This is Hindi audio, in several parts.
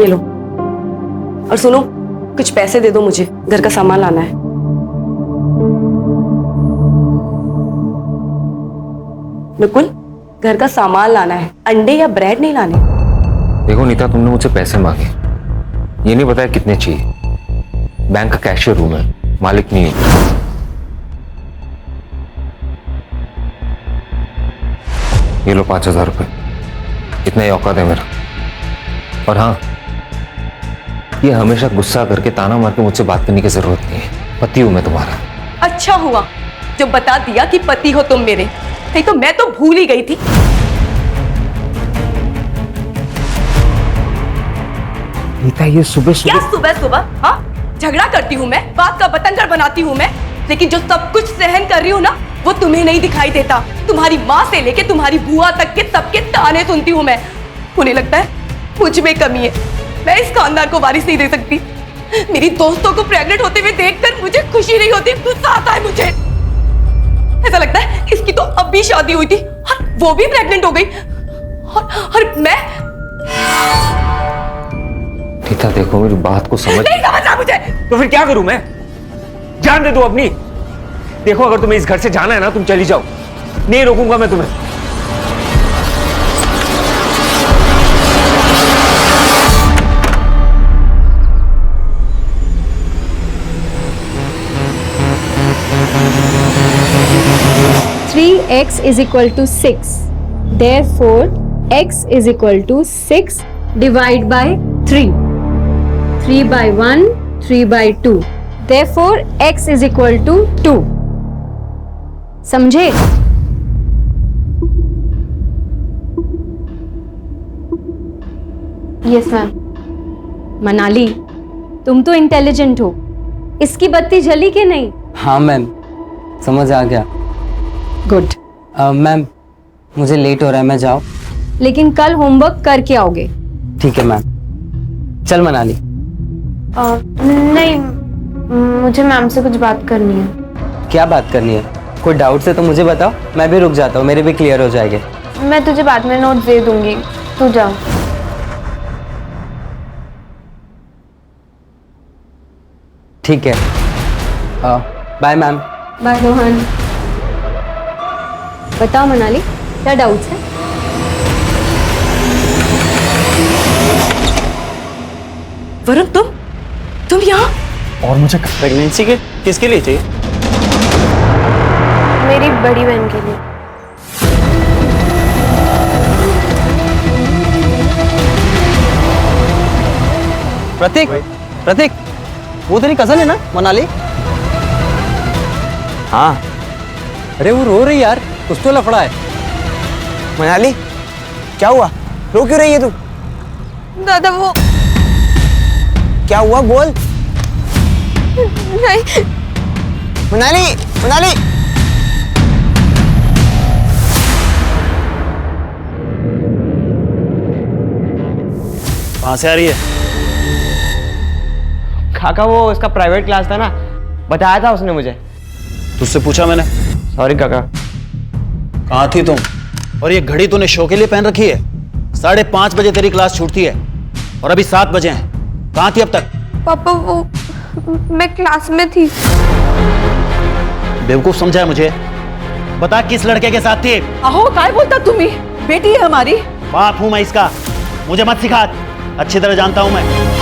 ये लो। और सुनो, कुछ पैसे दे दो मुझे, घर का सामान लाना है। बिल्कुल, घर का सामान लाना है, अंडे या ब्रेड नहीं लाने। देखो नीता, तुमने मुझसे पैसे मांगे, ये नहीं बताया कितने चाहिए। बैंक का कैशियर हूं मैं, मालिक नहीं हूं। ये लो 5,000 रुपए, इतना ही औकात है मेरा। और हाँ, ये हमेशा गुस्सा करके ताना मार के मुझसे बात करने की जरूरत नहीं है। पति हूं मैं तुम्हारा। अच्छा हुआ जो बता दिया कि पति हो तुम मेरे, नहीं तो मैं तो भूल ही गई थी। नीता, ये सुबह क्या सुबह सुबह? हाँ, झगड़ा करती हूँ मैं, बात का बतंगड़ बनाती हूँ मैं, लेकिन जो सब कुछ सहन कर रही हूँ ना, वो तुम्हें नहीं दिखाई देता। तुम्हारी माँ से लेके तुम्हारी बुआ तक के सबके ताने सुनती हूँ मैं। उन्हें लगता है मुझ में कमी है, मैं इस खानदान को वारिस नहीं दे सकती। मेरी दोस्तों को प्रेग्नेंट होते हुए देखकर मुझे खुशी नहीं होती, गुस्सा आता है मुझे। ऐसा लगता है इसकी तो अब भी शादी हुई थी और वो भी प्रेग्नेंट हो गई, और मैं। नीता देखो, मेरी बात को समझ। नहीं समझ रहा मुझे। तो फिर क्या करूं मैं? जान दे दो अपनी। देखो, अगर तुम्हें इस घर से जाना है ना, तुम चली जाओ, नहीं रोकूंगा मैं तुम्हें। x is equal to 6. Therefore, x is equal to 6 divided by 3. 3 by 1, 3 by 2. Therefore, x is equal to 2. समझे? Yes ma'am. मनाली, तुम तो इंटेलिजेंट हो, इसकी बत्ती जली कि नहीं? हाँ मैम, समझ आ गया। गुड। मैम, मुझे लेट हो रहा है, मैं जाऊँ? लेकिन कल होमवर्क करके आओगे। ठीक है मैम। चल मनाली। नहीं, मुझे मैम से कुछ बात करनी है। क्या बात करनी है? कोई डाउट है तो मुझे बताओ, मैं भी रुक जाता हूँ, मेरे भी क्लियर हो जाएंगे। मैं तुझे बाद में नोट दे दूंगी, तू जा। ठीक है, बाय मैम। बाय रोहन। बताओ मनाली, क्या डाउट्स है? वरुण, तुम यहाँ? और मुझे प्रेगनेंसी के किसके लिए चाहिए? मेरी बड़ी बहन के लिए। प्रतीक, प्रतीक, वो तेरी कजन है ना मनाली? हाँ। अरे वो रो रही यार, कुछ तो लफड़ा है। मनाली, क्या हुआ? रो क्यों रही है तू? दादा वो क्या हुआ, बोल। नहीं। मनाली, मनाली। कहां से आ रही है? काका, वो इसका प्राइवेट क्लास था ना, बताया था उसने मुझे। तुझसे पूछा मैंने। सॉरी काका। कहाँ थी तुम? और ये घड़ी तूने शो के लिए पहन रखी है? 5:30 बजे तेरी क्लास छूटती है और अभी 7 बजे हैं। कहाँ थी अब तक? पापा वो मैं क्लास में थी। बेवकूफ समझा है मुझे? बता किस लड़के के साथ थी? अहो, काय बोलता तुम्ही? बेटी है हमारी। बाप हूं मैं इसका, मुझे मत सिखा, अच्छी तरह जानता हूं मैं।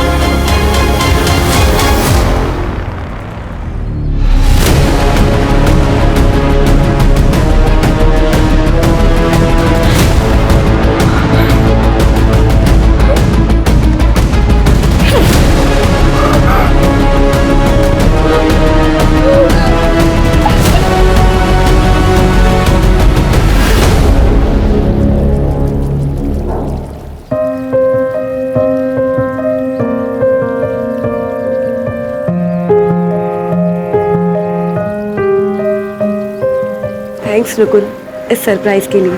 थैंक्स रुकुल, इस सरप्राइज के लिए।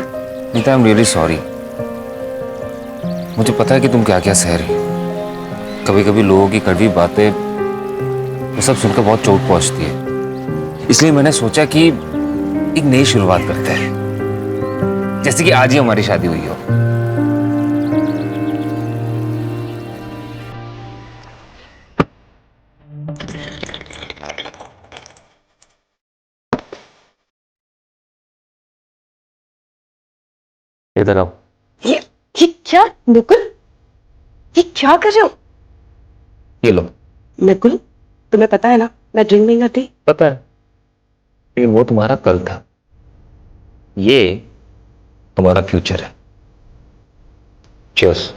Neeta, I am really sorry. मुझे पता है कि तुम क्या क्या सह रही हो। कभी कभी लोगों की कड़वी बातें वो सब सुनकर बहुत चोट पहुंचती है। इसलिए मैंने सोचा कि एक नई शुरुआत करते हैं, जैसे कि आज ही हमारी शादी हुई हो। इधर आओ। ये क्या नकुल, ये क्या कर रहे हो? ये लो। नकुल, तुम्हें पता है ना मैं ड्रिंक नहीं करती। पता है, लेकिन वो तुम्हारा कल था, ये तुम्हारा फ्यूचर है। चीयर्स।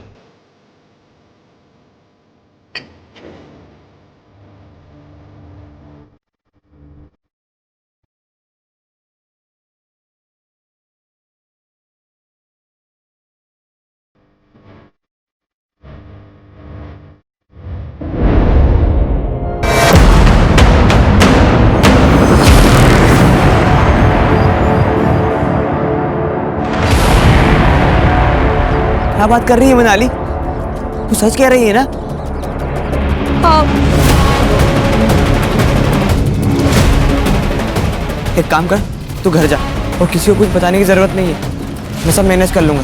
क्या बात कर रही है मनाली? तू सच कह रही है ना? हाँ। एक काम कर, तू घर जा और किसी को कुछ बताने की जरूरत नहीं है, मैं सब मैनेज कर लूंगा।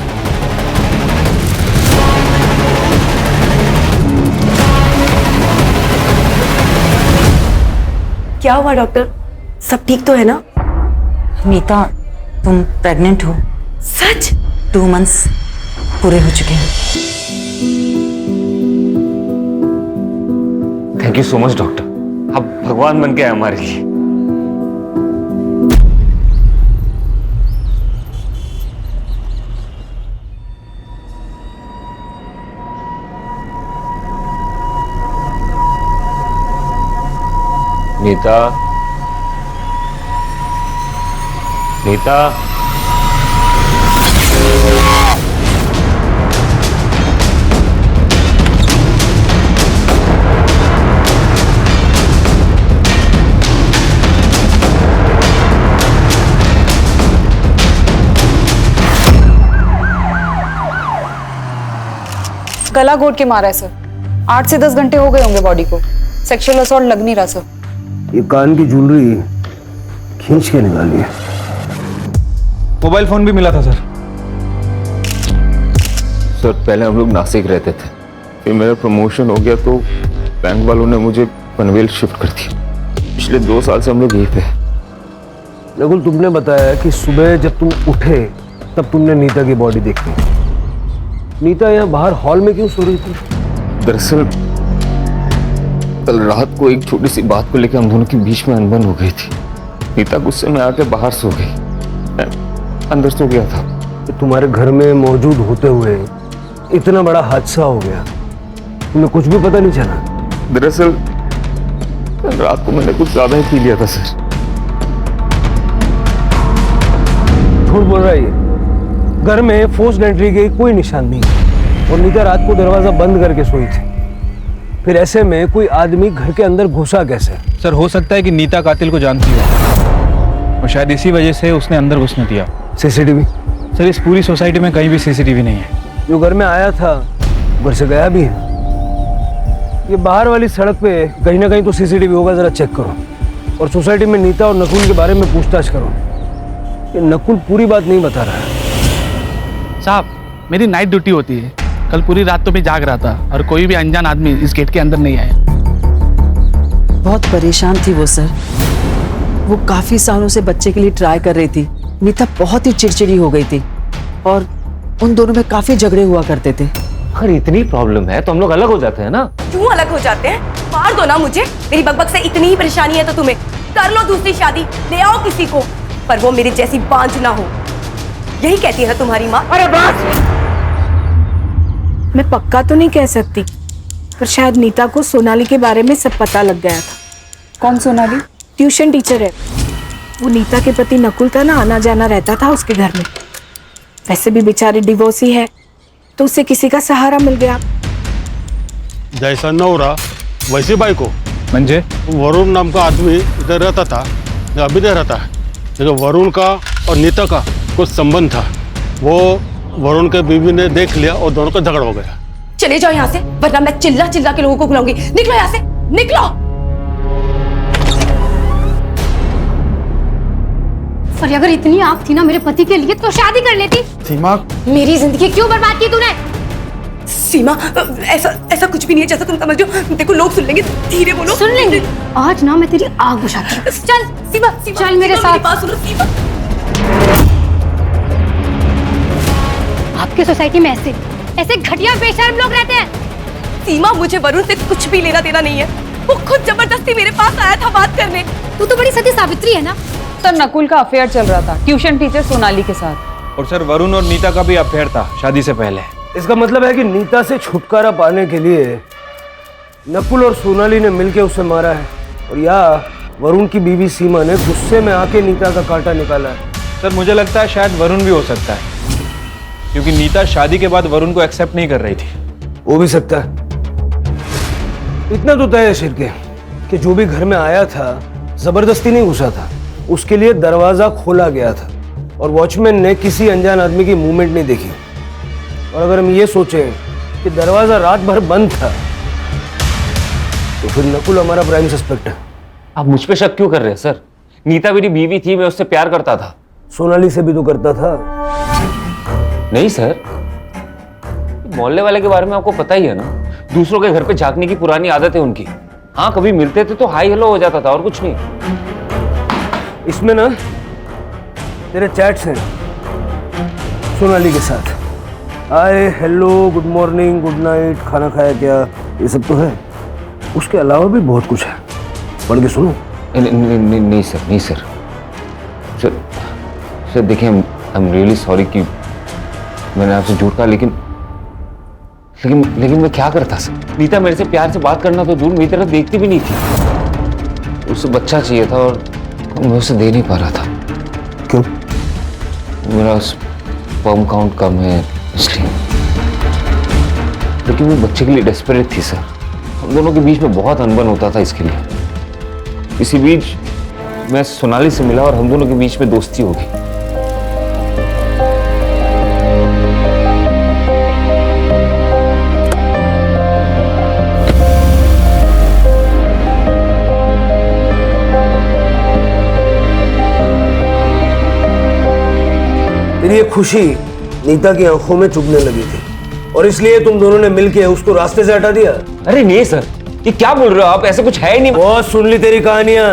क्या हुआ डॉक्टर, सब ठीक तो है ना? नीता, तुम प्रेग्नेंट हो। सच? 2 मंथ्स पूरे हो चुके हैं। Thank you so much doctor, आप भगवान बन के आए हमारे लिए। नीता, नीता, गला घोट के मारा है सर। 8 से 10 घंटे हो गए होंगे बॉडी को। सेक्सुअल असॉल्ट लग नहीं रहा सर। ये कान की ज्वेलरी खींच के निकाली है। मोबाइल फोन भी मिला था सर। सर पहले हम लोग नासिक रहते थे, फिर मेरा प्रमोशन हो गया तो बैंक वालों ने मुझे पनवेल शिफ्ट कर दिया। पिछले 2 साल से हम लोग यहीं पे। नकुल, तुमने बताया कि सुबह जब तुम उठे तब तुमने नीता की बॉडी देखी। नीता यहाँ बाहर हॉल में क्यों सो रही थी? दरअसल कल रात को एक छोटी सी बात को लेकर हम दोनों के बीच में अनबन हो गई थी। नीता गुस्से में आके बाहर सो गई, मैं अंदर सो गया था। तो तुम्हारे घर में मौजूद होते हुए इतना बड़ा हादसा हो गया, तुम्हें कुछ भी पता नहीं चला? दरअसल कल रात को मैंने कुछ ज्यादा ही पी लिया था सर। झूठ बोल रहा है ये। घर में फोर्स्ड एंट्री के कोई निशान नहीं है और नीता रात को दरवाजा बंद करके सोई थी। फिर ऐसे में कोई आदमी घर के अंदर घुसा कैसे? सर हो सकता है कि नीता कातिल को जानती हो और शायद इसी वजह से उसने अंदर घुसने दिया। सीसीटीवी? सर इस पूरी सोसाइटी में कहीं भी सीसीटीवी नहीं है। जो घर में आया था घर से गया भी है। ये बाहर वाली सड़क पे कहीं ना कहीं तो सीसीटीवी होगा, जरा चेक करो। और सोसाइटी में नीता और नकुल के बारे में पूछताछ करो। ये नकुल पूरी बात नहीं बता रहा है। साहब, मेरी नाइट ड्यूटी होती है। कल पूरी रात तो मैं जाग रहा था और कोई भी अनजान आदमी इस गेट के अंदर नहीं आया। बहुत परेशान थी वो सर। वो काफी सालों से बच्चे के लिए ट्राई कर रही थी। नीता बहुत ही चिड़चिड़ी हो गई थी और उन दोनों में काफी झगड़े हुआ करते थे। अगर इतनी प्रॉब्लम है तो हम लोग अलग हो जाते हैं ना। क्यों अलग हो जाते हैं? मार दो ना मुझे। मेरी बकबक से इतनी ही परेशानी है तो तुम्हें कर लो दूसरी शादी, ले आओ किसी को, पर वो मेरी जैसी बांझ ना हो। यही कहती है ना तुम्हारी माँ? अरे बस! मैं पक्का तो नहीं कह सकती, पर शायद नीता को सोनाली के बारे में सब पता लग गया था। कौन सोनाली? ट्यूशन टीचर है वो। नीता के पति नकुल था ना, आना जाना रहता था उसके घर में। वैसे भी बेचारी डिवोर्सी है तो उसे किसी का सहारा मिल गया। जैसा नवरा वैसी बाइको। म्हणजे वरुण नाम का आदमी इधर रहता था, या अभी नहीं रहता है। लेकिन वरुण का और नीता का कुछ संबंध था। वो वरुण के बीवी ने देख लिया और दोनों का झगड़ा हो गया। चले जाओ यहाँ से, वरना मैं चिल्ला चिल्ला के लोगों को बुलाऊंगी। निकलो यहाँ से, निकलो। और अगर इतनी आग थी ना मेरे पति के लिए तो शादी कर लेती। सीमा, मेरी जिंदगी क्यों बर्बाद की तूने? सीमा, ऐसा कुछ भी नहीं है जैसा तुम समझ रहे हो। देखो लोग सुन लेंगे, धीरे बोलो। सुन लेंगे। आज ना मैं तेरी आग बुझाती हूँ। चल सीमा, चल मेरे साथ। बात सुनो सीमा। आपकी सोसाइटी में ऐसे ऐसे घटिया बेशर्म लोग रहते हैं। सीमा, मुझे वरुण से कुछ भी लेना देना नहीं है। वो खुद जबरदस्ती मेरे पास आया था बात करने। तू तो बड़ी सती सावित्री है ना। सर नकुल का अफेयर चल रहा था ट्यूशन टीचर सोनाली के साथ। और सर वरुण और नीता का भी अफेयर था शादी से पहले। इसका मतलब है कि नीता से छुटकारा पाने के लिए नकुल और सोनाली ने मिलकर उसे मारा है, और या वरुण की बीवी सीमा ने गुस्से में आके नीता का कांटा निकाला है। सर मुझे लगता है शायद वरुण भी हो सकता है, क्योंकि नीता शादी के बाद वरुण को एक्सेप्ट नहीं कर रही थी। हो भी सकता है। इतना तो तय है शिरके कि जो भी घर में आया था जबरदस्ती नहीं घुसा था, उसके लिए दरवाजा खोला गया था और वॉचमैन ने किसी अनजान आदमी की मूवमेंट नहीं देखी। और अगर हम ये सोचें कि दरवाजा रात भर बंद था तो फिर नकुल हमारा प्राइम सस्पेक्ट है। आप मुझ पे शक क्यों कर रहे हैं सर? नीता मेरी बीवी थी, मैं उससे प्यार करता था। सोनाली से भी तो करता था। नहीं सर, मोहल्ले वाले के बारे में आपको पता ही है ना, दूसरों के घर पे झांकने की पुरानी आदत है उनकी। हाँ, कभी मिलते थे तो हाई हेलो हो जाता था और कुछ नहीं। इसमें ना तेरे चैट्स हैं सोनाली के साथ, hi hello good morning good night, खाना खाया क्या, ये सब तो है। उसके अलावा भी बहुत कुछ है, पढ़ के सुनो। नहीं सर, नहीं सर। सर देखिए, आई एम रियली सॉरी कि मैंने आपसे झूठ कहा, लेकिन मैं क्या करता सर? नीता मेरे से प्यार से बात करना तो दूर, मेरी तरफ देखती भी नहीं थी। उसे बच्चा चाहिए था और मैं उसे दे नहीं पा रहा था। क्यों? मेरा स्पर्म काउंट कम है इसलिए। लेकिन वो बच्चे के लिए डेस्परेट थी सर। हम दोनों के बीच में बहुत अनबन होता था इसके लिए। इसी बीच मैं सोनाली से मिला और हम दोनों के बीच में दोस्ती हो गई। तेरी ये खुशी नीता की आंखों में चुभने लगी थी और इसलिए तुम दोनों ने मिलकर उसको रास्ते से हटा दिया। अरे नहीं सर, ये क्या बोल रहे हो आप? ऐसे कुछ है ही नहीं। बहुत सुन ली तेरी कहानियां।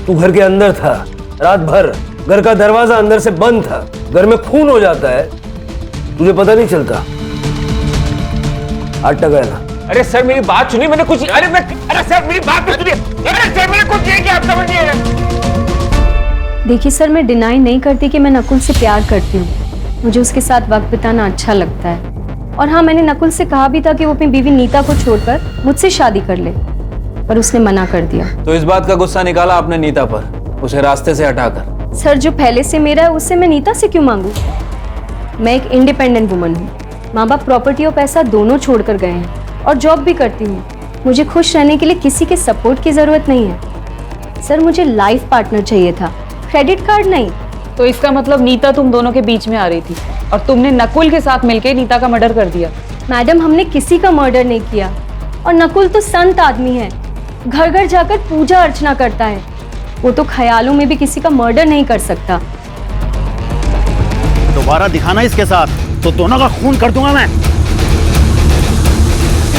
तू घर के अंदर था रात भर, घर का दरवाजा अंदर से बंद था। घर में खून हो जाता है, तुझे पता नहीं चलता। आटा गया ना। अरे सर मेरी बात सुनिए, मैंने कुछ अरे सर मेरी बात तो सुनिए। अरे सर मैंने कुछ नहीं किया, आप समझिए। देखिए सर, मैं डिनाई नहीं करती कि मैं नकुल से प्यार करती हूँ। मुझे उसके साथ वक्त बिताना अच्छा लगता है। और हाँ, मैंने नकुल से कहा भी था कि वो अपनी बीवी नीता को छोड़कर मुझसे शादी कर ले, पर उसने मना कर दिया। तो इस बात का गुस्सा निकाला आपने नीता पर, उसे रास्ते से हटाकर। सर, जो पहले से मेरा है उससे मैं नीता से क्यों मांगू? मैं एक इंडिपेंडेंट वुमन हूँ। माँ बाप प्रॉपर्टी और पैसा दोनों छोड़कर गए हैं और जॉब भी करती हूँ। मुझे खुश रहने के लिए किसी के सपोर्ट की जरूरत नहीं है। सर, मुझे लाइफ पार्टनर चाहिए था, क्रेडिट कार्ड नहीं। तो इसका मतलब नीता तुम दोनों के बीच में आ रही थी और तुमने नकुल के साथ मिलकर नीता का मर्डर कर दिया। मैडम, हमने किसी का मर्डर नहीं किया। और नकुल तो संत आदमी है, घर घर जाकर पूजा अर्चना करता है। वो तो ख्यालों में भी किसी का मर्डर नहीं कर सकता। दोबारा दिखाना इसके साथ तो दोनों का खून कर दूंगा मैं।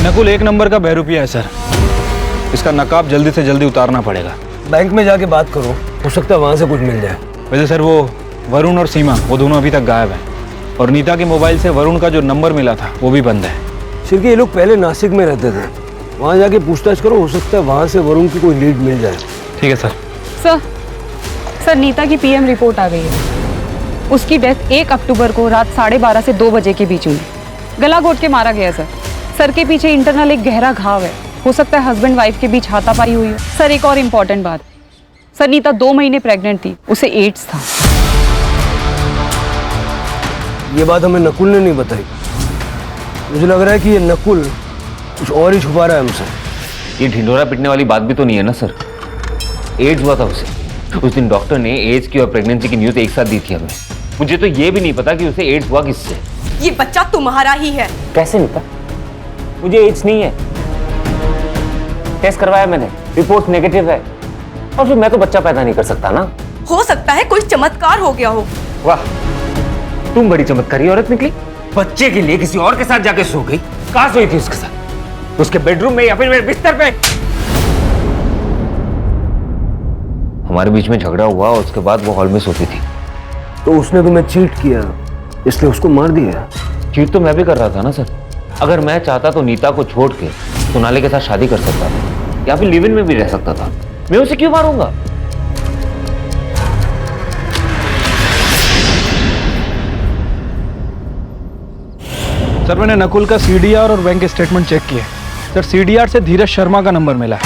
नकुल एक नंबर का बहरूपिया है सर, इसका नकाब जल्दी से जल्दी उतारना पड़ेगा। बैंक में जाके बात करो, हो सकता है वहां से कुछ मिल जाए। वैसे सर वो वरुण और सीमा वो दोनों अभी तक गायब हैं और नीता के मोबाइल से वरुण का जो नंबर मिला था वो भी बंद है। शिरके, ये लोग पहले नासिक में रहते थे, वहां जाके पूछताछ करो, हो सकता है वहां से वरुण की कोई लीड मिल जाए। ठीक है सर। सर नीता की पीएम रिपोर्ट आ गई है। उसकी डेथ 1 अक्टूबर को रात 12:30 से 2 बजे के बीच हुई। गला घोट के मारा गया सर। सर के पीछे इंटरनल एक गहरा घाव है, हो सकता है हस्बैंड वाइफ के बीच हाथापाई हुई हो। सर एक और इम्पोर्टेंट बात, सर नीता 2 महीने प्रेग्नेंट थी, उसे एड्स था। ये बात हमें नकुल ने नहीं बताई। मुझे लग रहा है कि ये नकुल कुछ और ही छुपा रहा है हमसे। ये ढिंडोरा पिटने वाली बात भी तो नहीं है ना सर। एड्स हुआ था उसे। उस दिन डॉक्टर ने एड्स की और प्रेगनेंसी की न्यूज एक साथ दी थी हमें। मुझे तो ये भी नहीं पता कि उसे एड्स हुआ किससे। ये बच्चा तुम्हारा ही है। कैसे नीता? मुझे एड्स नहीं है, टेस्ट करवाया मैंने, रिपोर्ट नेगेटिव है। और फिर मैं तो बच्चा पैदा नहीं कर सकता ना। हो सकता है कोई चमत्कार हो गया हो। वाह, तुम बड़ी चमत्कारी औरत निकली। बच्चे के लिए किसी और के साथ जाके सो गई। कहां सोई थी उसके साथ? उसके बेडरूम में या फिर मेरे बिस्तर पे? हमारे बीच में झगड़ा हुआ और उसके बाद वो हॉल में सोती थी। तो उसने तुम्हें चीट किया, इसलिए उसको मार दिया। चीट तो मैं भी कर रहा था ना सर। अगर मैं चाहता तो नीता को छोड़ के सोनाली के साथ शादी कर सकता था या फिर लिव इन में भी रह सकता था। मैं उसे क्यों मारूंगा? सर मैंने नकुल का सीडीआर और बैंक स्टेटमेंट चेक किया। सर सीडीआर से धीरज शर्मा का नंबर मिला है।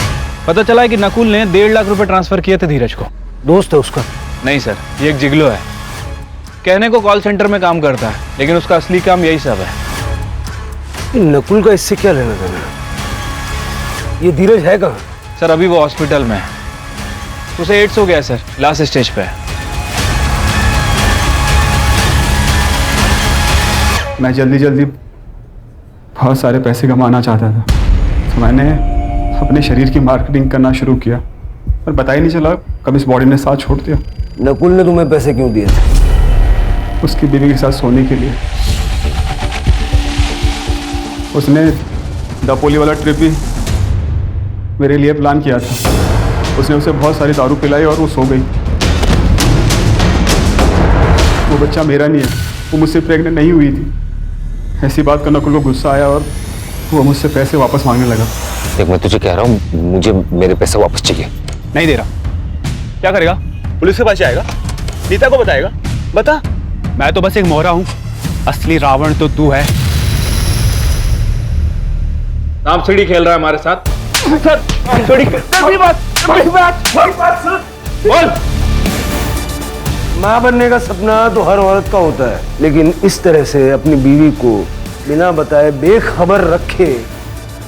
पता चला है कि नकुल ने 1.5 लाख रुपए ट्रांसफर किए थे धीरज को। दोस्त है उसका? नहीं सर, ये एक जिगलो है। कहने को कॉल सेंटर में काम करता है, लेकिन उसका असली काम यही सब है। नकुल का इससे क्या लेना देना? ये धीरज है कहाँ? सर अभी वो हॉस्पिटल में है। उसे एड्स हो गया है सर, लास्ट स्टेज पे है। मैं जल्दी जल्दी बहुत सारे पैसे कमाना चाहता था, तो मैंने अपने शरीर की मार्केटिंग करना शुरू किया और पता ही नहीं चला कब इस बॉडी ने साथ छोड़ दिया। नकुल ने तुम्हें पैसे क्यों दिए थे? उसकी बीवी के साथ सोने के लिए। उसने दापोली वाला ट्रिप भी मेरे लिए प्लान किया था। उसने उसे बहुत सारी दारू पिलाई और वो सो गई। वो बच्चा मेरा नहीं है, वो मुझसे प्रेग्नेंट नहीं हुई थी। ऐसी बात का नकुल को गुस्सा आया और वो मुझसे पैसे वापस मांगने लगा। देख मैं तुझे कह रहा हूँ, मुझे मेरे पैसे वापस चाहिए। नहीं दे रहा। क्या करेगा? पुलिस के पास जाएगा? नीता को बताएगा? बता। मैं तो बस एक मोहरा हूँ, असली रावण तो तू है। सांप सीढ़ी खेल रहा है हमारे साथ। बोल। माँ बनने का सपना तो हर औरत का होता है, लेकिन इस तरह से अपनी बीवी को बिना बताए बेखबर रखे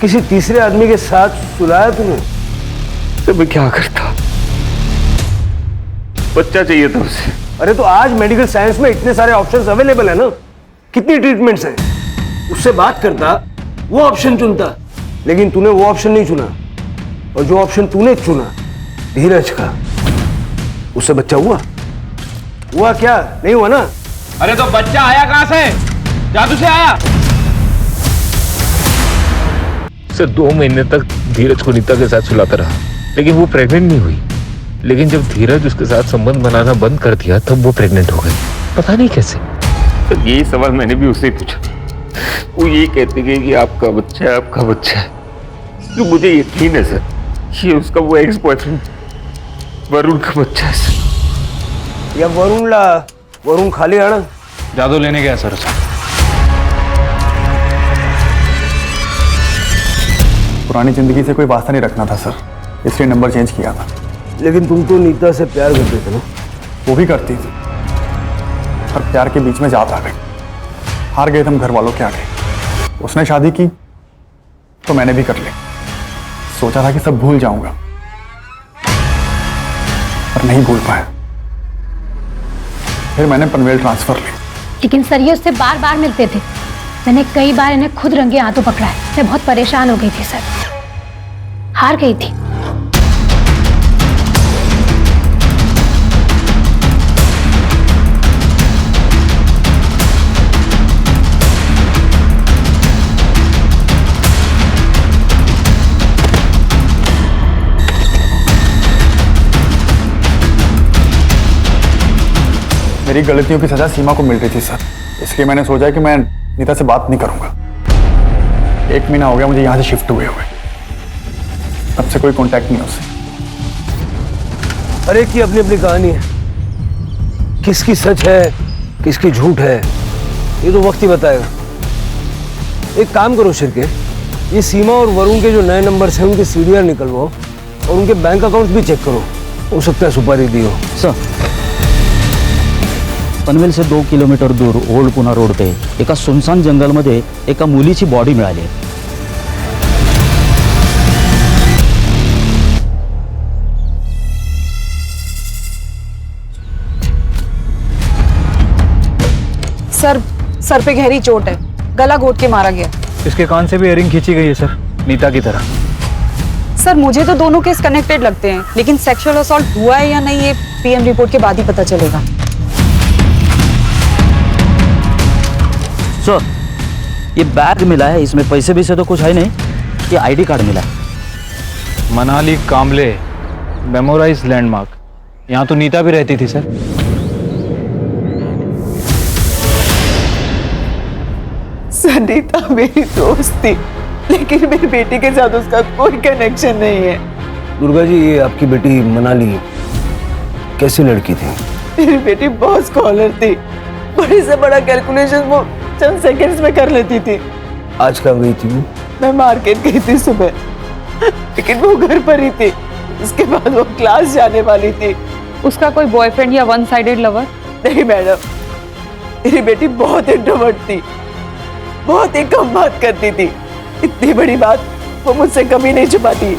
किसी तीसरे आदमी के साथ सुलाया तुम्हें? तो मैं क्या करता? बच्चा चाहिए था उसे। अरे तो आज मेडिकल साइंस में इतने सारे ऑप्शंस अवेलेबल है ना, कितनी ट्रीटमेंट्स हैं। उससे बात करता, वो ऑप्शन चुनता, लेकिन तूने वो ऑप्शन नहीं चुना। और जो ऑप्शन तूने चुना धीरज का, उससे बच्चा हुआ? हुआ क्या? नहीं हुआ ना? अरे तो बच्चा आया कहां से? जादू से आया? सर 2 महीने तक धीरज को नीता के साथ सुलाता रहा, लेकिन वो प्रेग्नेंट नहीं हुई। लेकिन जब धीरज उसके साथ संबंध बनाना बंद कर दिया तब वो प्रेग्नेंट हो गई। पता नहीं कैसे। तो यही सवाल मैंने भी उससे पूछा। वो ये कहती गई कि आपका बच्चा है, आपका बच्चा है। तो मुझे यकीन है सर, ये उसका वो एक्स बॉयफ्रेंड वरुण का बच्चा है सर। या वरुण खाली आना जादू लेने गया सर उसे। पुरानी जिंदगी से कोई वास्ता नहीं रखना था सर, इसलिए नंबर चेंज किया था। लेकिन तुम तो नीता से प्यार करते थे ना? वो भी करती थी, पर प्यार के बीच में जात आ गई। हार गए थे हम घर वालों के आगे। उसने शादी की तो मैंने भी कर ली। सोचा था कि सब भूल जाऊंगा, पर नहीं भूल पाया। फिर मैंने पनवेल ट्रांसफर ली। लेकिन सर ये उससे बार बार मिलते थे। मैंने कई बार इन्हें खुद रंगे हाथों पकड़ा है। मैं बहुत परेशान हो गई थी सर, हार गई थी। मेरी गलतियों की सजा सीमा को मिल रही थी सर, इसलिए मैंने सोचा कि मैं नीता से बात नहीं करूंगा। 1 महीना हो गया मुझे यहाँ से शिफ्ट हुए तब से कोई कांटेक्ट नहीं उससे। हर एक की अपनी अपनी कहानी है, किसकी सच है किसकी झूठ है ये तो वक्त ही बताएगा। एक काम करो शिरके, ये सीमा और वरुण के जो नए नंबर्स हैं उनके सीडीआर निकलवाओ और उनके बैंक अकाउंट भी चेक करो। हो सकता है सुपारी दी हो। सर पनवेल से 2 किलोमीटर दूर ओल्ड पुणा रोड पे एका सुनसान जंगलमध्ये एका मुलीची बॉडी मिळाली आहे। सर पे गहरी चोट है, गला घोट के मारा गया। इसके कान से भी इयरिंग खींची गई है सर, नीता की तरह। सर मुझे तो दोनों केस कनेक्टेड लगते हैं, लेकिन सेक्सुअल असॉल्ट हुआ है या नहीं ये पीएम रिपोर्ट के बाद ही पता चलेगा। सर ये बैग मिला है, इसमें पैसे भी से तो कुछ है नहीं, ये आईडी कार्ड मिला है। मनाली कामले मेमोराइज लैंडमार्क, यहाँ तो नीता भी रहती थी सर। नीता मेरी दोस्त थी, लेकिन मेरी बेटी के साथ उसका कोई कनेक्शन नहीं है। दुर्गा जी, ये आपकी बेटी मनाली कैसी लड़की थी? मेरी बेटी बहुत स्कॉलर थी, बड़े से बड़ा कैलकुलेशन वो चंद सेकंड्स में कर लेती थी। आज कहाँ गई थी वो? मैं मार्केट गई थी सुबह, लेकिन वो घर पर ही थी। उसके बाद वो क्लास जाने वाली थी। उसका कोई बॉयफ्रेंड या वन साइडेड लवर? नहीं मैडम, मेरी बेटी बहुत इंट्रोवर्ट थी, बहुत ही कम बात करती थी। इतनी बड़ी बात वो मुझसे कभी नहीं छुपाती।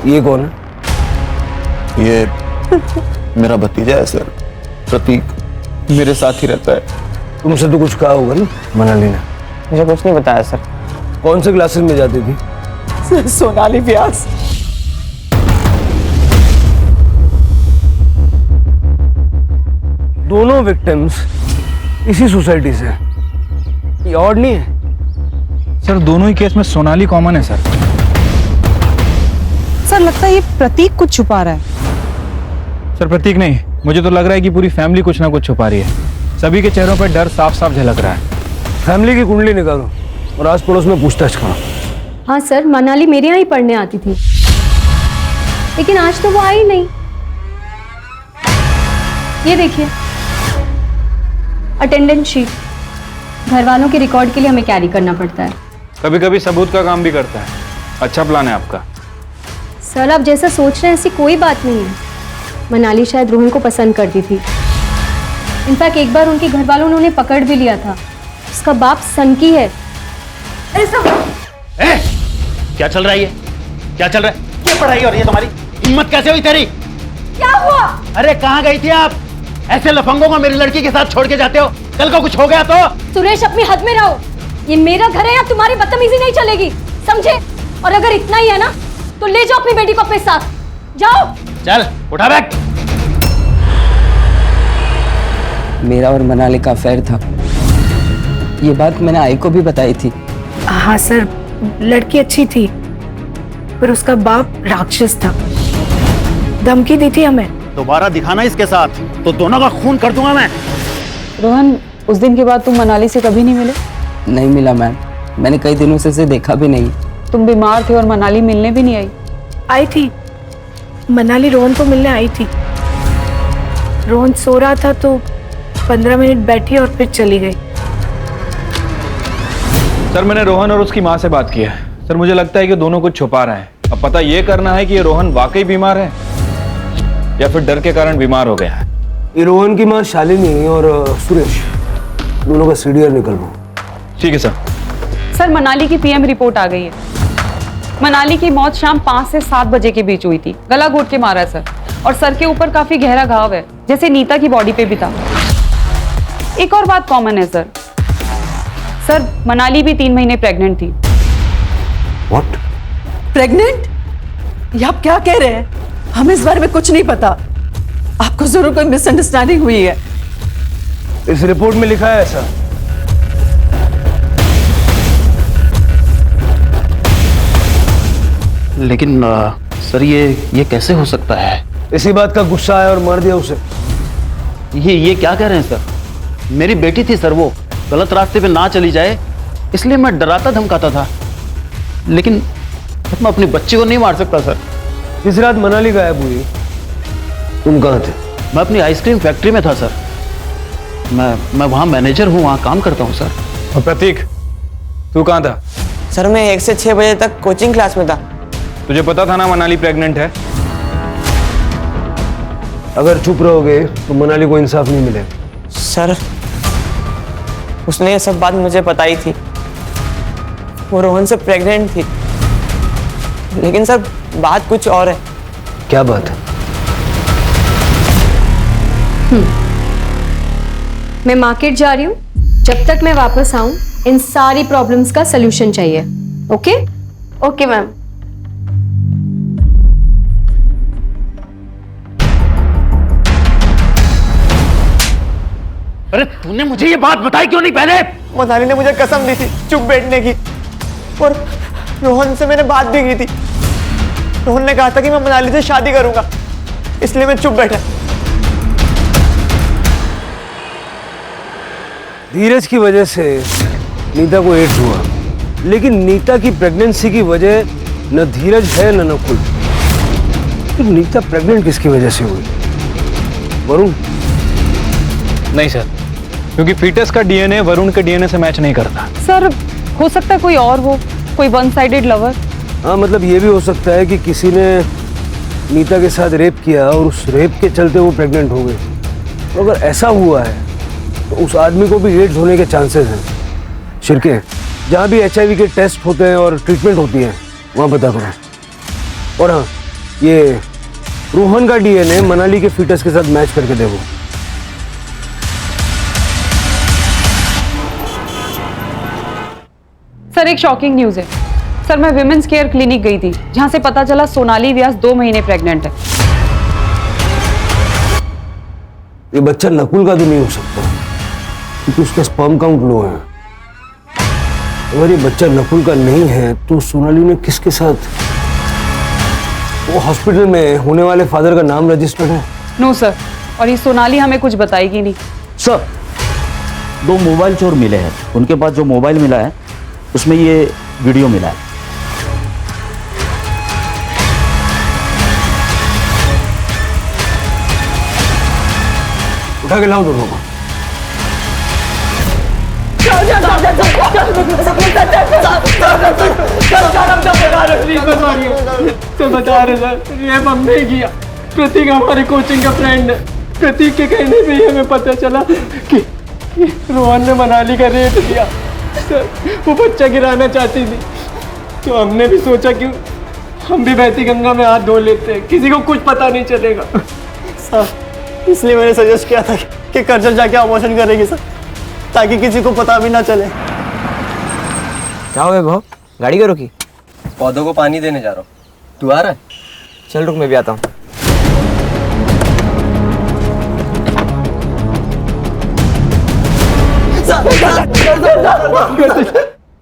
ये कौन है? ये मेरा भतीजा है सर, प्रतीक, मेरे साथ ही रहता है। तुमसे तो कुछ कहा होगा ना मनाली ने? मुझे कुछ नहीं बताया सर। कौन से क्लासेस में जाती थी? सोनाली व्यास। दोनों विक्टिम्स इसी सोसाइटी से, ये ऑड नहीं है? सर दोनों ही केस में सोनाली कॉमन है सर। सर लगता है ये प्रतीक कुछ छुपा रहा है। सर प्रतीक नहीं, मुझे तो लग रहा है कि पूरी फैमिली कुछ ना कुछ छुपा रही है। सभी के चेहरों पर डर साफ साफ झलक रहा है। फैमिली की कुंडली निकालो और आस पड़ोस में पूछताछ करो। हाँ सर, मनाली मेरे यहाँ ही पढ़ने आती थी, लेकिन आज तो वो आई नहीं। ये देखिए अटेंडेंस शीट, घर वालों के रिकॉर्ड के लिए हमें कैरी करना पड़ता है। कभी कभी सबूत का काम भी करता है। अच्छा प्लान है आपका। सर आप जैसा सोच रहे हैं ऐसी कोई बात नहीं है। मनाली शायद रोहन को पसंद करती थी। इनफैक्ट एक बार उनके घर वालों ने उन्हें पकड़ भी लिया था। उसका बाप सनकी है। क्या चल रहा है ये? क्या चल रहा है? क्या पढ़ाई हो रही है तुम्हारी? हिम्मत कैसे हुई तेरी? क्या हुआ? अरे कहाँ गई थी आप? ऐसे लफंगों को मेरी लड़की के साथ छोड़ के जाते हो? कल को कुछ हो गया तो? सुरेश अपनी हद में रहो। ये मेरा घर है, यहाँ तुम्हारी बदतमीजी नहीं चलेगी, समझे? और अगर इतना ही है ना तो ले जाओ अपनी बेटी को अपने साथ। जाओ। चल उठा बैग। मेरा और मनाली का अफेयर था। ये बात मैंने आई को भी बताई थी। हाँ सर, लड़की अच्छी थी, पर उसका बाप राक्षस था। धमकी दी थी हमें। दोबारा दिखाना इसके साथ तो दोनों का खून कर दूंगा मैं। रोहन, उस दिन के बाद तुम मनाली से कभी नहीं मिले? नहीं मिला मैम, मैंने कई दिनों से इसे देखा भी नहीं। तुम बीमार थे और मनाली मिलने भी नहीं आई? आई थी, मनाली रोहन को मिलने आई थी। रोहन सो रहा था तो 15 मिनट बैठी और फिर चली गई। सर मैंने रोहन और उसकी माँ से बात की है। सर मुझे लगता है कि दोनों कुछ छुपा रहे हैं। अब पता ये करना है कि ये रोहन वाकई बीमार है या फिर डर के कारण बीमार हो गया है। ये रोहन की माँ शालिनी और सुरेश, दोनों का सीडीआर निकलवाओ। ठीक है सर। सर मनाली की पीएम रिपोर्ट आ गई है। मनाली की मौत शाम 5 से 7 बजे के बीच हुई थी। गला घोट के मारा है सर, और सर के ऊपर काफी गहरा घाव है, जैसे नीता की बॉडी पे भी था। एक और बात कॉमन है सर। सर मनाली भी 3 महीने प्रेग्नेंट थी। व्हाट? प्रेग्नेंट? ये आप क्या कह रहे हैं? हमें इस बारे में कुछ नहीं पता। आपको जरूर कोई मिसअंडरस्टैंडिंग हुई है। इस रिपोर्ट में लिखा है ऐसा। लेकिन सर ये कैसे हो सकता है? इसी बात का गुस्सा आया और मार दिया उसे। ये क्या कह रहे हैं सर? मेरी बेटी थी सर, वो गलत रास्ते पे ना चली जाए इसलिए मैं डराता धमकाता था, लेकिन मैं अपनी बच्ची को नहीं मार सकता सर। इस रात मनाली गायब हुई, तुम कहाँ थे? मैं अपनी आइसक्रीम फैक्ट्री में था सर। मैं वहाँ मैनेजर हूँ, वहाँ काम करता हूँ सर। और प्रतीक, तू कहाँ था? सर मैं 1 से 6 बजे तक कोचिंग क्लास में था। तुझे पता था ना मनाली प्रेग्नेंट है? अगर चुप रहोगे तो मनाली को इंसाफ नहीं मिलेगा। सर उसने ये सब बात मुझे बताई थी। वो रोहन से प्रेग्नेंट थी, लेकिन सर बात कुछ और है। क्या बात है? मैं मार्केट जा रही हूँ। जब तक मैं वापस आऊं इन सारी प्रॉब्लम्स का सलूशन चाहिए। ओके? Okay ma'am. अरे तूने मुझे ये बात बताई क्यों नहीं पहले? मनाली ने मुझे कसम दी थी चुप बैठने की, और रोहन से मैंने बात भी की थी। रोहन ने कहा था कि मैं मनाली से शादी करूंगा, इसलिए मैं चुप बैठा। धीरज की वजह से नीता को एड्स हुआ, लेकिन नीता की प्रेगनेंसी की वजह न धीरज है न नकुल। तो नीता प्रेग्नेंट किसकी वजह से हुई? वरुण? नहीं सर, क्योंकि फीटस का डीएनए वरुण के डीएनए से मैच नहीं करता। सर हो सकता है कोई और हो, कोई वन साइडेड लवर। हाँ, मतलब ये भी हो सकता है कि किसी ने नीता के साथ रेप किया और उस रेप के चलते वो प्रेग्नेंट हो गई। तो अगर ऐसा हुआ है तो उस आदमी को भी एड्स होने के चांसेस हैं। शिरके, जहाँ भी HIV के टेस्ट होते हैं और ट्रीटमेंट होती है वहाँ पता करो। और हाँ, ये रोहन का डीएनए मनाली के फीटस के साथ मैच करके देखो। सर एक शॉकिंग न्यूज है। सर मैं विमेंस केयर क्लिनिक गई थी, जहां से पता चला सोनाली व्यास 2 महीने प्रेग्नेंट है। ये बच्चा नकुल का तो नहीं हो सकता, क्योंकि उसका स्पर्म काउंट लो है। अगर ये बच्चा नकुल का नहीं है तो सोनाली ने किसके साथ? वो हॉस्पिटल में होने वाले फादर का नाम रजिस्टर्ड है? नो सर, और ये सोनाली हमें कुछ बताएगी नहीं। सर 2 मोबाइल चोर मिले हैं, उनके पास जो मोबाइल मिला है उसमें ये वीडियो मिला है। उठा के लाओ दोनों को। बता रहे सर, रेप हमने किया। प्रतीक हमारे कोचिंग का फ्रेंड है। प्रतीक के कहने पे ही हमें पता चला कि रोहन ने मनाली का रेप किया। सर वो बच्चा गिराना चाहती थी, तो हमने भी सोचा कि हम भी बहती गंगा में हाथ धो लेते हैं, किसी को कुछ पता नहीं चलेगा। सर इसलिए मैंने सजेस्ट किया था कि कर्जल जाके अबॉर्शन करेगी सर, ताकि किसी को पता भी ना चले। क्या हुआ भाव? गाड़ी क्यों रोकी? पौधों को पानी देने जा रहा हूँ। तू आ रहा है? चल रुक, मैं भी आता हूँ।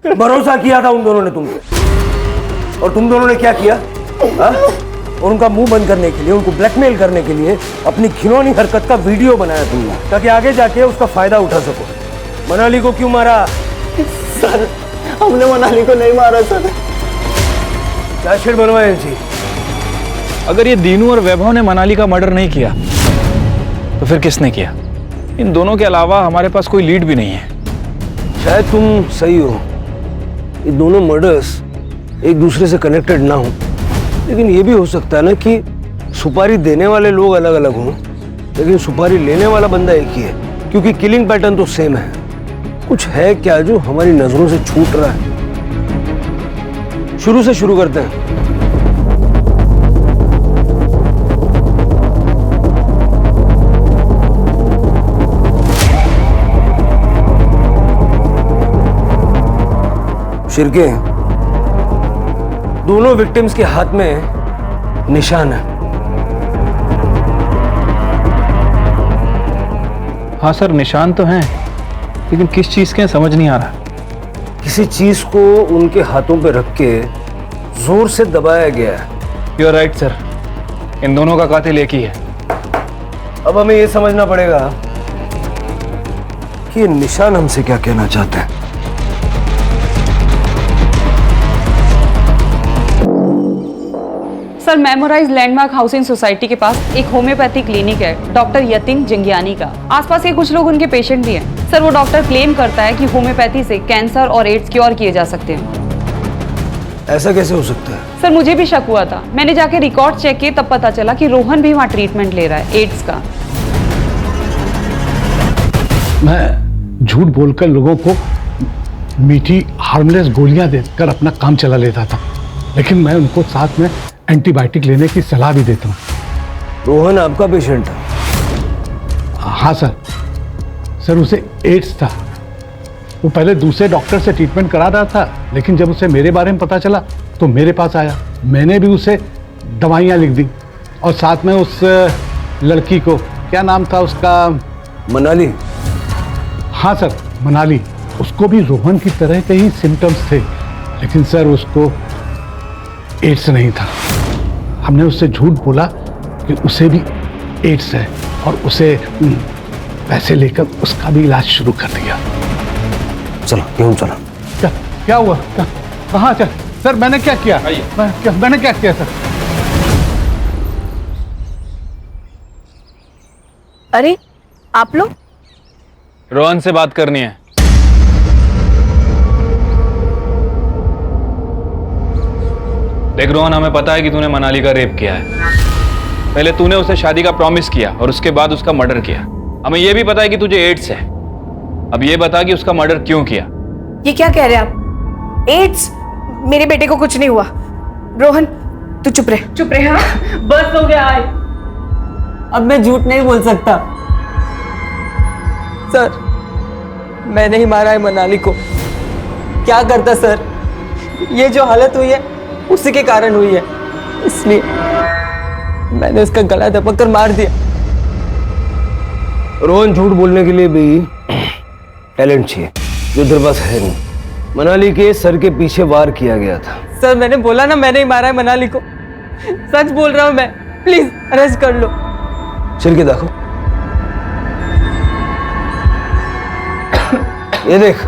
भरोसा किया था उन दोनों ने तुम पे, और तुम दोनों ने क्या किया? और उनका मुंह बंद करने के लिए, उनको ब्लैकमेल करने के लिए अपनी घिनौनी हरकत का वीडियो बनाया तुमने, ताकि आगे जाके उसका फायदा उठा सको। मनाली को क्यों मारा? सर हमने मनाली को नहीं मारा सर। क्या शेर बनवाए जी? अगर ये दीनू और वैभव ने मनाली का मर्डर नहीं किया तो फिर किसने किया? इन दोनों के अलावा हमारे पास कोई लीड भी नहीं है। शायद तुम सही हो, ये दोनों मर्डर्स एक दूसरे से कनेक्टेड ना हो, लेकिन ये भी हो सकता है ना कि सुपारी देने वाले लोग अलग अलग हों, लेकिन सुपारी लेने वाला बंदा एक ही है, क्योंकि किलिंग पैटर्न तो सेम है। कुछ है क्या जो हमारी नजरों से छूट रहा है? शुरू से शुरू करते हैं। शिरके, दोनों विक्टिम्स के हाथ में निशान है। हाँ सर, निशान तो हैं, लेकिन किस चीज के हैं समझ नहीं आ रहा। किसी चीज को उनके हाथों पे रख के जोर से दबाया गया है। यू आर राइट सर, इन दोनों का कातिल एक ही है। अब हमें यह समझना पड़ेगा कि ये निशान हमसे क्या कहना चाहते हैं। Sir memorise landmark housing society के पास एक होम्योपैथी क्लिनिक है, डॉक्टर यतिन जिंगियानी का। आसपास के कुछ लोग उनके पेशेंट भी हैं। सर वो डॉक्टर क्लेम करता है कि होम्योपैथी से कैंसर और एड्स क्योर किए जा सकते हैं। ऐसा कैसे हो सकता है? सर मुझे भी शक हुआ था, मैंने जाके रिकॉर्ड चेक किए, तब पता चला कि रोहन भी वहाँ ट्रीटमेंट ले रहा है एड्स का। मैं झूठ बोलकर लोगों को मीठी हार्मलेस गोलियां देकर अपना काम चला लेता था, लेकिन मैं उनको साथ में एंटीबायोटिक लेने की सलाह भी देता हूँ। रोहन आपका पेशेंट है? हाँ सर, सर उसे एड्स था। वो पहले दूसरे डॉक्टर से ट्रीटमेंट करा रहा था, लेकिन जब उसे मेरे बारे में पता चला तो मेरे पास आया। मैंने भी उसे दवाइयाँ लिख दी, और साथ में उस लड़की को, क्या नाम था उसका? मनाली। हाँ सर, मनाली। उसको भी रोहन की तरह के ही सिम्टम्स थे, लेकिन सर उसको एड्स नहीं था। हमने उससे झूठ बोला कि उसे भी एड्स है, और उसे पैसे लेकर उसका भी इलाज शुरू कर दिया। चलो गेहूं चलो। क्या हुआ? कहाँ चल? सर मैंने क्या किया? मैंने क्या किया सर? अरे आप लोग? रोहन से बात करनी है। देख रोहन, हमें पता है कि तूने मनाली का रेप किया है। पहले तूने उसे शादी का प्रॉमिस किया और उसके बाद उसका मर्डर किया। हमें यह भी पता है कि तुझे एड्स है। अब ये बता कि उसका मर्डर क्यों किया? ये क्या कह रहे हैं आप? एड्स? मेरे बेटे को कुछ नहीं हुआ। रोहन तू चुप रहे। चुप रहे। हाँ बस हो गया। अब मैं झूठ नहीं बोल सकता सर, मैंने ही मारा है मनाली को। क्या करता सर, ये जो हालत हुई है उसी के कारण हुई है, इसलिए मैंने उसका गला दबा कर मार दिया। रोहन, झूठ बोलने के लिए भी टैलेंट चाहिए जो तेरे पास है नहीं। मनाली के सर के पीछे वार किया गया था। सर मैंने बोला ना मैंने ही मारा है मनाली को। सच बोल रहा हूं मैं, प्लीज अरेस्ट कर लो। चल के देखो। ये देख,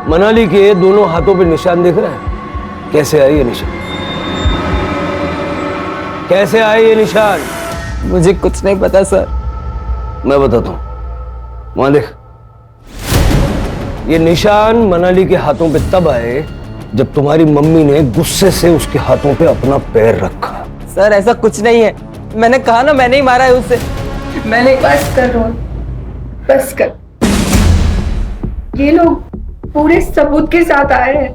मनाली के दोनों हाथों पे निशान दिख रहा है। कैसे आए ये निशान? कैसे आए ये निशान? मुझे कुछ नहीं पता सर। मैं बताता हूं। वहां देख, ये निशान मनाली के हाथों पे तब आए जब तुम्हारी मम्मी ने गुस्से से उसके हाथों पे अपना पैर रखा। सर ऐसा कुछ नहीं है, मैंने कहा ना मैंने ही मारा है उसे। मैंने बस कर रोहन, बस कर। ये लोग पूरे सबूत के साथ आए हैं।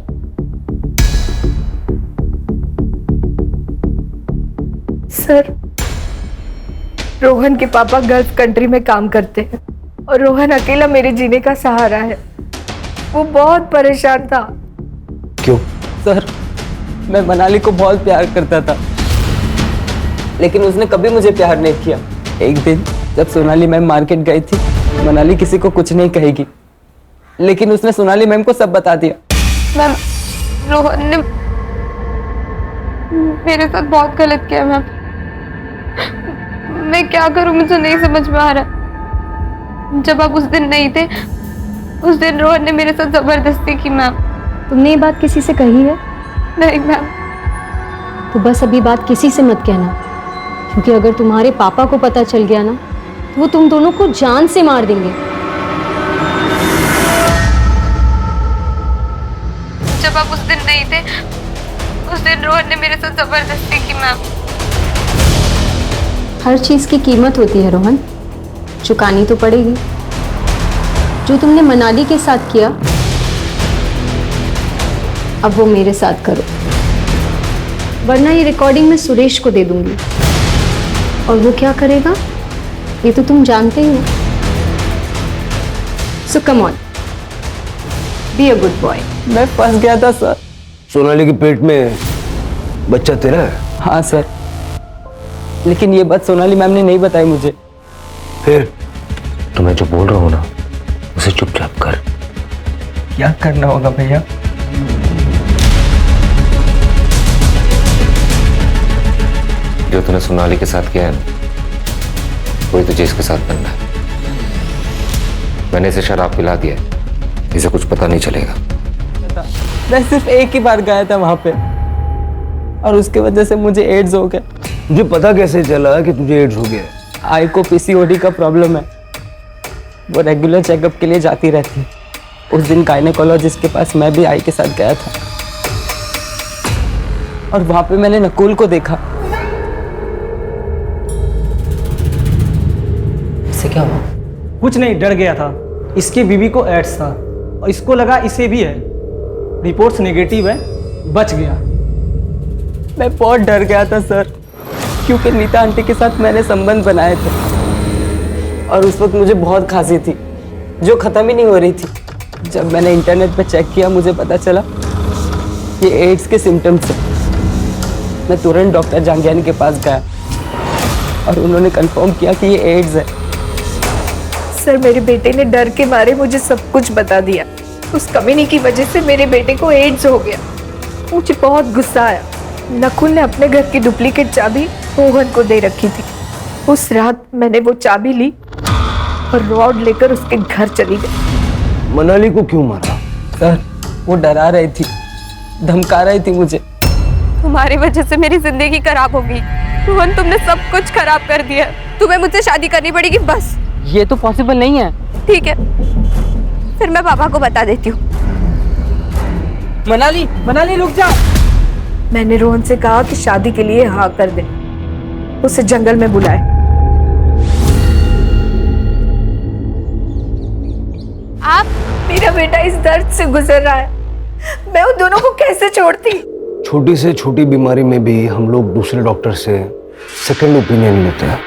सर, रोहन के पापा गल्फ कंट्री में काम करते हैं और रोहन अकेला मेरे जीने का सहारा है। वो बहुत परेशान था। क्यों? सर मैं मनाली को बहुत प्यार करता था, लेकिन उसने कभी मुझे प्यार नहीं किया। एक दिन जब सोनाली मैम मार्केट गई थी, मनाली किसी को कुछ नहीं कहेगी, लेकिन उसने सोनाली मैम को सब बता दिया। मैम, रोहन ने मेरे साथ बहुत गलत किया मैम। मैं क्या करूं, मुझे नहीं समझ में आ रहा। जब आप उस दिन नहीं थे, उस दिन रोहन ने मेरे साथ जबरदस्ती की मैम। तुमने ये बात किसी से कही है? नहीं मैम। तो बस अभी बात किसी से मत कहना, क्योंकि अगर तुम्हारे पापा को पता चल गया ना तो वो तुम दोनों को जान से मार देंगे। जब आप उस दिन नहीं थे, उस दिन रोहन ने मेरे साथ जबरदस्ती की मैम। हर चीज की कीमत होती है रोहन, चुकानी तो पड़ेगी। जो तुमने मनाली के साथ किया, अब वो मेरे साथ करो, वरना ये रिकॉर्डिंग मैं सुरेश को दे दूंगी और वो क्या करेगा ये तो तुम जानते ही हो। So come on, be a good boy. मैं फंस गया था सर। सोनाली के पेट में बच्चा तेरा है? हाँ सर, लेकिन ये बात सोनाली मैम ने नहीं बताई मुझे। फिर तो मैं जो बोल रहा हूँ ना उसे चुपचाप कर। क्या करना होगा भैया? जो तूने सोनाली के साथ किया है ना, वही तुझे इसके साथ बनना है। मैंने इसे शराब पिला दिया है, इसे कुछ पता नहीं चलेगा। मैं सिर्फ एक ही बार गया था वहां पे और उसके वजह से मुझे एड्स हो गया। तुझे पता कैसे चला कि तुझे एड्स हो गया? आई को पीसीओडी का प्रॉब्लम है, वो रेगुलर चेकअप के लिए जाती रहती है। उस दिन गायनेकोलॉजिस्ट के पास मैं भी आई के साथ गया था और वहां पे मैंने नकुल को देखा। इससे क्या हुआ? कुछ नहीं, डर गया था। इसकी बीवी को एड्स था और इसको लगा इसे भी है। रिपोर्ट्स नेगेटिव है, बच गया। मैं बहुत डर गया था सर, क्योंकि नीता आंटी के साथ मैंने संबंध बनाए थे और उस वक्त मुझे बहुत खांसी थी जो ख़त्म ही नहीं हो रही थी। जब मैंने इंटरनेट पे चेक किया, मुझे पता चला ये एड्स के सिम्टम्स हैं। मैं तुरंत डॉक्टर जांगियानी के पास गया और उन्होंने कंफर्म किया कि ये एड्स है। सर, मेरे बेटे ने डर के मारे मुझे सब कुछ बता दिया। उस कमीनी की वजह से मेरे बेटे को एड्स हो गया। मुझे बहुत गुस्सा आया। नकुल ने अपने घर की डुप्लीकेट चाबी रोहन को दे रखी थी। उस रात मैंने वो चाबी ली और रॉड लेकर उसके घर चली गई। मनाली को क्यों मारा? सर वो डरा रही थी, धमका रही थी मुझे। तुम्हारी वजह से मेरी जिंदगी खराब हो गई रोहन, तुमने सब कुछ खराब कर दिया। तुम्हें मुझसे शादी करनी पड़ेगी बस। ये तो पॉसिबल नहीं है। ठीक है, फिर मैं पापा को बता देती हूँ। मनाली, मनाली रुक जा। मैंने रोहन से कहा कि शादी के लिए हाँ कर दे, उसे जंगल में बुलाए। आप, मेरा बेटा इस दर्द से गुजर रहा है, मैं उन दोनों को कैसे छोड़ती। छोटी से छोटी बीमारी में भी हम लोग दूसरे डॉक्टर से सेकंड ओपिनियन लेते हैं।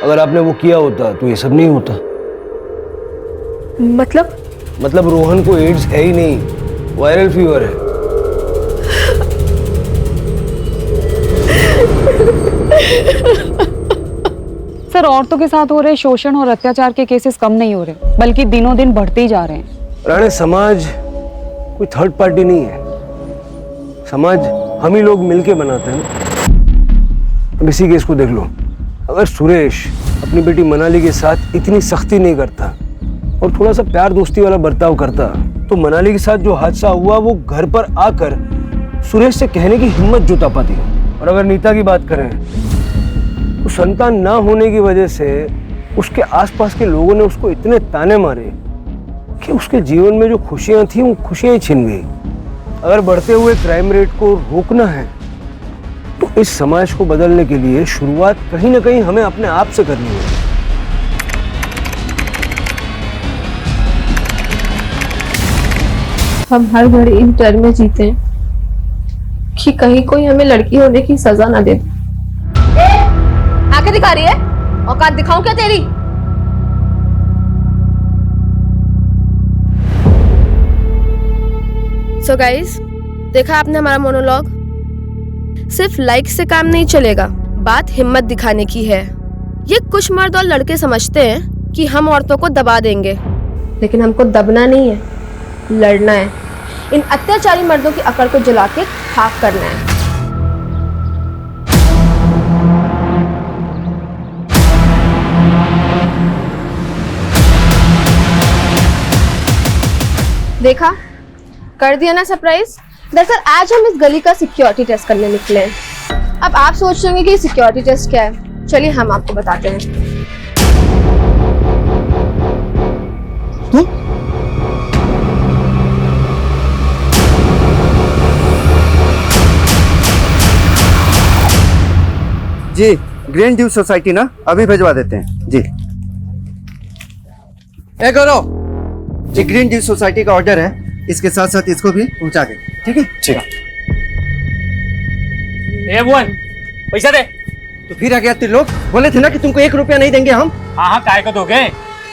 अगर आपने वो किया होता तो ये सब नहीं होता। मतलब रोहन को एड्स है ही नहीं, वायरल फीवर है। सर, औरतों के साथ हो रहे शोषण और अत्याचार के केसेस कम नहीं हो रहे, बल्कि दिनों दिन बढ़ते ही जा रहे हैं। राणे, समाज कोई थर्ड पार्टी नहीं है, समाज हम ही लोग मिलके बनाते हैं ना। अब इसी केस को देख लो, अगर सुरेश अपनी बेटी मनाली के साथ इतनी सख्ती नहीं करता और थोड़ा सा प्यार दोस्ती वाला बर्ताव करता तो मनाली के साथ जो हादसा हुआ वो घर पर आकर सुरेश से कहने की हिम्मत जुटा पाती। और अगर नीता की बात करें तो संतान ना होने की वजह से उसके आसपास के लोगों ने उसको इतने ताने मारे कि उसके जीवन में जो खुशियां थी वो खुशियां ही छिन गई। अगर बढ़ते हुए क्राइम रेट को रोकना है तो इस समाज को बदलने के लिए शुरुआत कहीं ना कहीं हमें अपने आप से करनी होगी। हम हर घड़ी इन डर में जीते हैं कि कहीं कोई हमें लड़की होने की सजा ना दे। आंखें दिखा रही है? औकात दिखाऊं क्या तेरी? सो गाइस, देखा आपने हमारा मोनोलॉग। सिर्फ लाइक से काम नहीं चलेगा, बात हिम्मत दिखाने की है। ये कुछ मर्द और लड़के समझते हैं कि हम औरतों को दबा देंगे, लेकिन हमको दबना नहीं है, लड़ना है। इन अत्याचारी मर्दों की अकड़ को जला के खाक करना है। देखा, कर दिया ना सरप्राइज। दरअसल आज हम इस गली का सिक्योरिटी टेस्ट करने निकले हैं। अब आप सोच रहे होंगे कि सिक्योरिटी टेस्ट क्या है, चलिए हम आपको बताते हैं। जी, ग्रीन ड्यू सोसाइटी ना, अभी भिजवा देते हैं जी। ए गौरव, ये ग्रीन ड्यू सोसाइटी का ऑर्डर है, इसके साथ साथ इसको भी पहुंचा दे, ठीक है? ठीक है। ए भुवन, पैसा दे। तो फिर आ गया तुम लोग, बोले थे ना कि तुमको 1 रुपया नहीं देंगे हम। हाँ हाँ, काय को दोगे?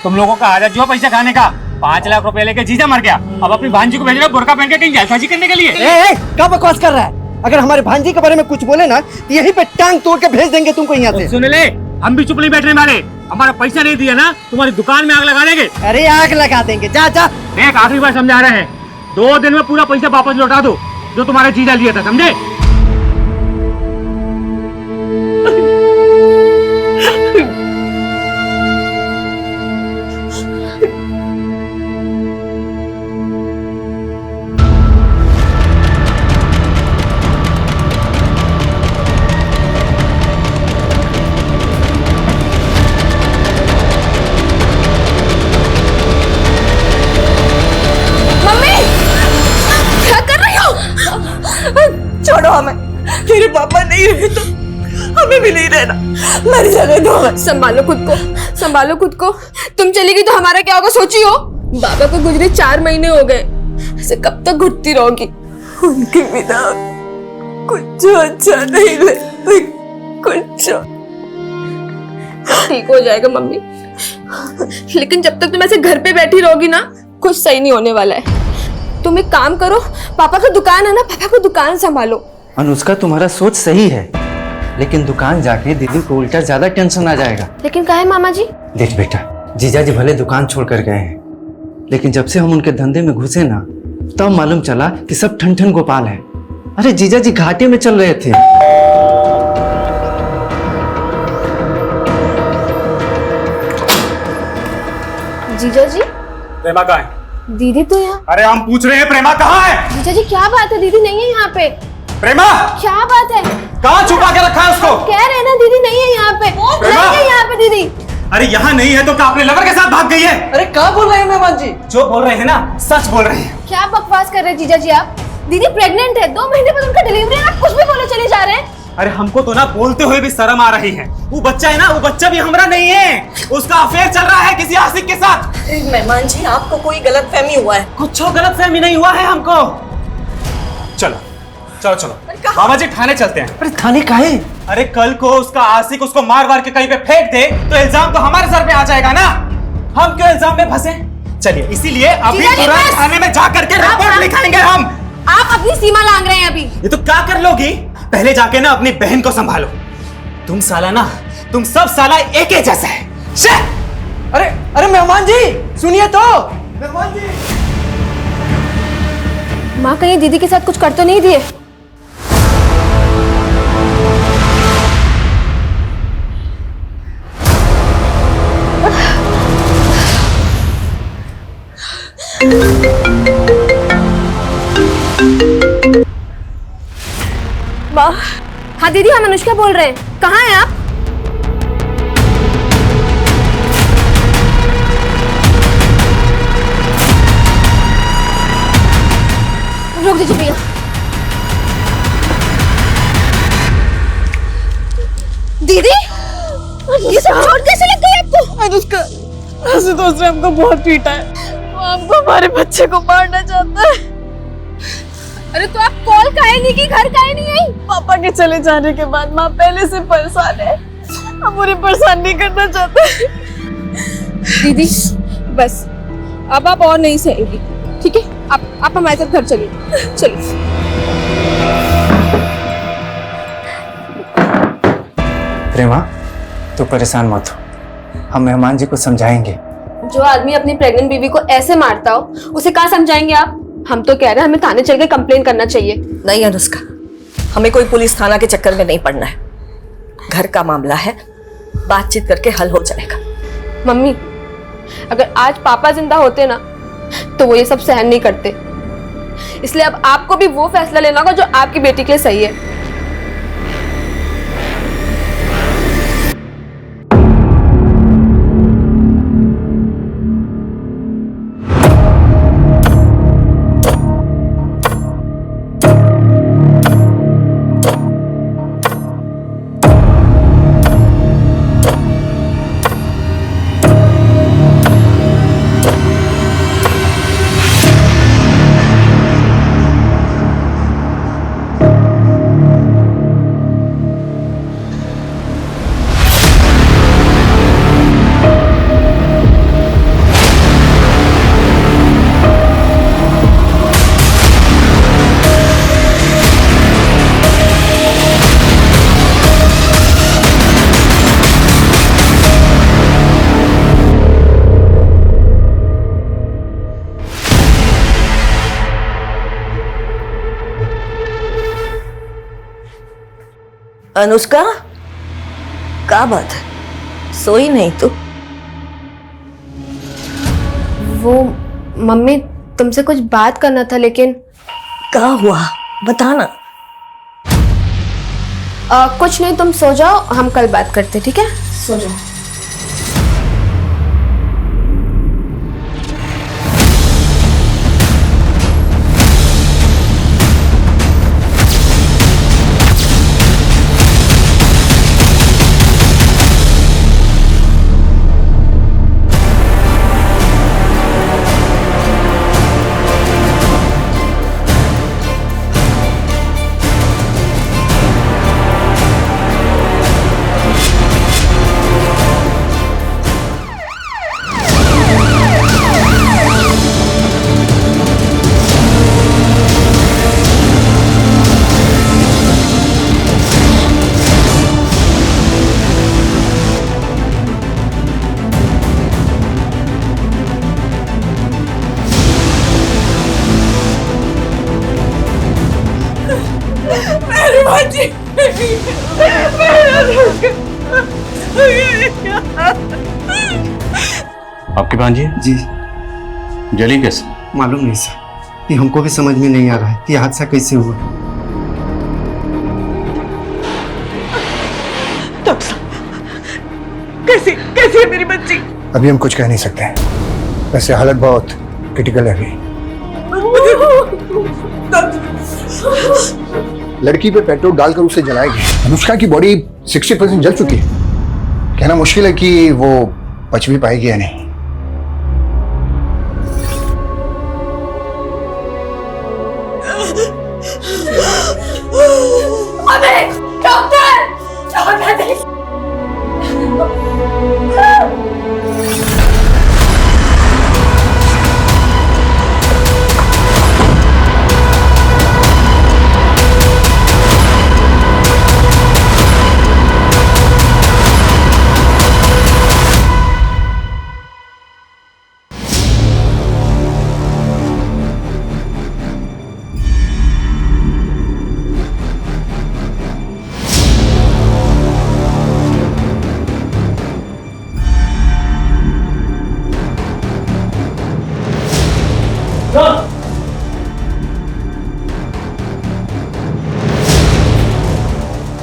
तुम लोगों का आदत जो है पैसा खाने का। 5 लाख रुपए लेके जीजा मर गया, अब अपनी भांजी को भेज रहे हो बुर्का पहन के कहीं जालसाजी करने के लिए। क्या बकवास कर रहा है? अगर हमारे भांजी के बारे में कुछ बोले ना तो यहीं पे टांग तोड़ के भेज देंगे तुमको यहाँ से। सुन ले, हम भी चुप नहीं बैठने वाले। हमारा पैसा नहीं दिया ना, तुम्हारी दुकान में आग लगा देंगे। अरे आग लगा देंगे, जा जा। एक आखिरी बार समझा रहे हैं, 2 दिन में पूरा पैसा वापस लौटा दो जो तुम्हारे जीजा लिया था, समझे? छोड़ो हमें, मेरे पापा नहीं रहे तो हमें भी नहीं रहना, मर जाने दो हमें। संभालो खुद को, संभालो खुद को। तुम चली गई तो हमारा क्या होगा सोची हो? बाबा को गुजरे 4 महीने हो गए, ऐसे कब तक घुटती रहोगी? उनके बिना कुछ अच्छा नहीं लगता, कुछ। ठीक हो जाएगा मम्मी, लेकिन जब तक तुम ऐसे घर पे बैठी रहोगी ना, कुछ सही नहीं होने वाला है। तुम एक काम करो, पापा का दुकान है ना, पापा को दुकान संभालो। अनुष्का, तुम्हारा सोच सही है, लेकिन दुकान जाके दीदी को उल्टा ज्यादा टेंशन आ जाएगा। लेकिन काहे मामा जी? देख बेटा, जीजा जी भले दुकान छोड़ कर गए हैं, लेकिन जब से हम उनके धंधे में घुसे ना, तब मालूम चला कि सब ठन ठन गोपाल है। अरे जीजा जी घाटे में चल रहे थे। जीजा जी, रेमा कहाँ है? दीदी तो यहाँ। अरे हम पूछ रहे हैं प्रेमा कहाँ है? जीजा जी क्या बात है, दीदी नहीं है यहाँ पे। प्रेमा क्या बात है? कहाँ छुपा के रखा है उसको? कह रहे हैं ना दीदी नहीं है यहाँ पे, नहीं है यहाँ पे दीदी। अरे यहाँ नहीं है तो क्या अपने लवर के साथ भाग गई है? अरे क्या बोल रहे हैं मेहमान जी? जो बोल रहे हैं ना सच बोल रहे हैं। क्या बकवास कर रहे हैं जीजा जी आप? दीदी प्रेग्नेंट है, 2 महीने बाद उनका डिलीवरी है, आप कुछ भी बोले चले जा रहे हैं। अरे हमको तो ना बोलते हुए भी शर्म आ रही है। वो बच्चा है ना, वो बच्चा भी हमारा नहीं है, उसका अफेयर चल रहा है किसी आशिक के साथ। मेहमान जी आपको कोई गलतफहमी हुआ है? कुछ गलतफहमी नहीं हुआ है हमको। चलो चलो चलो बाबा जी थाने चलते हैं। अरे थाने का है? अरे कल को उसका आशिक उसको मार मार के कहीं पे फेंक दे तो इल्जाम तो हमारे सर पे आ जाएगा ना। हम क्यों इल्जाम में फंसे? चलिए इसीलिए अभी तुरंत थाने में जा करके रिपोर्ट लिखाएंगे हम। आप अपनी सीमा लांघ रहे हैं अभी। ये तो क्या कर लोगी? पहले जाके ना अपनी बहन को संभालो। तुम साला ना, तुम सब साला एक ही जैसा है। अरे अरे मेहमान जी सुनिए तो। मेहमान जी माँ कहीं दीदी के साथ कुछ कर तो नहीं दिए? माँ। हाँ दीदी, हम अनुष्का बोल रहे हैं, कहाँ हैं आप? रोक दीजिए भैया। दीदी ये सब चोट कैसे लग गई आपको? अनुष्का आशुतोष ने हमको बहुत पीटा है, वो हमको हमारे बच्चे को मारना चाहता है। अरे तो आप कॉल काहे नहीं की, घर काहे नहीं आई? पापा के चले जाने के बाद माँ पहले से परेशान है, हम उन्हें परेशान नहीं करना चाहते। दीदी बस अब आप और नहीं सहेगी, ठीक है? आप हमारे साथ घर चलिए, चलिए। प्रेमा तो परेशान मत हो, हम मेहमान जी को समझाएंगे। जो आदमी अपनी प्रेग्नेंट बीवी को ऐसे मारता हो उसे कहाँ समझाएंगे आप? हम तो कह रहे हैं हमें थाने चल के कंप्लेन करना चाहिए। नहीं अनुष्का, हमें कोई पुलिस थाना के चक्कर में नहीं पड़ना है। घर का मामला है, बातचीत करके हल हो जाएगा। मम्मी अगर आज पापा जिंदा होते ना तो वो ये सब सहन नहीं करते, इसलिए अब आपको भी वो फैसला लेना होगा जो आपकी बेटी के लिए सही है। अनुष्का क्या बात है, सोई नहीं तू? वो मम्मी तुमसे कुछ बात करना था, लेकिन क्या हुआ बताना। कुछ नहीं, तुम सो जाओ, हम कल बात करते, ठीक है? सो जाओ। आपकी भांजी? जी। जली कैसे? मालूम नहीं सर, ये हमको भी समझ में नहीं आ रहा है, ये हादसा कैसे हुआ। कैसी कैसी है मेरी बच्ची? अभी हम कुछ कह नहीं सकते, वैसे हालत बहुत क्रिटिकल है अभी। लड़की पे पेट्रोल डालकर उसे जलाया गया। अनुष्का की बॉडी 60% जल चुकी है, कहना मुश्किल है कि वो बच भी पाएगी या नहीं।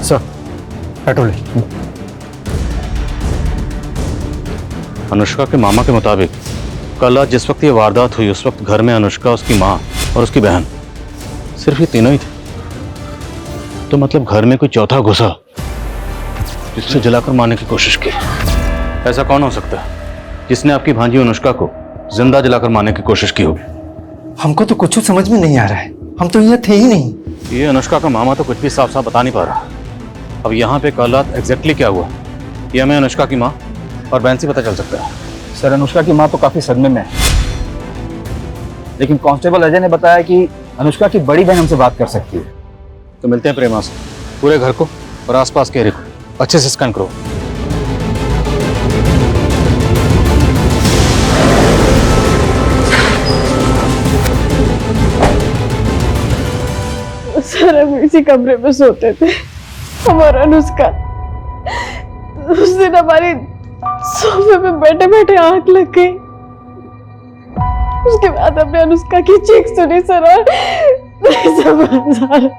Sir petrol. अनुष्का के मामा के मुताबिक कल रात जिस वक्त ये वारदात हुई उस वक्त घर में अनुष्का, उसकी माँ और उसकी बहन, सिर्फ ये तीनों ही थे। तो मतलब घर में कोई चौथा घुसा जिससे जलाकर मारने की कोशिश की। ऐसा कौन हो सकता है जिसने आपकी भांजी अनुष्का को जिंदा जलाकर मारने की कोशिश की होगी? हमको तो कुछ समझ में नहीं आ रहा है, हम तो यहाँ थे ही नहीं। ये अनुष्का का मामा तो कुछ भी साफ साफ बता नहीं पा रहा। अब यहाँ पे कल रात एग्जैक्टली क्या हुआ ये हमें अनुष्का की माँ और बहन से पता चल सकता है। सर अनुष्का की माँ तो काफी सदमे में है, लेकिन कांस्टेबल अजय ने बताया कि अनुष्का की बड़ी बहन हमसे बात कर सकती है। तो मिलते हैं प्रेमा से। पूरे घर को और आसपास के एरिया को अच्छे से स्कैन करो। सर हम इसी कमरे में सोते थे, हमारा अनुष्का। उस दिन हमारी सोफे पे बैठे बैठे आंख लग गई। उसके बाद हमने अनुष्का की चीख सुनी सर, और नहीं समझ आ रहा।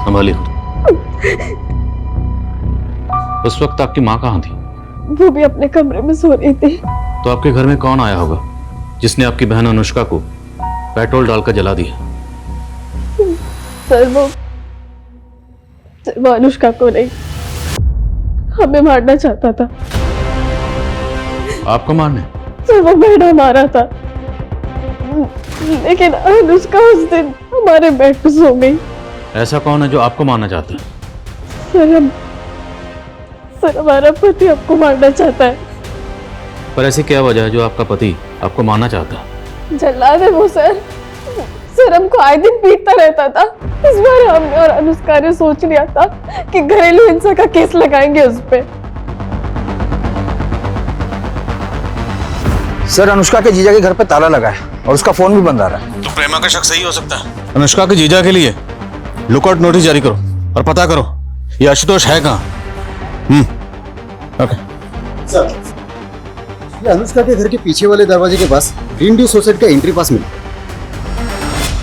संभालिए। उस वक्त आपकी माँ कहाँ थी? वो भी अपने कमरे में सो रही थी। तो आपके घर में कौन आया होगा जिसने आपकी बहन अनुष्का को पेट्रोल डालकर जला दिया? सर वो अनुष्का को नहीं, हमें मारना चाहता था। आपको मारने? सर वो बेटा मारा था, लेकिन अनुष्का उस दिन हमारे बेड पे सो गई। ऐसा कौन है जो आपको मारना चाहता है? सर हमारा पति आपको मारना चाहता है। पर ऐसी क्या वजह है जो आपका पति आपको मारना चाहता है? जल्लाद है वो सर हमको आए दिन पीटता रहता था। इस बार हमने और अनुष्का ने सोच लिया था कि घरेलू हिंसा का केस लगाएंगे उस पे। सर अनुष्का के जीजा के घर पे ताला लगा है और उसका फोन भी बंद आ रहा है। तो प्रेमा का शक सही हो सकता है। अनुष्का के जीजा के लिए लुकआउट नोटिस जारी करो और पता करो ये आशुतोष है कहाँ। ओके सर ये अनुष्का के घर के पीछे वाले दरवाजे के पास ग्रीन ड्यू सोसाइटी का एंट्री पास मिला।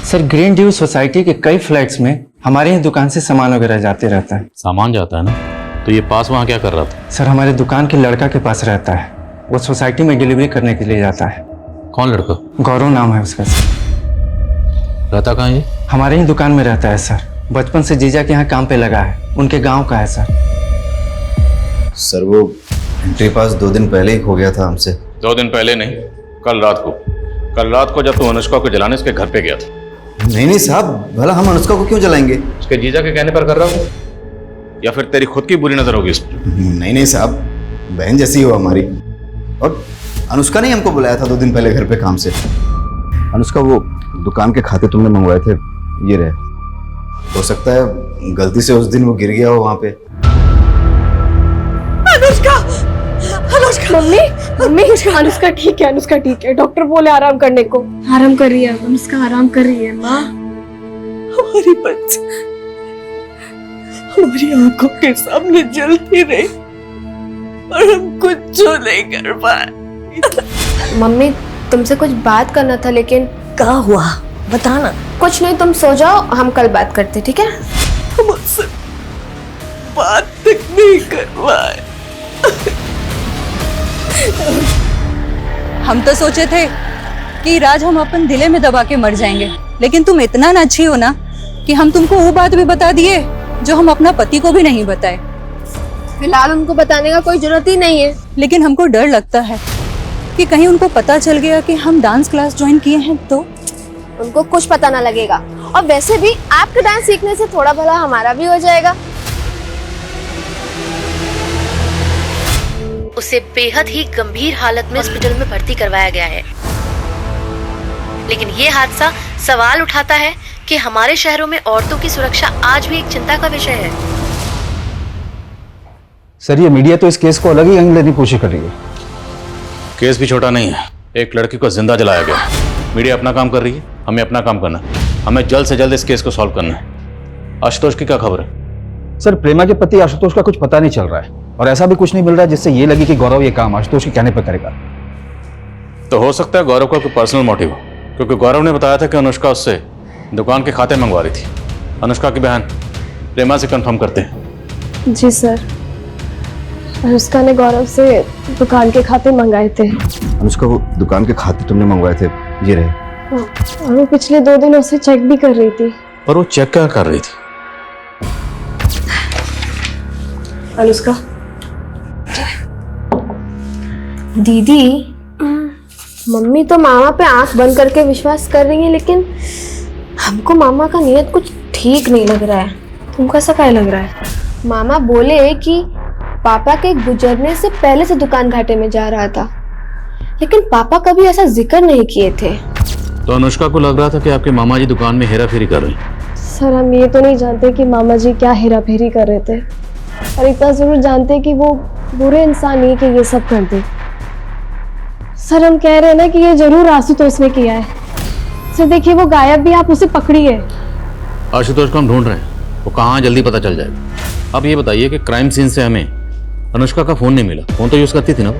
सर ग्रीन ड्यू सोसाइटी के कई फ्लैट्स में हमारे ही दुकान से सामान वगैरह जाते रहता है। सामान जाता है ना, तो ये पास वहाँ क्या कर रहा था? सर हमारे दुकान के लड़का के पास रहता है, वो सोसाइटी में डिलीवरी करने के लिए जाता है। कौन लड़का? गौरव नाम है उसका सर। रहता कहाँ ये? हमारे ही दुकान में रहता है सर, बचपन से जीजा के यहाँ काम पे लगा है, उनके गाँव का है सर। सर वो एंट्री पास 2 दिन पहले ही खो गया था हमसे। 2 दिन पहले नहीं, कल रात को जब तू अनुष्का को जलाने उसके घर पे गया था। नहीं साहब, भला हम अनुष्का को क्यों जलाएंगे? उसके जीजा के कहने पर कर रहा हूँ या फिर तेरी खुद की बुरी नजर होगी इस पर? नहीं साहब, बहन जैसी हो हमारी। और अनुष्का ने हमको बुलाया था 2 दिन पहले घर पे काम से। अनुष्का वो दुकान के खाते तुमने मंगवाए थे, ये रहे। हो सकता है गलती से उस दिन वो गिर गया हो वहां पे। अनुष्का मम्मी अनुष्का ठीक है, डॉक्टर बोले आराम करने को। आराम कर रही है अनुष्का, आराम कर रही है माँ। हमारी बच्ची हमारी आंखों के सामने जल ही रही और हम कुछ नहीं कर पाए। मम्मी तुमसे कुछ बात करना था, लेकिन क्या हुआ बताना। कुछ नहीं, तुम सो जाओ, हम कल बात करते, ठीक है? मुझसे बात तक नहीं करवाए। हम तो सोचे थे कि राज हम अपन दिले में दबा के मर जाएंगे, लेकिन तुम इतना ना अच्छी हो ना कि हम तुमको वो बात भी बता दिए जो हम अपना पति को भी नहीं बताए। फिलहाल उनको बताने का कोई जरूरत ही नहीं है। लेकिन हमको डर लगता है कि कहीं उनको पता चल गया कि हम डांस क्लास ज्वाइन किए हैं तो। उनको कुछ पता ना लगेगा, और वैसे भी आपके डांस सीखने से थोड़ा भला हमारा भी हो जाएगा। उसे बेहद ही गंभीर हालत में हॉस्पिटल में भर्ती करवाया गया है। लेकिन ये हादसा सवाल उठाता है कि हमारे शहरों में औरतों की सुरक्षा आज भी एक चिंता का विषय है। सर ये मीडिया तो इस केस को अलग ही एंगल लेने की कोशिश कर रही है। केस भी छोटा नहीं है, एक लड़की को जिंदा जलाया गया। मीडिया अपना काम कर रही है, हमें अपना काम करना है। हमें जल्द से जल्द इस केस को सॉल्व करना है। आशुतोष की क्या खबर है? सर प्रेमा के पति आशुतोष का कुछ पता नहीं चल रहा है, और ऐसा भी कुछ नहीं मिल रहा है जिससे ये लगे कि गौरव ये काम आशुतोष के कहने पर करेगा। तो हो सकता है गौरव का कोई पर्सनल मोटिव हो, क्योंकि गौरव ने बताया था कि अनुष्का उससे दुकान के खाते मंगवा रही थी। अनुष्का की बहन प्रेमा से कंफर्म करते हैं। जी सर, अनुष्का ने गौरव से दुकान के खाते मंगाए थे। अनुष्का वो दुकान के खाते तुमने मंगवाए थे ये रहे। और वो पिछले 2 दिनों से चेक भी कर रही थी। और वो चेक क्या कर रही थी? अनुष्का दीदी, मम्मी तो मामा पे आंख बंद करके विश्वास कर रही है, लेकिन हमको मामा का नियत कुछ ठीक नहीं लग रहा है। तुमको ऐसा क्या लग रहा है? मामा बोले कि पापा के गुजरने से पहले से दुकान घाटे में जा रहा था, लेकिन पापा कभी ऐसा जिक्र नहीं किए थे। तो अनुष्का को लग रहा था कि आपके मामा जी दुकान में हेरा फेरी कर रहे हैं। सर हम ये तो नहीं जानते कि मामा जी क्या हेरा फेरी कर रहे थे, और इतना जरूर जानते कि वो बुरे इंसान नहीं कि ये सब कर दे। सर हम कह रहे हैं ना कि ये जरूर आशुतोष ने किया है। सर देखिए वो गायब भी, आप उसे पकड़िए। आशुतोष को हम ढूंढ रहे हैं, वो कहाँ जल्दी पता चल जाएगा। अब ये बताइए कि क्राइम सीन से हमें अनुष्का का फोन नहीं मिला। फोन तो यूज करती थी ना वो?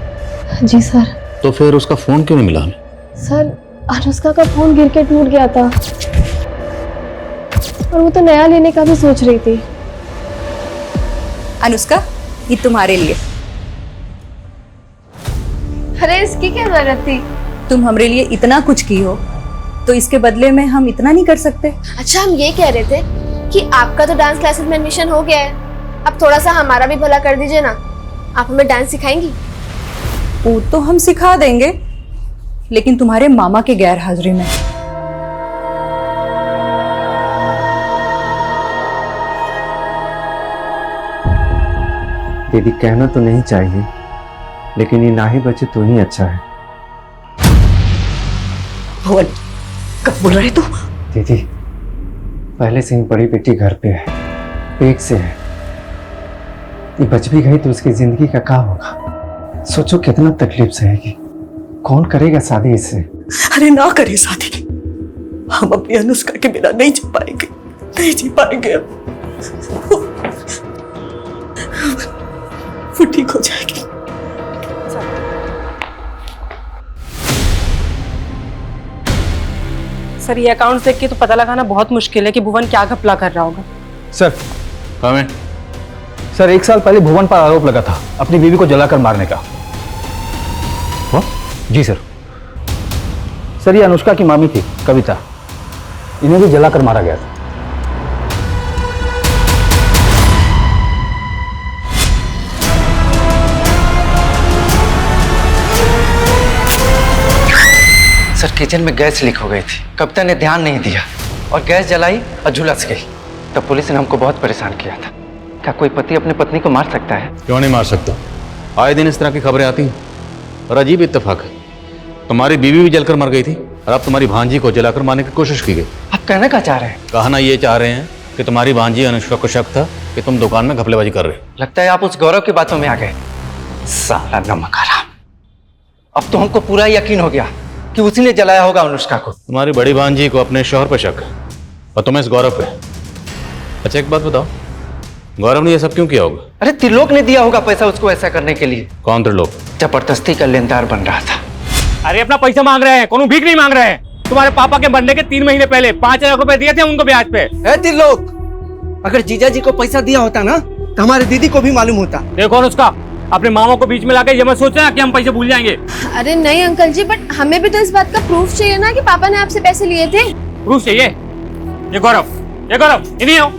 जी सर। तो फिर उसका फोन क्यों नहीं मिला हमें? सर अनुष्का का फोन गिर के टूट गया था, और वो तो नया लेने का भी सोच रही थी। अनुष्का ये तुम्हारे लिए। अरे इसकी क्या जरूरत थी? तुम हमारे लिए इतना कुछ की हो, तो इसके बदले में हम इतना नहीं कर सकते? अच्छा हम ये कह रहे थे कि आपका तो डांस क्लासेस में एडमिशन हो गया है, अब थोड़ा सा हमारा भी भला कर दीजिए ना। आप हमें डांस सिखाएंगी? वो तो हम सिखा देंगे, लेकिन तुम्हारे मामा के गैर हाजिरी में। दीदी कहना तो नहीं चाहिए, लेकिन ये ना ही बचे तो ही अच्छा है। भुवन कब बोल रहे तू? दीदी पहले से ही बड़ी बेटी घर पे है, पेट से है। ये बच भी गई तो उसकी जिंदगी का क्या होगा? सोचो कितना तकलीफ सहेगी। कौन करेगा शादी इससे? अरे ना करे शादी, हम अपनी अनुष्का के बिना नहीं जी पाएंगे, नहीं जी पाएंगे। वो ठीक हो जाएगी। सर ये अकाउंट देख के तो पता लगाना बहुत मुश्किल है कि भुवन क्या घपला कर रहा होगा। सर सर 1 साल पहले भुवन पर आरोप लगा था अपनी बीवी को जलाकर मारने का। जी सर। सर ये अनुष्का की मामी थी कविता, इन्हें भी जलाकर मारा गया था। सर किचन में गैस लीक हो गई थी, कविता ने ध्यान नहीं दिया और गैस जलाई और झुलस गई। तब पुलिस ने हमको बहुत परेशान किया था। क्या कोई पति अपनी पत्नी को मार सकता है? क्यों नहीं मार सकता? आए दिन इस तरह की खबरें आती हैं, और अजीब इत्तेफाक है, तुम्हारी बीवी भी जलकर मर गई थी और अब तुम्हारी भांजी को जलाकर मारने की कोशिश की गई। आप कहना क्या चाह रहे हैं? कहना ये चाह रहे हैं कि तुम्हारी भांजी अनुष्का को शक था कि तुम दुकान में घपलेबाजी कर रहे हो। लगता है आप उस गौरव की बातों में आ गए। साला नमक हराम। अब तो हमको पूरा यकीन हो गया कि उसी ने जलाया होगा अनुष्का को। तुम्हारी बड़ी भांजी को अपने शौहर पर शक है और तुम्हें इस गौरव पे। अच्छा एक बात बताओ, गौरव ने ये सब क्यों किया होगा? अरे त्रिलोक ने दिया होगा पैसा उसको ऐसा करने के लिए। कौन त्रिलोक? जबरदस्ती का लेनदार बन रहा था। अरे अपना पैसा मांग रहे हैं, कोनो भीख नहीं मांग रहे हैं। तुम्हारे पापा के मरने के 3 महीने पहले 5 लाख रुपए दिए थे उनको ब्याज पे। त्रिलोक, अगर जीजा जी को पैसा दिया होता ना तो हमारे दीदी को भी मालूम होता। देखो अनुष्का, अपने मामा को बीच में लाके ये मत सोचना कि हम पैसे भूल जाएंगे। अरे नहीं अंकल जी, बट हमें भी तो इस बात का प्रूफ चाहिए ना कि पापा ने आपसे पैसे लिए थे। प्रूफ चाहिए? ये गौरव, इन्हीं आओ।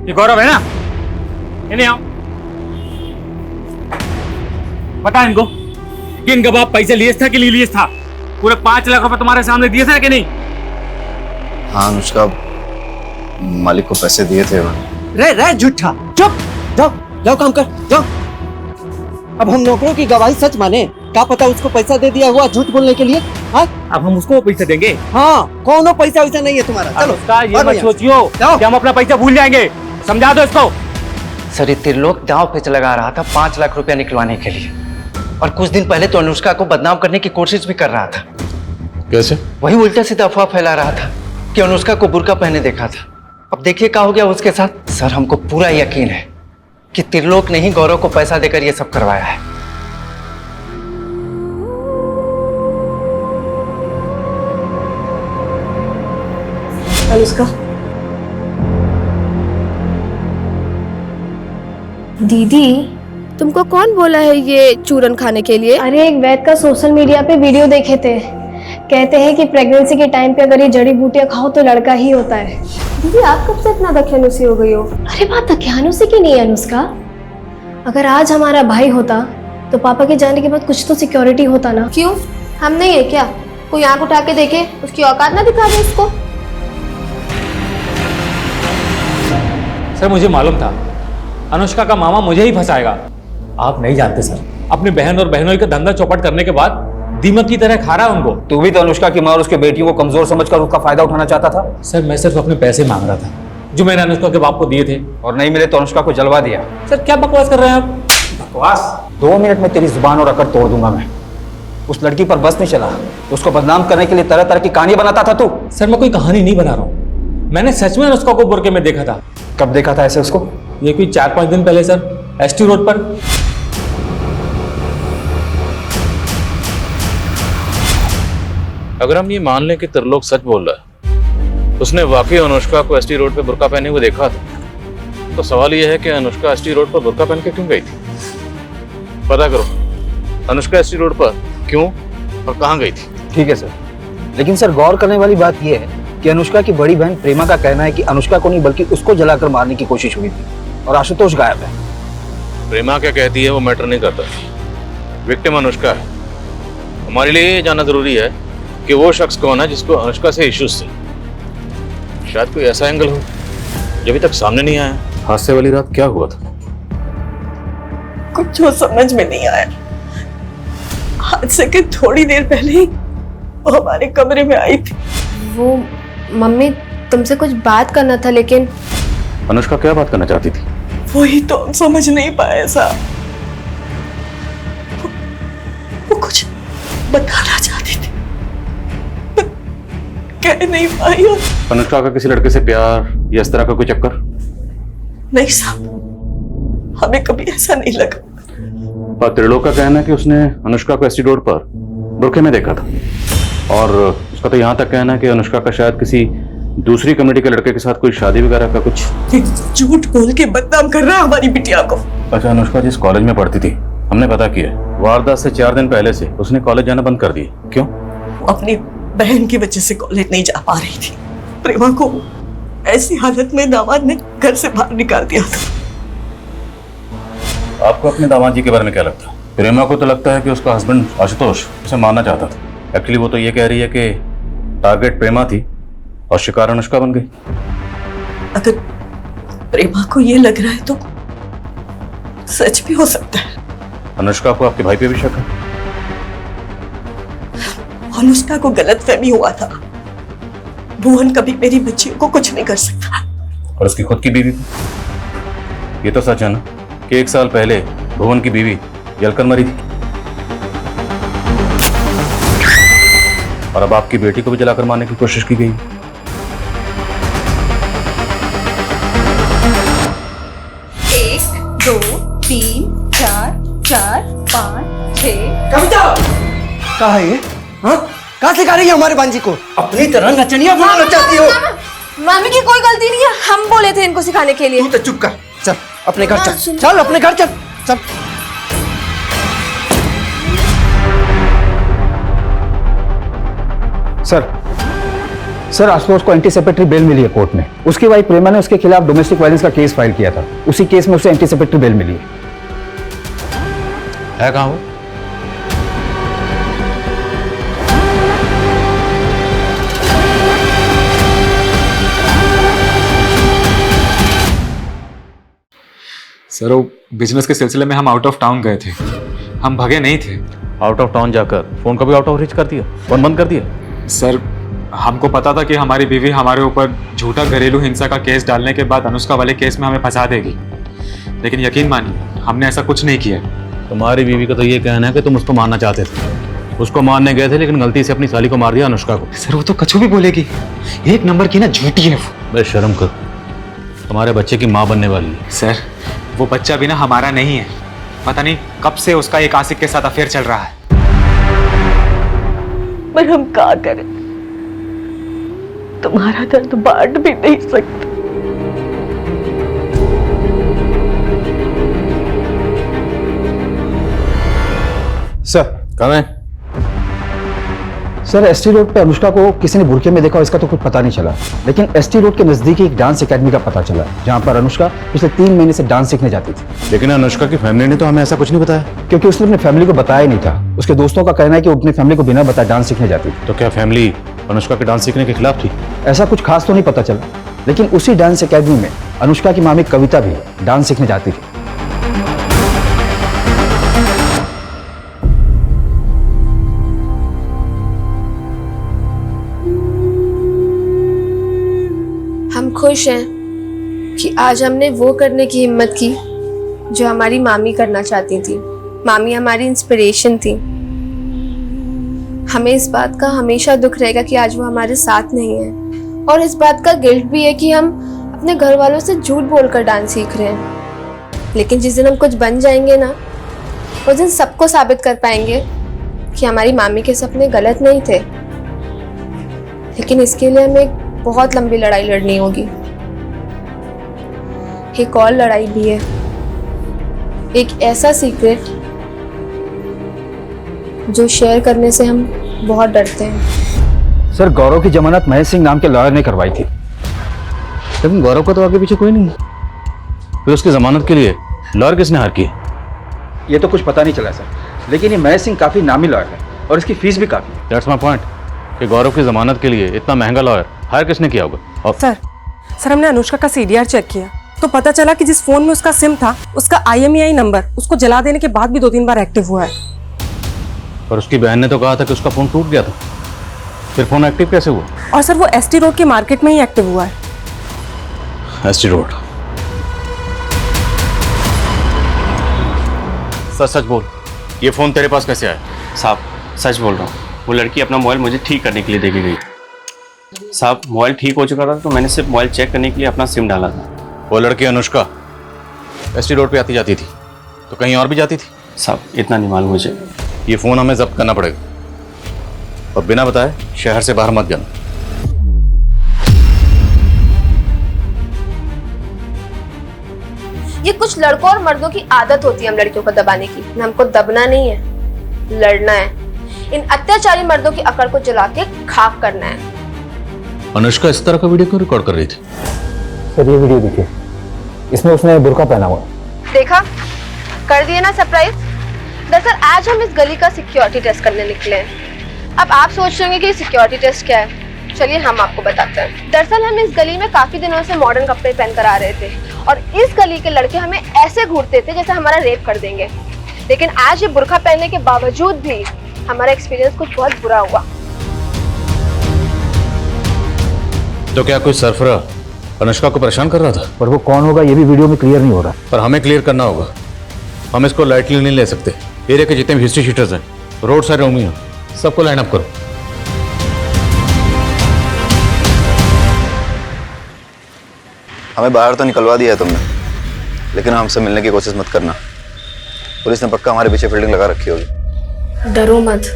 ये गौरव है ना, इन्हीं आओ। बता इनको कि इनका बाप पैसे लिए था कि नहीं लिए था। पूरे 5 लाख रुपए तुम्हारे सामने दिए थे कि नहीं? हाँ अनुष्का, मालिक को पैसे दिए थे। रे झूठा, चुप, जाओ काम कर, जाओ। अब हम नौकरों की गवाही सच माने? क्या पता उसको पैसा दे दिया हुआ झूठ बोलने के लिए। हाँ, अब हम उसको पैसे देंगे? हाँ, कोनो पैसा वैसा नहीं है तुम्हारा। चलो ये मत सोचियो कि हम अपना पैसा भूल जाएंगे। समझा दो इसको। सर ये त्रिलोक दांव पे लगा रहा था 5 लाख रुपया निकलवाने के लिए, और कुछ दिन पहले तो अनुष्का को बदनाम करने की कोशिश भी कर रहा था। कैसे? वही उल्टा सीधा अफवाह फैला रहा था कि अनुष्का को बुर्का पहने देखा था। अब देखिए क्या हो गया उसके साथ। सर हमको पूरा यकीन है कि त्रिलोक ने ही गौरव को पैसा देकर ये सब करवाया है। अनुष्का, दीदी तुमको कौन बोला है ये चूरन खाने के लिए? अरे एक वैद का सोशल मीडिया पे वीडियो देखे थे, कहते हैं कि प्रेगनेंसी के टाइम पे अगर ये जड़ी बूटियां खाओ तो लड़का ही होता है। दीदी आप कब से इतना दकियानुसी हो गई हो? अरे बात दकियानुसी की नहीं है अनुष्का। अगर आज हमारा भाई होता तो पापा के जाने के बाद कुछ तो सिक्योरिटी होता ना। क्यों, हम नहीं है क्या? कोई आंख उठा के देखे, उसकी औकात ना दिखा दे उसको। सर मुझे मालूम था अनुष्का का मामा मुझे ही फंसाएगा। आप नहीं जानते सर, अपनी बहन और बहनोई का धंधा चौपट करने के बाद दीमक की तरह खा रहा है उनको। तू भी तो अनुष्का की माँ और उसके बेटियों को कमजोर समझकर उसका फायदा उठाना चाहता था। सर मैं सिर्फ अपने पैसे मांग रहा था जो मैंने अनुष्का के बाप को दिए थे, और नहीं मिले तो अनुष्का को जलवा दिया। सर क्या बकवास कर रहे हैं आप? बकवास? 2 मिनट में तेरी जुबान और अकड़ तोड़ दूंगा मैं। उस लड़की पर बस नहीं चला, उसको बदनाम करने के लिए तरह तरह की कहानी बनाता था तू। सर मैं कोई कहानी नहीं बना रहा हूँ, मैंने सच में अनुष्का को बुरके में देखा था। कब देखा था ऐसे उसको? ये कोई 4-5 दिन पहले सर, एसटी रोड पर। अगर हम ये मान लें कि त्रिलोक सच बोल रहा है, उसने वाकई अनुष्का को एसटी रोड पे बुर्का पहने हुए देखा था, तो सवाल यह है कि अनुष्का एसटी रोड पर बुर्का पहन के क्यों गई थी? पता करो अनुष्का एसटी रोड पर क्यों और कहाँ गई थी। ठीक है सर, लेकिन सर गौर करने वाली बात यह है कि अनुष्का की बड़ी बहन प्रेमा का कहना है कि अनुष्का को नहीं बल्कि उसको जलाकर मारने की कोशिश हुई थी, और आशुतोष गायब है। प्रेमा क्या कहती है वो मैटर नहीं करता, विक्टिम अनुष्का है। हमारे लिए ये जानना जरूरी है कि वो शख्स कौन है जिसको अनुष्का से इश्यूज थे। शायद कोई ऐसा एंगल हो जो अभी तक सामने नहीं आया। हादसे वाली रात क्या हुआ था? कुछ जो समझ में नहीं आया। हादसे के थोड़ी देर पहले ही वो हमारे कमरे में आई थी। वो मम्मी तुमसे कुछ बात करना था, लेकिन अनुष्का क्या बात करना चाहती थी? वही तो हम समझ नहीं पाए साहब। वो कुछ बताना चाहती थी, कह नहीं पाई। अनुष्का का किसी लड़के से प्यार या इस तरह का कोई चक्कर? नहीं साहब, हमें कभी ऐसा नहीं लगा। पर त्रिलोक का कहना है कि उसने अनुष्का को एसटी रोड पर बुरखे में देखा था, और उसका तो यहाँ तक कहना है कि अनुष्का का शायद किसी दूसरी कम्युनिटी के लड़के के साथ कोई शादी वगैरह का कुछ। झूठ बोल के बदनाम कर रहा है हमारी बिटिया को। अच्छा, अनुष्का जिस कॉलेज में पढ़ती थी हमने पता किया, वारदात से 4 दिन पहले से उसने कॉलेज जाना बंद कर दिया। क्यों? वो अपनी बहन की वजह से कॉलेज नहीं जा पा रही थी। प्रेमा को ऐसी हालत में दामाद ने घर से बाहर निकाल दिया था। आपको अपने दामाद जी के बारे में क्या लगता है? प्रेमा को तो लगता है कि उसका हस्बैंड आशुतोष उसे मारना चाहता था। एक्चुअली वो तो ये कह रही है कि टारगेट प्रेमा थी और शिकार अनुष्का बन गई। अगर प्रेमा को ये लग रहा है तो सच भी हो सकता है। अनुष्का को आपके भाई पे भी शक है? अनुष्का को गलतफहमी हुआ था। भुवन कभी मेरी बच्चियों को कुछ नहीं कर सकता। और उसकी खुद की बीवी थी। ये तो सच है ना कि 1 साल पहले भुवन की बीवी जलकर मरी थी, और अब आपकी बेटी को भी जलाकर मारने की कोशिश की गई। 1 2 3 4 4 5 6। कविता, कहा है ये? हाँ? कहाँ सिखा रही है हमारे बांजी को? अपनी तरह नचनिया बनाना चाहती हो? मामी की कोई गलती नहीं है, हम बोले थे इनको सिखाने के लिए। तू तो चुप कर, चल अपने घर चल, चल अपने घर चल, चल। सर आशुतोष को एंटीसेपेटरी बेल मिली है कोर्ट में। उसकी वाइफ प्रेमा ने उसके खिलाफ डोमेस्टिक वायलेंस का केस फाइल किया था। उसी केस में उसे एंटीसेपेटरी बेल मिली है कहाँ वो? सर वो बिजनेस के सिलसिले में हम आउट ऑफ टाउन गए थे, हम भगे नहीं थे। आउट ऑफ टाउन जाकर फोन को भी आउट ऑफ रीच कर दिया, फोन बंद कर दिया? सर हमको पता था कि हमारी बीवी हमारे ऊपर झूठा घरेलू हिंसा का केस डालने के बाद अनुष्का वाले केस में हमें फंसा देगी, लेकिन यकीन मानिए हमने ऐसा कुछ नहीं किया। तुम्हारी बीवी का तो ये कहना है कि तुम उसको मारना चाहते थे, उसको मारने गए थे लेकिन गलती से अपनी साली को मार दिया, अनुष्का को। सर वो तो कछु भी बोलेगी, एक नंबर की ना झूठी है वो। बस शर्म कर, तुम्हारे बच्चे की माँ बनने वाली है। सर वो बच्चा भी ना हमारा नहीं है, पता नहीं कब से उसका एक आशिक के साथ अफेयर चल रहा है। पर हम क्या करें, तुम्हारा दर्द बांट भी नहीं सकते। सर कहाँ है? सर एसटी रोड पे अनुष्का को किसी ने बुरके में देखा, इसका तो कुछ पता नहीं चला, लेकिन एसटी रोड के नजदीक एक डांस एकेडमी का पता चला जहां पर अनुष्का पिछले 3 महीने से डांस सीखने जाती थी। लेकिन अनुष्का की फैमिली ने तो हमें ऐसा कुछ नहीं बताया। क्योंकि उसने अपनी फैमिली को बताया नहीं था। उसके दोस्तों का कहना है कि वो अपनी फैमिली को बिना बताए डांस सीखने जाती थी। तो क्या फैमिली अनुष्का के डांस सीखने के खिलाफ थी? ऐसा कुछ खास तो नहीं पता चला, लेकिन उसी डांस एकेडमी में अनुष्का की मामी कविता भी डांस सीखने जाती थी। हम खुश हैं कि आज हमने वो करने की हिम्मत की जो हमारी मामी करना चाहती थी। मामी हमारी इंस्पिरेशन थी। हमें इस बात का हमेशा दुख रहेगा कि आज वो हमारे साथ नहीं है, और इस बात का गिल्ट भी है कि हम अपने घर वालों से झूठ बोलकर डांस सीख रहे हैं। लेकिन जिस दिन हम कुछ बन जाएंगे ना, उस दिन सबको साबित कर पाएंगे कि हमारी मामी के सपने गलत नहीं थे। लेकिन इसके लिए हमें एक बहुत लंबी लड़ाई लड़नी होगी। एक और लड़ाई भी है, एक ऐसा सीक्रेट जो शेयर करने से हम बहुत डरते हैं। सर गौरव की जमानत महेश सिंह नाम के लॉयर ने करवाई थी। लेकिन गौरव का तो आगे पीछे कोई नहीं है, फिर उसकी जमानत के लिए लॉयर किसने हायर की? ये तो कुछ पता नहीं चला सर, लेकिन ये महेश सिंह काफी नामी लॉयर है और इसकी फीस भी काफी। दैट्स माय पॉइंट कि गौरव की जमानत के लिए इतना महंगा लॉयर हायर किसने किया होगा? और सर हमने अनुष्का का सीडीआर चेक किया तो पता चला कि जिस फोन में उसका सिम था उसका IMEI नंबर उसको जला देने के बाद भी 2-3 बार एक्टिव हुआ है। और उसकी बहन ने तो कहा था कि उसका फोन टूट गया था, फिर फोन एक्टिव कैसे हुआ? और सर वो ST रोड के मार्केट में ही एक्टिव हुआ है। ST road? सच बोल, ये फोन तेरे पास कैसे आया? साहब सच बोल रहा हूँ, वो लड़की अपना मोबाइल मुझे ठीक करने के लिए दे के गई। साहब मोबाइल ठीक हो चुका था तो मैंने सिर्फ मोबाइल चेक करने के लिए अपना सिम डाला था। वो लड़की अनुष्का ST रोड पे आती जाती थी तो कहीं और भी जाती थी? साहब इतना नहीं मालूम मुझे। ये फोन हमें जब्त करना पड़ेगा और बिना बताए शहर से बाहर मत जाना। ये कुछ लड़कों और मर्दों की आदत होती है हम लड़कियों को दबाने की। हमको दबना नहीं है, लड़ना है। इन अत्याचारी मर्दों की अकड़ को जला के खाक करना है। अनुष्का इस तरह का वीडियो क्यों रिकॉर्ड कर रही थी? सर ये वीडियो देखिए, इसमें उसने बुर्का पहना हुआ। देखा, कर दिए ना सरप्राइज। दरअसल आज हम इस गली का सिक्योरिटी टेस्ट करने निकले हैं। अब आप सोच रहे होंगे कि सिक्योरिटी टेस्ट क्या है, चलिए हम आपको बताते हैं। दरअसल हम इस गली में काफी दिनों से मॉडर्न कपड़े पहन कर आ रहे थे और इस गली के लड़के हमें ऐसे घूरते थे जैसे हमारा रेप कर देंगे। लेकिन आज ये बुर्का पहनने के बावजूद भी हमारा एक्सपीरियंस कुछ बहुत बुरा हुआ। तो क्या कोई सरफरा अनुष्का को परेशान कर रहा था? पर वो कौन होगा ये भी वीडियो में क्लियर नहीं हो रहा। पर हमें क्लियर करना होगा, हम इसको लाइटली नहीं ले सकते। एरिया के जितने भी हिस्ट्री शीटर्स हैं, रोड साइड रोमी हैं, सबको लाइन अप करो। हमें बाहर तो निकलवा दिया है तुमने, लेकिन हमसे मिलने की कोशिश मत करना। पुलिस ने पक्का हमारे पीछे फील्डिंग लगा रखी होगी। डरो मत,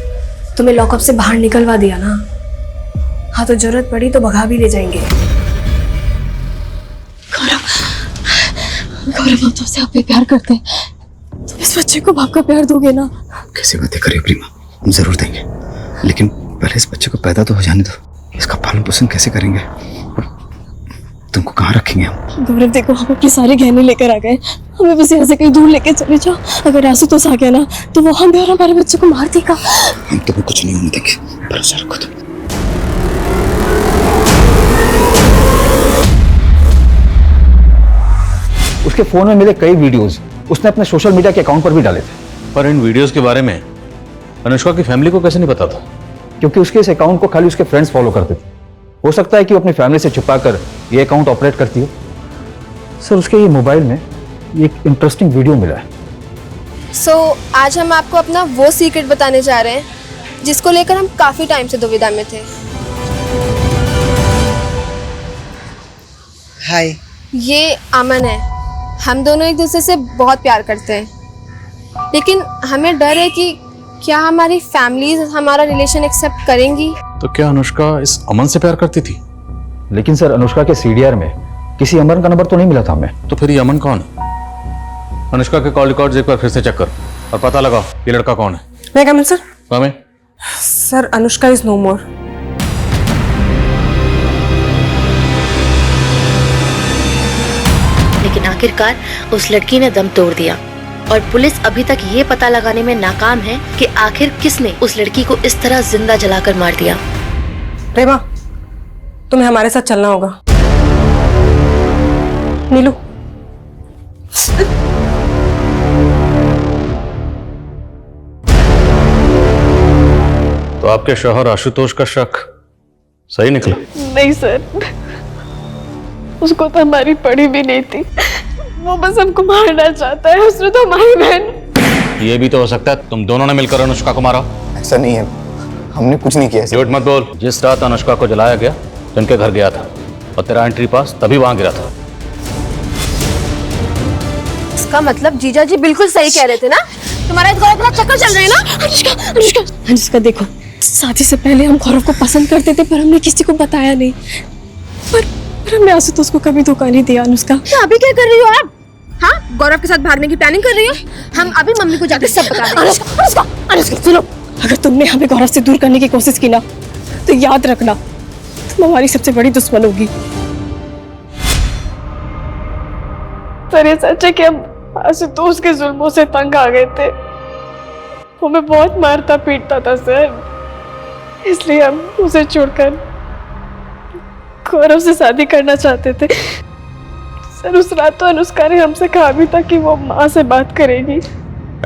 तुम्हें लॉकअप से बाहर निकलवा दिया ना। हाँ तो जरूरत पड़ी तो भगा भी ले जाएंगे। गौरव हम तुमसे आप प्यार करते हैं, तुम इस बच्चे को बाप का प्यार दोगे ना? कैसी बातें कर रही हो प्रीमा, हम जरूर देंगे, लेकिन पहले इस बच्चे को पैदा तो हो जाने दो। इसका पालन पोषण कैसे करेंगे और तुमको कहाँ रखेंगे हम? गौरव देखो, हम अपने सारे गहने लेकर आ गए, हमें बस यहाँ से कहीं दूर लेके चले जाओ। अगर आशुतोष आ गया ना तो वो हमें और हमारे बच्चे को मार देगा। हम तुम्हें कुछ नहीं होने देंगे, भरोसा रखो तुम। उसके फोन में मिले कई वीडियोस उसने अपने सोशल मीडिया के अकाउंट पर भी डाले थे। पर इन वीडियोस के बारे में अनुष्का की फैमिली को कैसे नहीं पता था? क्योंकि उसके इस अकाउंट को खाली उसके फ्रेंड्स फॉलो करते थे। हो सकता है कि वो अपनी फैमिली से छुपाकर ये अकाउंट ऑपरेट करती हो। सर, उसके ये मोबाइल में एक इंटरेस्टिंग वीडियो मिला है। आज हम आपको अपना वो सीक्रेट बताने जा रहे हैं जिसको लेकर हम काफी टाइम से दुविधा में थे। हाय, ये अमन है। हम दोनों एक दूसरे से बहुत प्यार करते हैं, लेकिन हमें डर है कि क्या हमारी फैमिलीज हमारा रिलेशन एक्सेप्ट करेंगी। तो क्या अनुष्का इस अमन से प्यार करती थी? लेकिन सर, अनुष्का के सीडीआर में किसी अमन का नंबर तो नहीं मिला था हमें। तो फिर ये अमन कौन है? अनुष्का के कॉल रिकॉर्ड्स एक बार फिर से चेक कर और पता लगाओ ये लड़का कौन है। May I come in sir? Come sir, Anushka is no more. लेकिन आखिरकार उस लड़की ने दम तोड़ दिया और पुलिस अभी तक ये पता लगाने में नाकाम है कि आखिर किसने उस लड़की को इस तरह जिंदा जलाकर मार दिया। प्रेमा, तुम्हें हमारे साथ चलना होगा। नीलू, तो आपके शौहर आशुतोष का शक सही निकला? नहीं सर, उसको तो हमारी पड़ी भी नहीं थी, वो बस हमको मारना चाहता है। उसने तो हमारी बहन। ये भी तो हो सकता है तुम दोनों ने मिलकर अनुष्का को मारा। ऐसा नहीं है, हमने कुछ नहीं किया। झूठ मत बोल। जिस रात अनुष्का को जलाया गया तो उनके घर गया था और तेरा एंट्री पास तभी वहां गिरा था। इसका मतलब जीजा जी बिल्कुल सही कह रहे थे ना? तुम्हारा इस गौरव का चक्कर चल रहा है ना? अनुष्का देखो, शादी से पहले हम गौरव को पसंद करते थे, पर हमने किसी को बताया नहीं। पर हमने आशुतोष को कभी धोखा नहीं दिया। अनुष्का, तो अभी क्या कर रही हो आप? हाँ, गौरव के साथ भागने की प्लानिंग कर रही हो? हम अभी मम्मी को जाकर सब बता देंगे। अनुष्का सुनो, अगर तुमने हमें गौरव से दूर करने की कोशिश की ना तो याद रखना तुम हमारी सबसे बड़ी दुश्मन होगी। सर, ये सच है कि हम आशुतोष के जुल्मों से तंग आ गए थे। वो हमें बहुत मारता पीटता था सर, इसलिए हम उसे छोड़कर गौरव से शादी करना चाहते थे। सर, उस रात तो अनुष्का ने हमसे कहा भी था कि वो माँ से बात करेगी।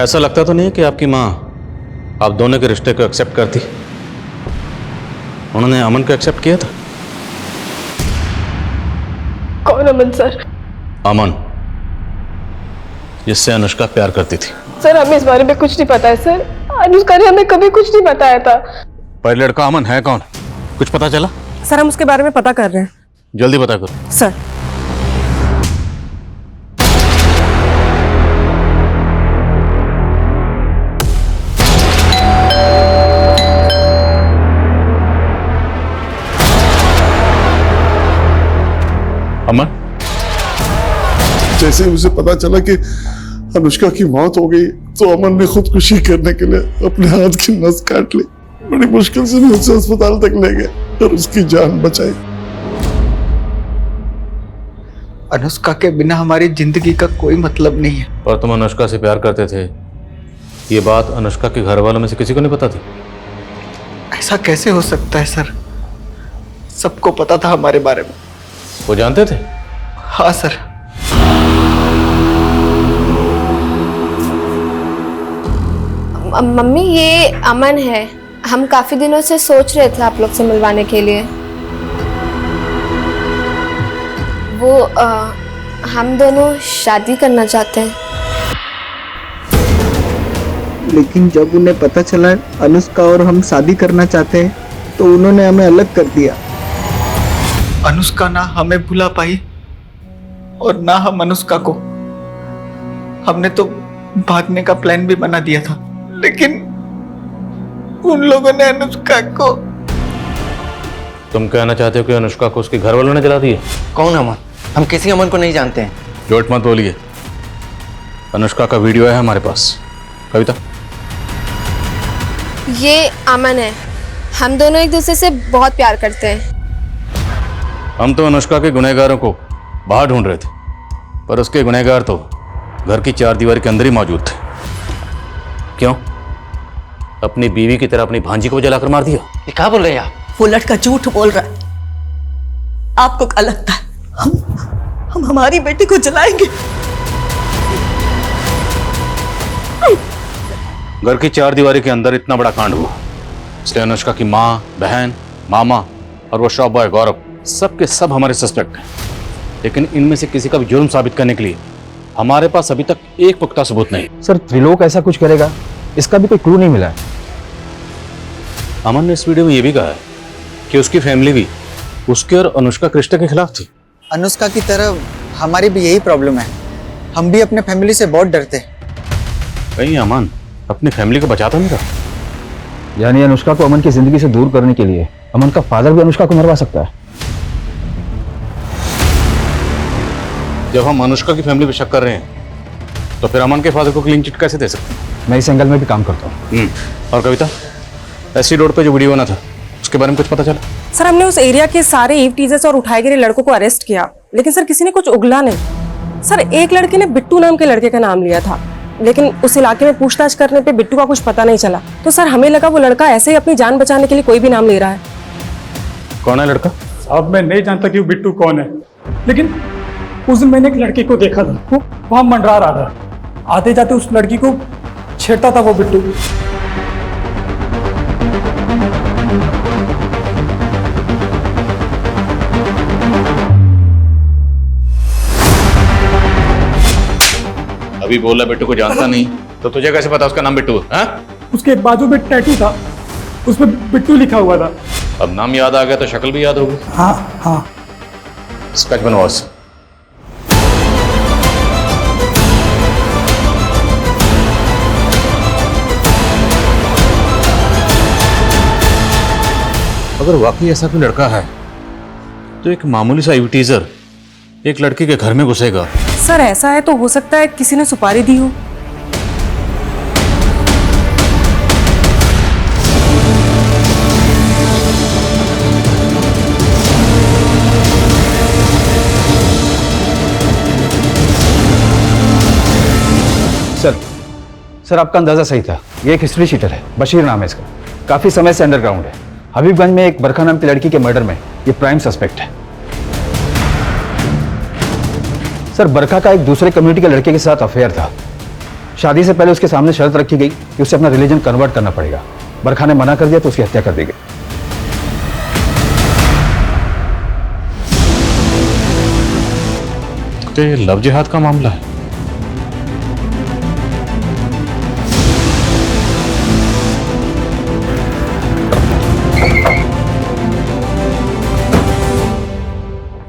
ऐसा लगता तो नहीं है कि आपकी माँ आप दोनों के रिश्ते को एक्सेप्ट करती? उन्होंने अमन को एक्सेप्ट किया था। कौन अमन सर? अमन, जिससे अनुष्का प्यार करती थी। सर, हमें इस बारे में कुछ नहीं पता है सर। अनुष्का ने हमें कभी कुछ नहीं बताया था। पर लड़का अमन है कौन, कुछ पता चला? सर, हम उसके बारे में पता कर रहे हैं। जल्दी पता करो। सर, अमन, जैसे मुझे पता चला कि अनुष्का की मौत हो गई तो अमन ने खुदकुशी करने के लिए अपने हाथ की नस काट ली। बड़ी मुश्किल से मुझे अस्पताल तक ले गए और उसकी जान बचाई। अनुष्का के बिना हमारी जिंदगी का कोई मतलब नहीं है। पर तुम अनुष्का से प्यार करते थे, ये बात अनुष्का के घर वालों में से किसी को नहीं पता थी? ऐसा कैसे हो सकता है सर? सबको पता था हमारे बारे में। वो जानते थे? हाँ सर। मम्मी, ये अमन है। हम काफी दिनों से सोच रहे थे आप लोग से मिलवाने के लिए। वो हम दोनों शादी करना चाहते हैं। लेकिन जब उन्हें पता चला अनुष्का और हम शादी करना चाहते हैं तो उन्होंने हमें अलग कर दिया। अनुष्का ना हमें भुला पाई और ना हम अनुष्का को। हमने तो भागने का प्लान भी बना दिया था, उन लोगों ने अनुष्का को। तुम कहना चाहते हो कि अनुष्का को उसके घर वालों ने जला दिया? कौन अमन? हम किसी अमन को नहीं जानते हैं। झूठ मत बोलिए। अनुष्का का वीडियो है हमारे पास। कविता, ये अमन है। हम दोनों एक दूसरे से बहुत प्यार करते हैं। हम तो अनुष्का के गुनहगारों को बाहर ढूंढ रहे थे, पर उसके गुनहगार तो घर की चार दीवार के अंदर ही मौजूद थे। क्यों? अपनी बीवी की तरह अपनी भांजी को जलाकर मार दिया? ये क्या बोल रहे हैं आप? वो लड़का झूठ बोल रहा है। आपको क्या लगता है हम हमारी बेटी को जलाएंगे? घर की चार दीवारी के अंदर इतना बड़ा कांड हुआ, इसलिए अनुष्का की माँ, बहन, मामा और वो शॉप बॉय गौरव सब के सब हमारे सस्पेक्ट हैं। लेकिन इनमें से किसी का भी जुर्म साबित करने के लिए हमारे पास अभी तक एक पुख्ता सबूत नहीं। सर, त्रिलोक ऐसा कुछ करेगा, इसका भी कोई क्लू नहीं मिला है। अमन ने इस वीडियो में यह भी कहा है कि उसकी फैमिली भी उसके और अनुष्का के रिश्ते के खिलाफ थी। अनुष्का की तरह हमारी भी यही प्रॉब्लम है। हम भी अपने फैमिली से बहुत डरते हैं। कहीं अमन अपनी फैमिली को बचाता नहीं रहा? यानी अनुष्का को अमन की जिंदगी से दूर करने के लिए अमन का फादर भी अनुष्का को मरवा सकता है। जब हम अनुष्का की फैमिली पे शक कर रहे हैं तो फिर अमन के फादर को क्लीन चिट कैसे दे सकते हैं? मैं इस एंगल में भी काम करता हूँ। और कविता, एससी रोड पे जो वीडियो बना था उसके बारे में कुछ पता चला? सर, हमने उस एरिया के सारे ईव टीजर्स और उठाए गिरे लड़कों को अरेस्ट किया, लेकिन सर किसी ने कुछ उगला नहीं। सर, एक लड़के ने बिट्टू नाम के लड़के का नाम लिया था, लेकिन उस इलाके में पूछताछ करने पे बिट्टू का कुछ पता नहीं चला। तो सर हमें लगा वो लड़का ऐसे ही अपनी जान बचाने के लिए कोई भी नाम ले रहा है। कौन है लड़का? अब मैं नहीं जानता कि वो बिट्टू कौन है, लेकिन उस दिन मैंने एक लड़की को देखा था, वो वहां मंडरा रहा था। आते जाते उस लड़की को छेड़ता था वो बिट्टू। अभी बोला बिट्टू को जानता नहीं, तो तुझे कैसे पता उसका नाम बिट्टू है? उसके बाजू में टैटू था, उसमें बिट्टू लिखा हुआ था। अब नाम याद आ गया तो शक्ल भी याद होगी। हाँ हाँ। स्केच बनवाओ। अगर वाकई ऐसा कोई लड़का है तो एक मामूली सा टीजर एक लड़की के घर में घुसेगा? सर ऐसा है तो हो सकता है किसी ने सुपारी दी हो। सर आपका अंदाजा सही था। ये एक हिस्ट्री शीटर है, बशीर नाम है इसका। काफी समय से अंडरग्राउंड है। हबीबगंज में एक बरखा नाम की लड़की के मर्डर में ये प्राइम सस्पेक्ट है। सर, बरखा का एक दूसरे कम्युनिटी के लड़के के साथ अफेयर था। शादी से पहले उसके सामने शर्त रखी गई कि उसे अपना रिलीजन कन्वर्ट करना पड़ेगा। बरखा ने मना कर दिया तो उसकी हत्या कर दी गई। तो ये लव जिहाद का मामला है।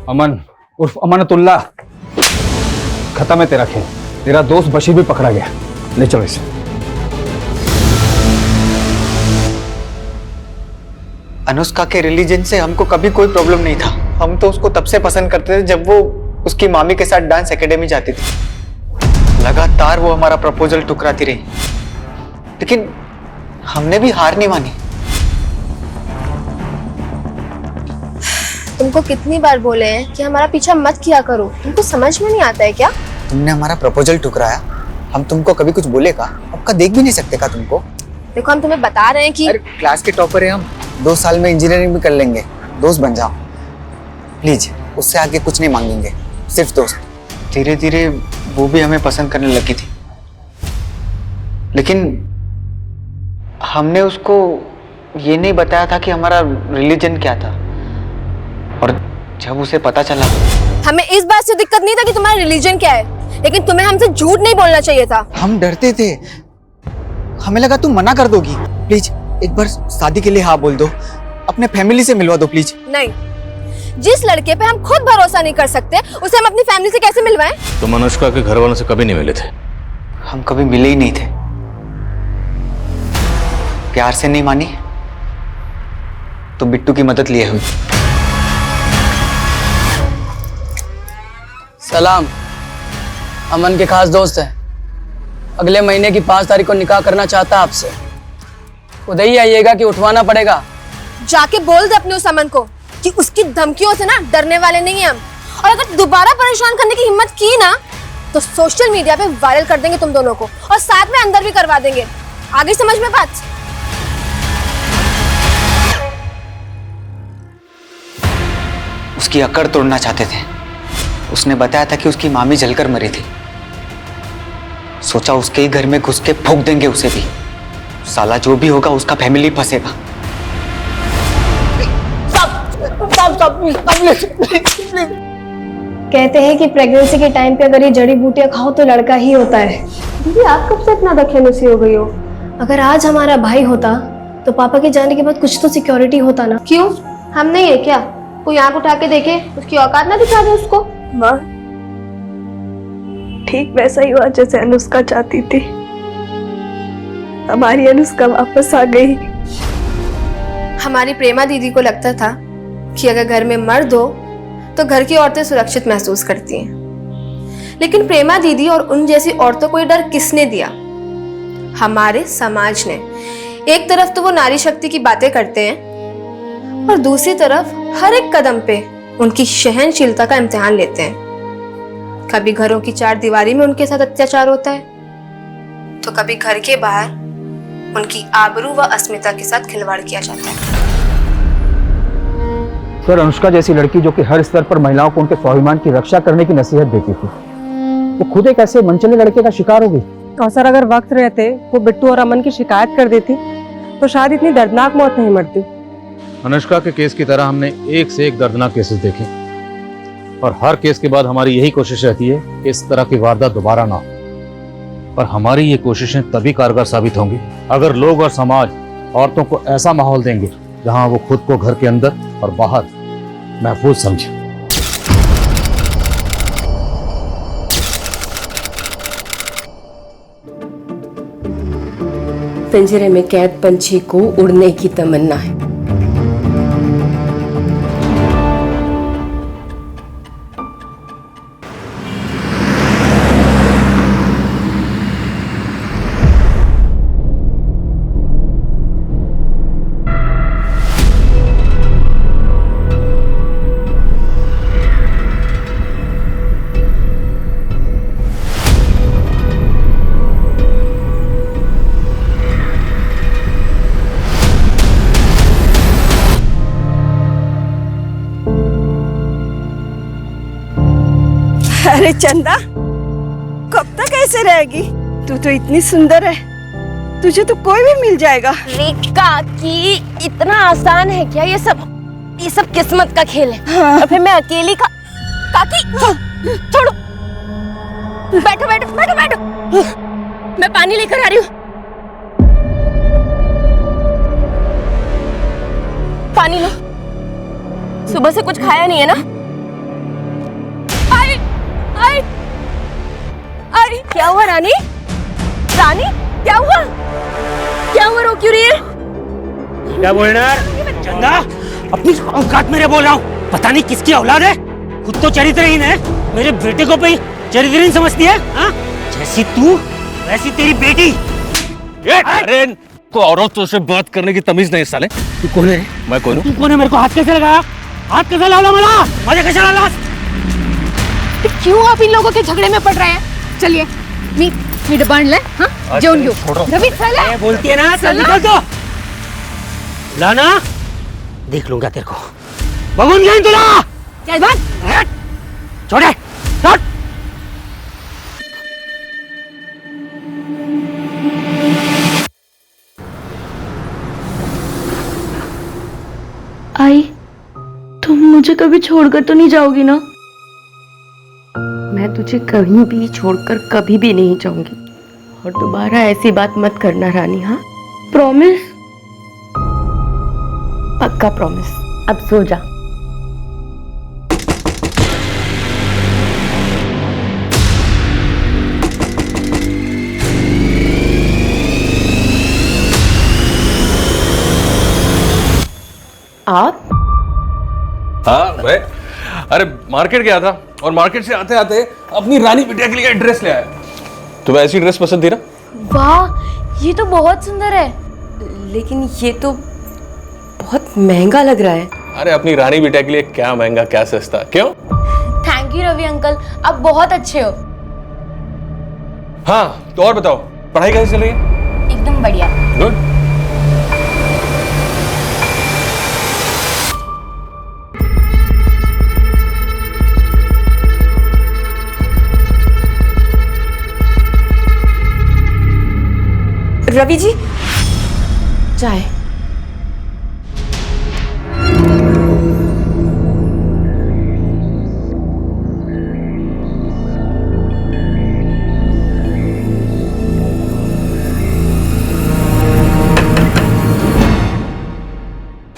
अमन उर्फ अमानतुल्लाह, खत्म है तेरा खेल। तेरा दोस्त बशीर भी पकड़ा गया। ले चलो इसे। अनुष्का के रिलीजन से हमको कभी कोई प्रॉब्लम नहीं था। हम तो उसको तब से पसंद करते थे जब वो उसकी मामी के साथ डांस एकेडमी जाती थी। लगातार वो हमारा प्रपोजल ठुकराती रही, लेकिन हमने भी हार नहीं मानी। तुमको कितनी बार बोले हैं कि हमारा पीछा मत किया करो, तुमको समझ में नहीं आता है क्या? तुमने हमारा प्रपोजल ठुकराया, हम तुमको कभी कुछ बोले का? आपका देख भी नहीं सकते का तुमको? देखो, हम तुम्हें बता रहे हैं कि क्लास के टॉपर है हम। 2 साल में इंजीनियरिंग भी कर लेंगे। दोस्त बन जाओ प्लीज। उससे आगे कुछ नहीं मांगेंगे, सिर्फ दोस्त। धीरे धीरे वो भी हमें पसंद करने लगी थी, लेकिन हमने उसको ये नहीं बताया था कि हमारा रिलीजन क्या था। और जब उसे पता चला, हमें इस बात से दिक्कत नहीं था कि तुम्हारा रिलीजन क्या है, लेकिन तुम्हें हमसे झूठ नहीं बोलना चाहिए था। हम डरते थे, हमें लगा तुम मना कर दोगी। प्लीज एक बार शादी के लिए हाँ बोल दो, अपने फैमिली से मिलवा दो प्लीज। नहीं, जिस लड़के पे हम खुद भरोसा नहीं कर सकते उसे हम अपनी फैमिली से कैसे मिलवाएं? तुम अनुष्का के घर वालों से कभी नहीं मिले थे? हम कभी मिले ही नहीं थे। प्यार से नहीं मानी तो बिट्टू की मदद लिए हुई। सलाम, अमन के खास दोस्त हैं। अगले महीने की 5 तारीख को निकाह करना चाहता है आपसे। उधर ही आइएगा कि उठवाना पड़ेगा? जाके बोल दे अपने उस अमन को कि उसकी धमकियों से ना डरने वाले नहीं हम, और अगर दोबारा परेशान करने की हिम्मत की ना तो सोशल मीडिया पे वायरल कर देंगे तुम दोनों को, और साथ में अंदर भी करवा देंगे। आगे समझ में बात? उसकी अकड़ तोड़ना चाहते थे। उसने बताया था कि उसकी मामी जलकर मरी थी। सोचा उसके ही घर में घुस के फूंक देंगे उसे भी। साला जो भी होगा उसका फैमिली फंसेगा। कहते हैं कि प्रेगनेंसी के टाइम पे अगर ये जड़ी बूटियां खाओ तो लड़का ही होता है। दीदी आप कब से इतना दखलंदाजी हो गई हो? अगर आज हमारा भाई होता तो पापा के जाने के बाद कुछ तो सिक्योरिटी होता ना। क्यों, हम नहीं है क्या? कोई आंख उठा के देखे, उसकी औकात ना दिखा दे उसको। माँ, ठीक वैसा ही हुआ जैसे अनुष्का चाहती थी। हमारी अनुष्का वापस आ गई। हमारी प्रेमा दीदी को लगता था कि अगर घर में मर्द हो तो घर की औरतें सुरक्षित महसूस करती हैं, लेकिन प्रेमा दीदी और उन जैसी औरतों को ये डर किसने दिया? हमारे समाज ने। एक तरफ तो वो नारी शक्ति की बातें करते हैं और दूसरी तरफ हर एक कदम पे उनकी सहनशीलता का इम्तिहान लेते हैं। कभी घरों की 4 दीवारी में उनके साथ अत्याचार होता है तो कभी घर के बाहर उनकी आबरू व अस्मिता के साथ खिलवाड़ किया जाता है। सर, अनुष्का जैसी लड़की जो कि हर स्तर पर महिलाओं को उनके स्वाभिमान की रक्षा करने की नसीहत देती थी, वो खुद एक ऐसे मनचले लड़के का शिकार हो गई। और सर, अगर वक्त रहते वो बिट्टू और अमन की शिकायत कर देती तो शायद इतनी दर्दनाक मौत नहीं मरती। अनुष्का के केस की तरह हमने एक से एक दर्दनाक केसेस देखे और हर केस के बाद हमारी यही कोशिश रहती है कि इस तरह की वारदात दोबारा ना हो। और हमारी ये कोशिशें तभी कारगर साबित होंगी अगर लोग और समाज औरतों को ऐसा माहौल देंगे जहां वो खुद को घर के अंदर और बाहर महफूज समझे। पिंजरे में कैद पंछी को उड़ने की तमन्ना है। अरे चंदा, कब तक ऐसे रहेगी? तू तो इतनी सुंदर है, तुझे तो कोई भी मिल जाएगा। काकी, इतना आसान है क्या ये सब? ये सब किस्मत का खेल है। हाँ। और फिर मैं अकेली काकी, छोड़ो। बैठो बैठो बैठो बैठो, मैं पानी लेकर आ रही हूँ। पानी लो। सुबह से कुछ खाया नहीं है ना? आई, आई, क्या हुआ रानी? रानी, क्या हुआ? क्या हुआ, रो क्यों रही है? क्या बोलना चंदा? अपनी औकात मेरे बोल रहा हूँ। पता नहीं किसकी औलाद है, खुद तो चरित्रहीन है, मेरे बेटे को भी चरित्रहीन समझती है। हाँ? जैसी तू वैसी तेरी बेटी। अरे को औरतों से बात करने की तमीज नहीं साले। तू कौन है? मैं कौन हूँ? तू कौन है? मेरे को हाथ कैसे लगाया? हाथ कैसे लाला मला? मुझे कैसे लाला? क्यों आप इन लोगों के झगड़े में पड़ रहे हैं? चलिए मीट बांध ले। हाँ, जोन यो रवि चले। बोलती है ना, चल निकल तो। लाना देख लूंगा तेरे को। भगवान जान तुला। चल बात छोड़े, छोड़। आई, तुम मुझे कभी छोड़कर तो नहीं जाओगी ना? मैं तुझे कहीं भी छोड़कर कभी भी नहीं जाऊंगी, और दोबारा ऐसी बात मत करना रानी। हाँ, प्रॉमिस? पक्का प्रॉमिस। अब सो जा। आप? हाँ मैं, अरे मार्केट गया था और मार्केट से आते आते अपनी रानी बिटिया के लिए ड्रेस ले आया। तुम्हें ऐसी ड्रेस पसंद थी ना? वाह, ये तो बहुत सुंदर है, लेकिन ये तो बहुत महंगा लग रहा है। अरे अपनी रानी बिटिया के लिए क्या महंगा क्या सस्ता, क्यों? थैंक यू रवि अंकल, आप बहुत अच्छे हो। हाँ तो और बताओ, पढ़ाई कैसे चल रही है? एकदम बढ़िया। गुड। रवि जी, चाय।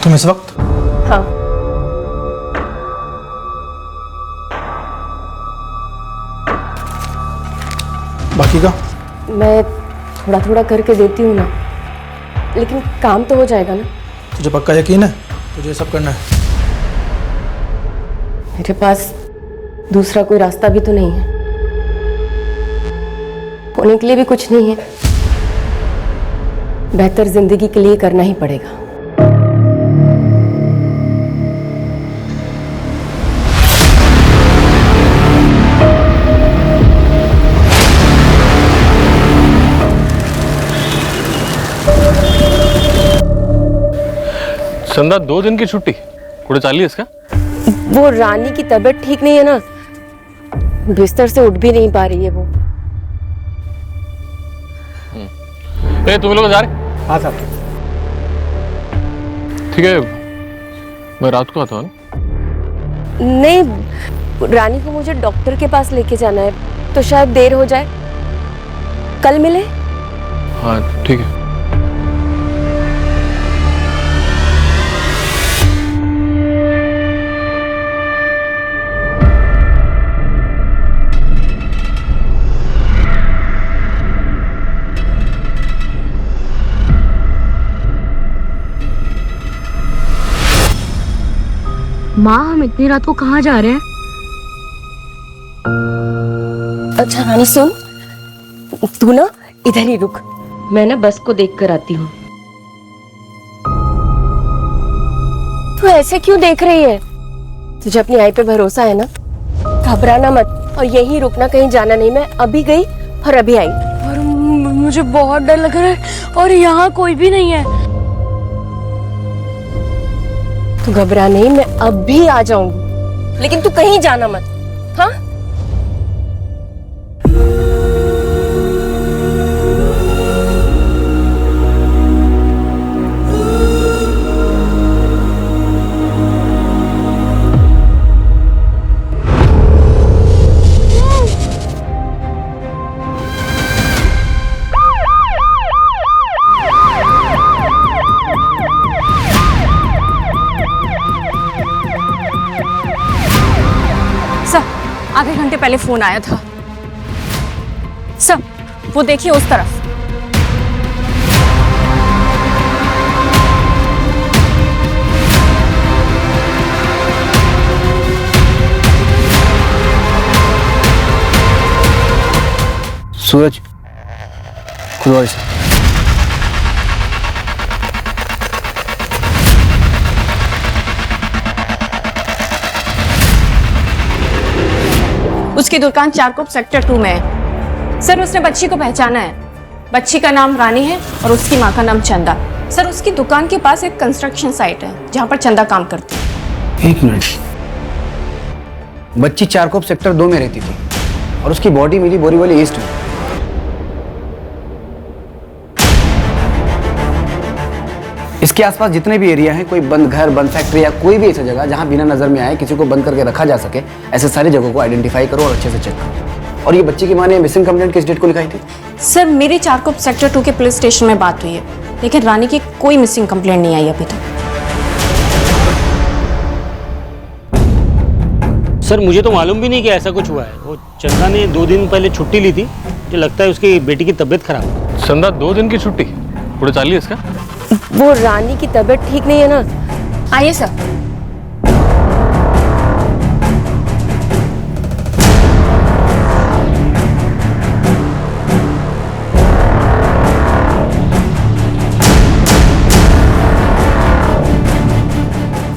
तुम इस वक्त? हाँ। बाकी का? मैं थोड़ा थोड़ा करके देती हूँ ना, लेकिन काम तो हो जाएगा ना? तुझे पक्का यकीन है तुझे सब करना है? मेरे पास दूसरा कोई रास्ता भी तो नहीं है, होने के लिए भी कुछ नहीं है। बेहतर जिंदगी के लिए करना ही पड़ेगा। संदा 2 दिन की छुट्टी कुछ चाली इसका? वो रानी की तबीयत ठीक नहीं है ना, बिस्तर से उठ भी नहीं पा रही है वो। ए तुम लोग जा रहे? हाँ साहब। ठीक है, मैं रात को आता हूँ। नहीं, रानी को मुझे डॉक्टर के पास लेके जाना है, तो शायद देर हो जाए। कल मिले? हाँ ठीक है। माँ, हम इतनी रात को कहाँ जा रहे हैं? अच्छा रानी सुन, तू ना इधर ही रुक, मैं ना बस को देख कर आती हूँ। तू ऐसे क्यों देख रही है? तुझे अपनी आई पे भरोसा है ना? घबराना मत और यहीं रुकना, कहीं जाना नहीं। मैं अभी गई और अभी आई। और मुझे बहुत डर लग रहा है और यहाँ कोई भी नहीं है। तू घबरा नहीं, मैं अब भी आ जाऊंगी, लेकिन तू कहीं जाना मत, हाँ? आधे घंटे पहले फोन आया था। सर वो देखिए उस तरफ। सूरज खुद से उसकी दुकान चारकोप सेक्टर 2 में है। सर उसने बच्ची को पहचाना है। बच्ची का नाम रानी है और उसकी माँ का नाम चंदा। सर उसकी दुकान के पास एक कंस्ट्रक्शन साइट है जहाँ पर चंदा काम करती है। एक मिनट, बच्ची चारकोप सेक्टर 2 में रहती थी और उसकी बॉडी मिली बोरीवली ईस्ट में। इसके आसपास जितने भी एरिया हैं, कोई बंद घर, बंद फैक्ट्री या कोई भी ऐसी जगह जहां बिना नजर में आए किसी को बंद करके रखा जा सके, ऐसे सारी जगहों को आइडेंटिफाई करो और अच्छे से चेक करो। और ये बच्ची की मां ने मिसिंग कंप्लेंट किस डेट को लिखाई थी? सर मेरी चारकोप सेक्टर 2 के पुलिस स्टेशन में बात हुई है, लेकिन रानी की कोई मिसिंग कंप्लेंट नहीं आई अभी तक। सर मुझे तो मालूम भी नहीं कि ऐसा कुछ हुआ है। वो चंदा ने 2 दिन पहले छुट्टी ली थी, मुझे लगता है उसकी बेटी की तबीयत खराब है। चंदा 2 दिन की छुट्टी? पूरे 40 इसका? वो रानी की तबीयत ठीक नहीं है ना, आइए सर।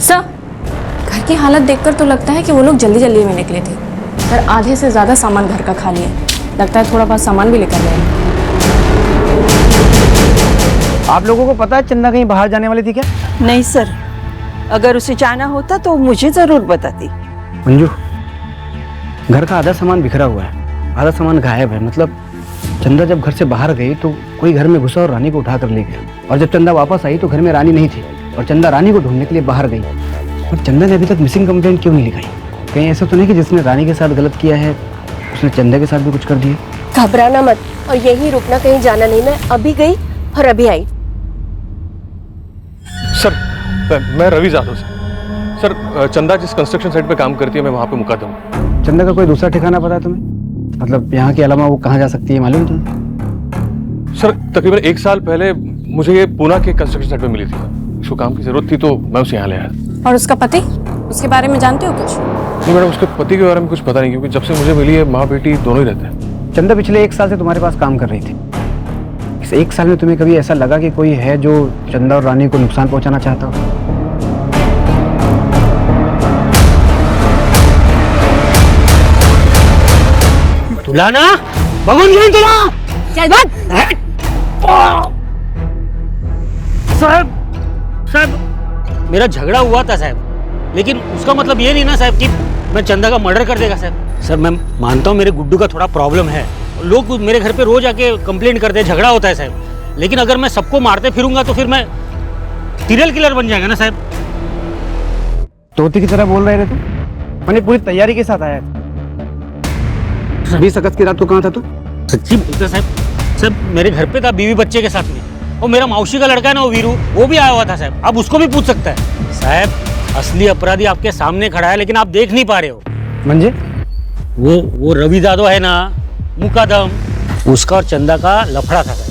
सर, घर की हालत देखकर तो लगता है कि वो लोग जल्दी जल्दी में निकले थे, पर आधे से ज्यादा सामान घर का खाली है। लगता है थोड़ा बहुत सामान भी लेकर गए। आप लोगों को पता है चंदा कहीं बाहर जाने वाली थी क्या? नहीं सर, अगर उसे जाना होता तो मुझे जरूर बताती। मंजू, घर का आधा सामान बिखरा हुआ है, आधा सामान गायब है। मतलब चंदा जब घर से बाहर गई तो कोई घर में घुसा और रानी को उठा कर ले गया, और जब चंदा वापस आई तो घर में रानी नहीं थी, और चंदा रानी को ढूंढने के लिए बाहर गई। और चंदा ने अभी तक मिसिंग कंप्लेंट क्यों नहीं लिखाई? कहीं ऐसा तो नहीं कि जिसने रानी के साथ गलत किया है उसने चंदा के साथ भी कुछ कर दिया? घबराना मत और यहीं रुकना, कहीं जाना नहीं। मैं अभी गई और अभी आई। सर, मैं रवि जाधव सर, चंदा जिस कंस्ट्रक्शन साइट पे काम करती है मैं वहाँ पे मुकद्दम हूँ। चंदा का कोई दूसरा ठिकाना पता है तुम्हें? मतलब यहाँ के अलावा वो कहाँ जा सकती है मालूम है तुम्हें? सर, तकरीबन 1 साल पहले मुझे ये पूना के कंस्ट्रक्शन साइट पे मिली थी। उसको काम की जरूरत थी तो मैं उसे यहाँ ले आया। और उसका पति, उसके बारे में जानते हो कुछ? नहीं मैडम, उसके पति के बारे में कुछ पता नहीं, क्योंकि जब से मुझे मिली है माँ बेटी दोनों ही रहते हैं। चंदा पिछले 1 साल से तुम्हारे पास काम कर रही थी। इस 1 साल में तुम्हें कभी ऐसा लगा कि कोई है जो चंदा और रानी को नुकसान पहुंचाना चाहता हो? तुलाना भगवान नहीं तुला चल बात। साहब, मेरा झगड़ा हुआ था साहब, लेकिन उसका मतलब ये नहीं ना साहब कि मैं चंदा का मर्डर कर देगा साहब। सर, मैं मानता हूँ मेरे गुड्डू का थोड़ा प्रॉब्लम है, लोग मेरे घर पे रोज आके कंप्लेंट करते हैं, झगड़ा होता है साहब। लेकिन अगर मैं सबको मारते फिरूंगा तो फिर मैं सीरियल किलर बन जाएगा ना साहब। तोती की तरह बोल रहे थे तुम? मैंने पूरी तैयारी के साथ आया। 20 अगस्त की रात को कहाँ था तू? सच्ची बोलते साहब। साहब, मेरे घर पे था बीवी बच्चे के साथ में, और मेरा मौसी का लड़का है ना वो वीरू, वो भी आया हुआ था साहब। अब उसको भी पूछ सकता है साहब। असली अपराधी आपके सामने खड़ा है, लेकिन आप देख नहीं पा रहे हो। मंजे? वो रवि जाधव है ना, मुकादम, उसका और चंदा का लफड़ा था साहब।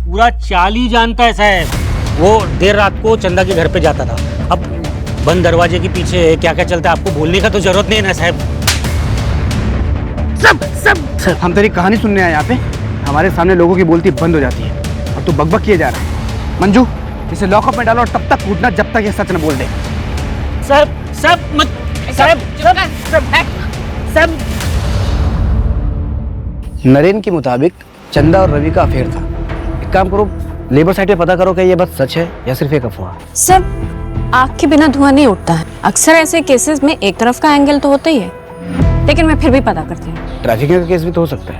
पूरा चाल ही जानता है साहब। वो देर रात को चंदा के घर पे जाता था। अब बंद दरवाजे के पीछे क्या क्या चलता है आपको बोलने का तो जरूरत नहीं है ना साहब। सब हम तेरी कहानी सुनने आए यहाँ पे। हमारे सामने लोगों की बोलती बंद हो जाती है और तू बकबक किए जा रहा है। मंजू, इसे लॉकअप में डालो और तब तक कूटना जब तक ये सच न बोल दे। साहब मत साहब। नरेन के मुताबिक चंदा और रवि का अफेयर था। एक काम करो, लेबर साइट पे पता करो कि ये बात सच है या सिर्फ एक अफवाह। सर, आग के बिना धुआं नहीं उठता है। अक्सर ऐसे केसेस में एक तरफ का एंगल तो होता ही है, लेकिन मैं फिर भी पता करती हूँ। ट्रैफिकिंग का केस भी तो हो सकता है।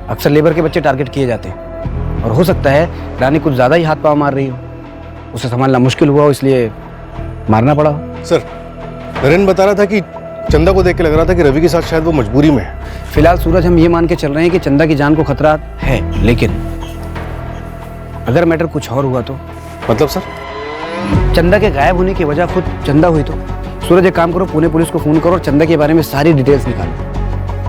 अक्सर लेबर के बच्चे टारगेट किए जाते हैं, और हो सकता है रानी कुछ ज्यादा ही हाथ पाँव मार रही हो, उसे संभालना मुश्किल हुआ हो इसलिए मारना पड़ा हो। सर, नरेन बता रहा था कि चंदा को देख के लग रहा था कि रवि के साथ शायद वो मजबूरी में है। फिलहाल सूरज, हम ये मान के चल रहे हैं कि चंदा की जान को खतरा है, लेकिन अगर मैटर कुछ और हुआ तो? मतलब सर? चंदा के गायब होने की वजह खुद चंदा हुई तो? सूरज, एक काम करो, पुणे पुलिस को फोन करो और चंदा के बारे में सारी डिटेल्स निकालो।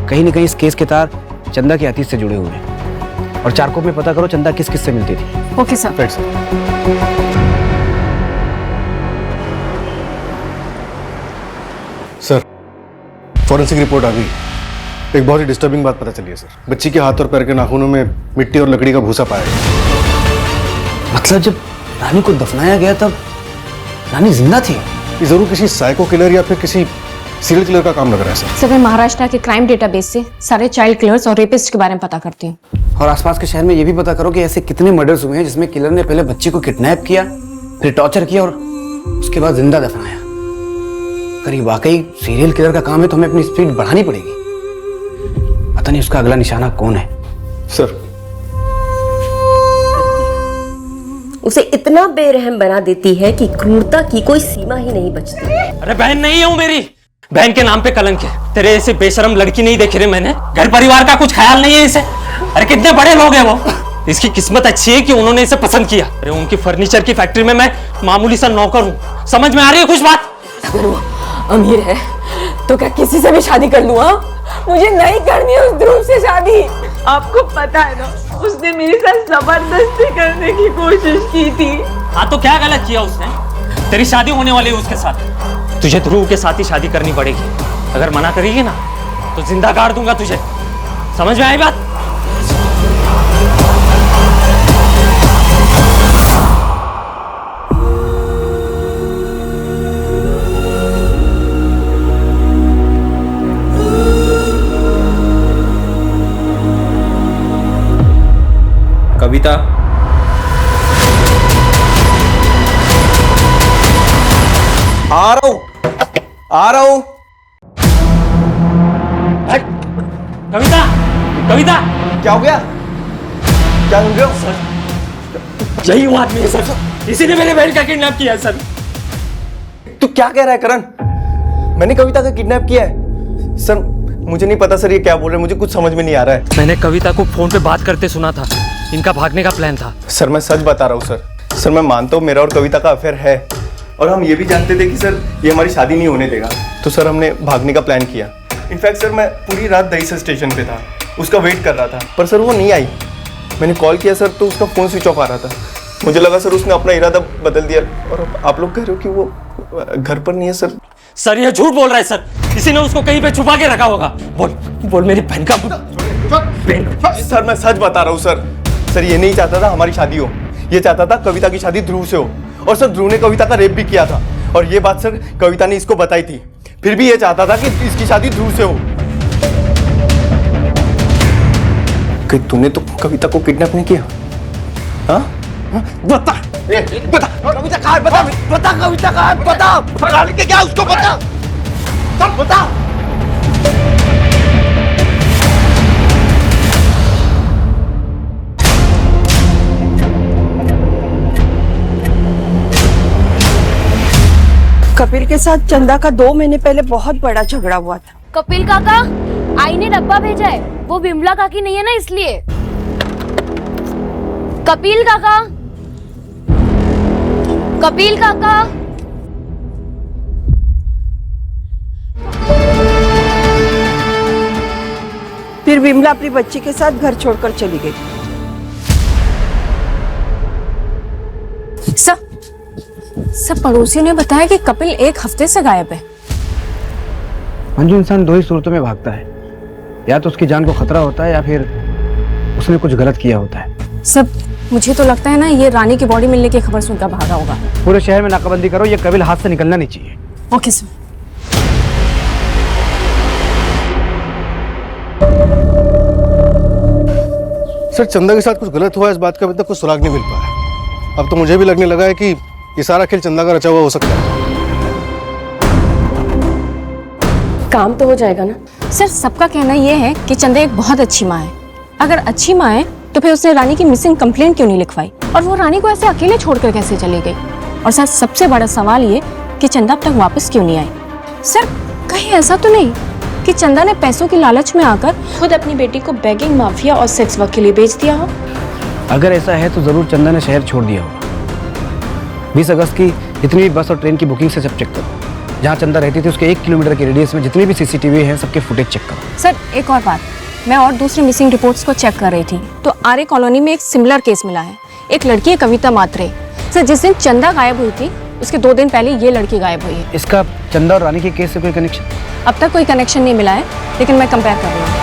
कहीं न कहीं इस केस के तार चंदा के अतीत से जुड़े हुए हैं। और चारकोप में पता करो चंदा किस किस से मिलती थी। Okay sir. Right sir. Sir, forensic report आ गई। एक बहुत ही डिस्टर्बिंग बात पता चली है सर। बच्ची के हाथ और पैर के नाखूनों में मिट्टी और लकड़ी का भूसा पाया गया। मतलब जब रानी को दफनाया गया तब रानी जिंदा थी? ये जरूर किसी साइको किलर या फिर किसी सीरियल किलर का काम लग रहा है सर। सर, मैं महाराष्ट्र के क्राइम डेटाबेस से सारे चाइल्ड किलर्स और रेपिस्ट के बारे में पता करती हूँ। और आसपास के शहर में ये भी पता करो कि ऐसे कितने मर्डर्स हुए हैं जिसमें किलर ने पहले बच्ची को किडनैप किया, फिर टॉर्चर किया और उसके बाद जिंदा दफनाया। अगर ये वाकई सीरियल किलर का काम है तो हमें अपनी स्पीड बढ़ानी पड़ेगी। पता नहीं उसका अगला निशाना कौन है। सर, उसे इतना बेरहम बना देती है कि क्रूरता की कोई सीमा ही नहीं बचती। अरे बहन नहीं है वो मेरी, बहन के नाम पे कलंक है। तेरे ऐसे बेशरम लड़की नहीं देखी रे मैंने। घर परिवार का कुछ ख्याल नहीं है इसे। अरे कितने बड़े लोग हैं वो। इसकी किस्मत अच्छी है कि उन्होंने इसे पसंद किया। अरे उनकी फर्नीचर की फैक्ट्री में मैं मामूली सा नौकर हूँ। समझ में आ रही है कुछ बात? अगर वो अमीर है तो क्या किसी से भी शादी कर लूँ? मुझे नहीं करनी है उस ध्रुव से शादी। आपको पता है ना, उसने मेरे साथ जबरदस्ती करने की कोशिश की थी। हाँ तो क्या गलत किया उसने? तेरी शादी होने वाली है उसके साथ। तुझे ध्रुव के साथ ही शादी करनी पड़ेगी। अगर मना करेगी ना तो जिंदा गाड़ दूंगा तुझे। समझ में आई बात? कविता, आ रहा हूं, आ रहा हूं। कविता, कविता, क्या हो गया? क्या सुन रहे हो? सर, यही वो आदमी है सर। इसी ने मेरे बहन का किडनैप किया है सर। तू क्या कह रहा है करण? मैंने कविता का किडनैप किया है? सर मुझे नहीं पता सर, ये क्या बोल रहे हैं, मुझे कुछ समझ में नहीं आ रहा है। मैंने कविता को फोन पे बात करते सुना था। इनका भागने का प्लान था। सर मैं सच बता रहा हूँ सर। सर मैं मानता हूँ मेरा और कविता का अफेयर है, और हम ये भी जानते थे कि सर ये हमारी शादी नहीं होने देगा। तो सर हमने भागने का प्लान किया। इनफैक्ट सर मैं पूरी रात दहीसर स्टेशन पे था, उसका वेट कर रहा था, पर सर वो नहीं आई। मैंने कॉल किया सर तो उसका फ़ोन स्विच ऑफ आ रहा था। मुझे लगा सर उसने अपना इरादा बदल दिया, और अब आप लोग कह रहे हो कि वो घर पर नहीं है। सर सर ये झूठ बोल रहा है सर। किसी ने उसको कहीं पे छुपा के रखा होगा। बोल बोल मेरी बहन का। सर मैं सच बता रहा हूँ सर। सर ये नहीं चाहता था हमारी शादी हो, ये चाहता था कविता की शादी ध्रुव से हो। और सर ध्रुव ने कविता का रेप भी किया था, और ये बात सर कविता ने इसको बताई थी। फिर भी ये चाहता था कि इसकी शादी ध्रुव से हो। कि तूने तो कविता को किडनैप नहीं किया? हाँ? बता, बता कविता कहाँ है? बता, बता कविता कहाँ है? बता, पकड़ के क्या उसको बता, सब बता। कपिल के साथ चंदा का 2 महीने पहले बहुत बड़ा झगड़ा हुआ था। कपिल काका, आई ने डब्बा भेजा है, वो विमला काकी नहीं है ना इसलिए। कपिल काका, कपिल काका। फिर विमला अपनी बच्ची के साथ घर छोड़कर चली गई। सब पड़ोसियों ने बताया कि कपिल 1 हफ्ते से गायब है। मंजू, इंसान 2 ही सूरतों में भागता है, या तो उसकी जान को खतरा होता है या फिर उसने कुछ गलत किया होता है। सब मुझे तो लगता है ना ये रानी की बॉडी मिलने की खबर सुनकर भागा होगा। पूरे शहर में नाकाबंदी करो, ये कपिल हाथ से निकलना नहीं चाहिए। Okay sir. सर चंदा के साथ कुछ गलत हुआ, इस बात का अभी तक कुछ सुराग नहीं मिल पाया। अब तो मुझे भी लगने लगा है कि ये सारा खेल चंदा का रचा हुआ हो सकता है। काम तो हो जाएगा ना सर। सबका कहना यह है कि चंदा एक बहुत अच्छी माँ है। अगर अच्छी माँ है तो फिर उसने रानी की मिसिंग कंप्लेंट क्यों नहीं लिखवाई, और वो रानी को ऐसे अकेले छोड़कर कैसे चली गई। और सर सबसे बड़ा सवाल ये कि चंदा अब तक वापस क्यों नहीं आई। सर कहीं ऐसा तो नहीं कि चंदा ने पैसों की लालच में आकर खुद अपनी बेटी को बेगिंग माफिया और सेक्स वर्क के लिए बेच दिया हो। अगर ऐसा है तो जरूर चंदा ने शहर छोड़ दिया होगा। 20 अगस्त की जितनी भी बस और ट्रेन की बुकिंग से सब चेक करो। जहाँ चंदा रहती थी उसके 1 किलोमीटर के रेडियस में जितने भी सीसीटीवी हैं सबके फुटेज चेक करो। सर एक और बात, मैं और दूसरी मिसिंग रिपोर्ट्स को चेक कर रही थी तो आर्य कॉलोनी में एक सिमिलर केस मिला है। एक लड़की है कविता मात्रे। सर जिस दिन चंदा गायब हुई थी उसके 2 दिन पहले ये लड़की गायब हुई है। इसका चंदा और रानी के केस से कोई कनेक्शन? अब तक कोई कनेक्शन नहीं मिला है, लेकिन मैं कंपेयर कर रही हूँ।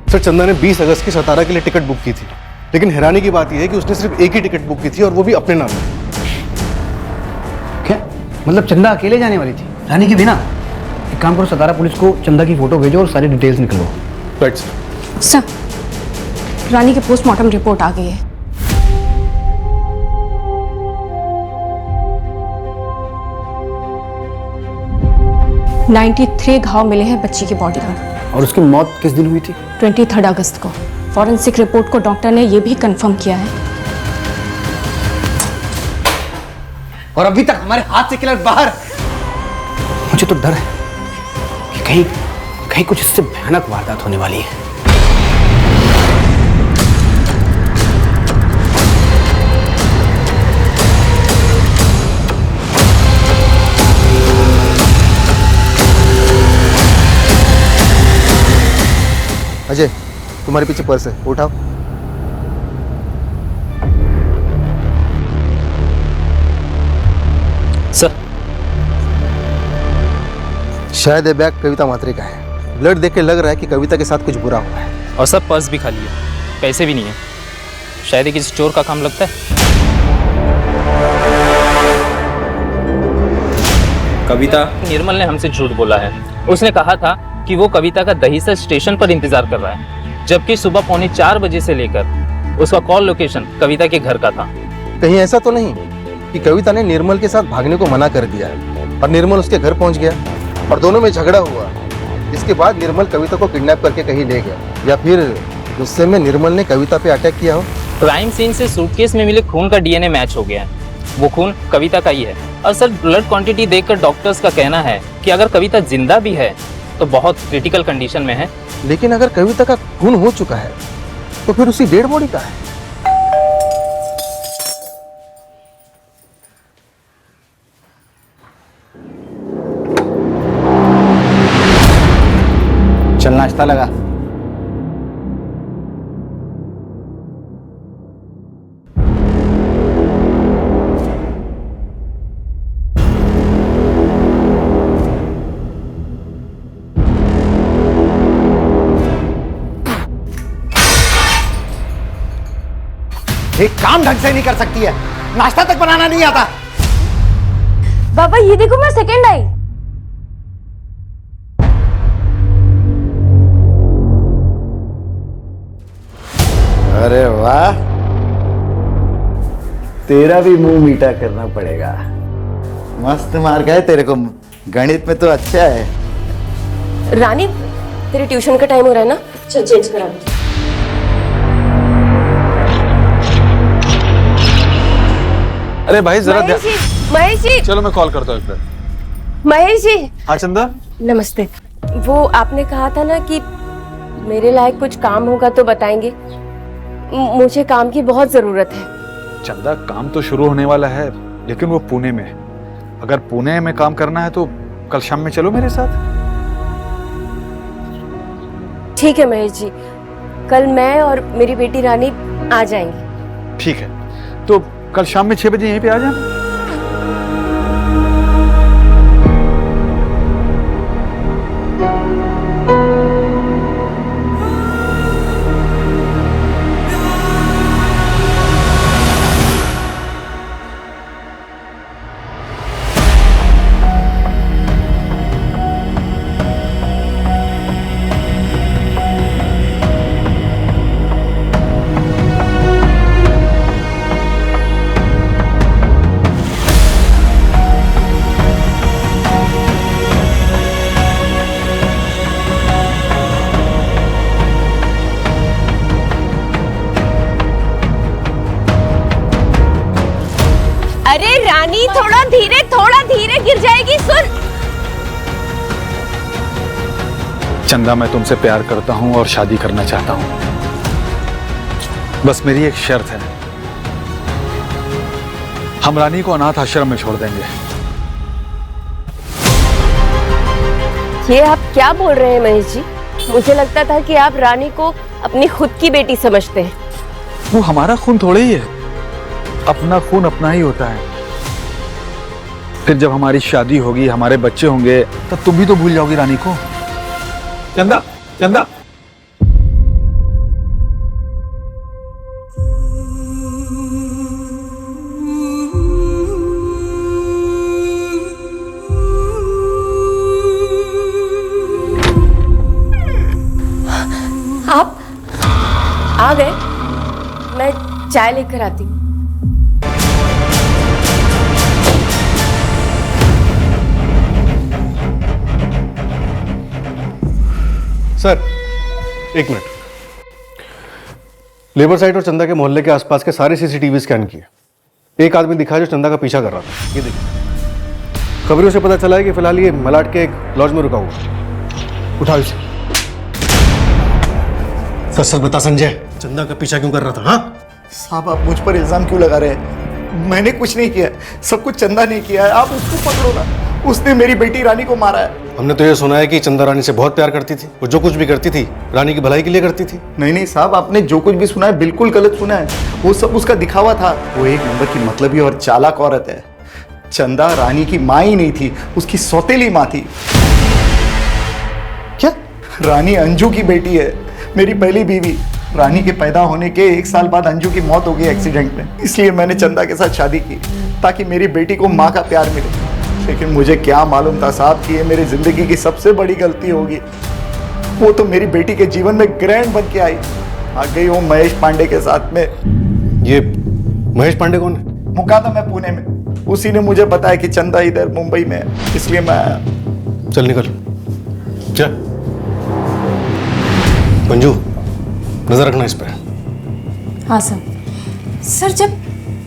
सर चंदा ने 20 अगस्त की 17 के लिए टिकट बुक की थी, लेकिन हैरानी की बात यह है कि उसने सिर्फ एक ही टिकट बुक की थी, और वो भी अपने नाम में। क्या मतलब चंदा अकेले जाने वाली थी, रानी के बिना? एक काम करो, 17 पुलिस को चंदा की फोटो भेजो और सारी डिटेल्स निकलो। Right sir. सर रानी की पोस्टमार्टम रिपोर्ट आ गई है। (93 घाव मिले हैं बच्ची की बॉडी पर। और उसकी मौत किस दिन हुई थी? 23 अगस्त को। फॉरेंसिक रिपोर्ट को डॉक्टर ने यह भी कंफर्म किया है। और अभी तक हमारे हाथ से किलर बाहर। मुझे तो डर है कहीं कहीं कुछ इससे भयानक वारदात होने वाली है। अजय, तुम्हारे पीछे पर्स है, उठाओ। सर, शायद ये बैग कविता मात्रे का है। ब्लड देख के लग रहा है कि कविता के साथ कुछ बुरा हुआ है। और सर पर्स भी खाली है, पैसे भी नहीं है। शायद ये किसी चोर का काम लगता है। कविता, निर्मल ने हमसे झूठ बोला है। उसने कहा था कि वो कविता का दहीसर स्टेशन पर इंतजार कर रहा है, जबकि सुबह 3:45 बजे से लेकर उसका कॉल लोकेशन कविता के घर का था। कहीं ऐसा तो नहीं कि कविता ने निर्मल के साथ भागने को मना कर दिया है और निर्मल उसके घर पहुंच गया और दोनों में झगड़ा हुआ, जिसके बाद निर्मल कविता को किडनैप करके कहीं ले गया, या फिर गुस्से में निर्मल ने कविता पे अटैक किया हो? क्राइम सीन से सूटकेस में मिले खून का डीएनए मैच हो गया है। वो खून कविता का ही है। और सर ब्लड क्वांटिटी देखकर डॉक्टर्स का कहना है कि अगर कविता जिंदा भी है तो बहुत क्रिटिकल कंडीशन में है। लेकिन अगर कविता का खून हो चुका है तो फिर उसकी डेड बॉडी कहाँ है? चल नाश्ता लगा। एक काम ढंग से नहीं कर सकती है, नाश्ता तक बनाना नहीं आता। पापा ये देखो मैं सेकंड आई। अरे वाह, तेरा भी मुंह मीठा करना पड़ेगा। मस्त मार्क है तेरे को, गणित में तो अच्छा है। रानी तेरे ट्यूशन का टाइम हो रहा है ना, चल चेंज करा दो। अरे भाई जरा महेश जी, महेश जी, चलो मैं कॉल करता हूँ एक बार। महेश जी। हाँ चंदा, नमस्ते। वो आपने कहा था ना कि मेरे लायक कुछ काम होगा तो बताएंगे। मुझे काम की बहुत जरूरत है। चंदा काम तो शुरू होने वाला है, लेकिन वो पुणे में। अगर पुणे में काम करना है तो कल शाम में चलो मेरे साथ। ठीक है महेश जी, कल मैं और मेरी बेटी रानी आ जाएंगे। ठीक है, तो कल शाम में 6 बजे यहीं पे आ जाना। अरे रानी थोड़ा धीरे गिर जाएगी। सुन चंदा, मैं तुमसे प्यार करता हूं और शादी करना चाहता हूं। बस मेरी एक शर्त है, हम रानी को अनाथ आश्रम में छोड़ देंगे। ये आप क्या बोल रहे हैं महेश जी? मुझे लगता था कि आप रानी को अपनी खुद की बेटी समझते हैं। वो हमारा खून थोड़े ही है, अपना खून अपना ही होता है। फिर जब हमारी शादी होगी, हमारे बच्चे होंगे, तब तुम भी तो भूल जाओगी रानी को। चंदा, चंदा, आप आ गए? मैं चाय लेकर आती हूँ। सर एक मिनट, लेबर साइट और चंदा के मोहल्ले के आसपास के सारे सीसीटीवी स्कैन किए। एक आदमी दिखा जो चंदा का पीछा कर रहा था। ये देखिए, खबरों से पता चला है कि फिलहाल ये मलाड के एक लॉज में रुका हुआ। उठाओ इसे। सच सच बता संजय, चंदा का पीछा क्यों कर रहा था? हाँ साहब आप मुझ पर इल्जाम क्यों लगा रहे हैं? मैंने कुछ नहीं किया, सब कुछ चंदा ने किया है। आप उसको पकड़ो ना, उसने मेरी बेटी रानी को मारा है। हमने तो ये सुना है कि चंदा रानी से बहुत प्यार करती थी, वो जो कुछ भी करती थी रानी की भलाई के लिए करती थी। नहीं नहीं साहब, आपने जो कुछ भी सुना है बिल्कुल गलत सुना है। वो सब उसका दिखावा था। वो एक नंबर की मतलबी और चालाक औरत है। चंदा रानी की माँ ही नहीं थी, उसकी सौतेली माँ थी। क्या? रानी अंजू की बेटी है, मेरी पहली बीवी। रानी के पैदा होने के 1 साल बाद अंजू की मौत हो गई एक्सीडेंट में। इसलिए मैंने चंदा के साथ शादी की ताकि मेरी बेटी को माँ का प्यार मिले। लेकिन मुझे क्या मालूम था साहब कि ये मेरी जिंदगी की सबसे बड़ी गलती होगी। वो तो मेरी बेटी के जीवन में ग्रैंड बन के आई, आ गई वो महेश पांडे के साथ में। ये महेश पांडे कौन है? मुकादम है पुणे में, उसी ने मुझे बताया कि चंदा इधर मुंबई में है, इसलिए मैं आया। चल निकल, चल। मंजू नजर रखना इस पे। हाँ सर। सर जब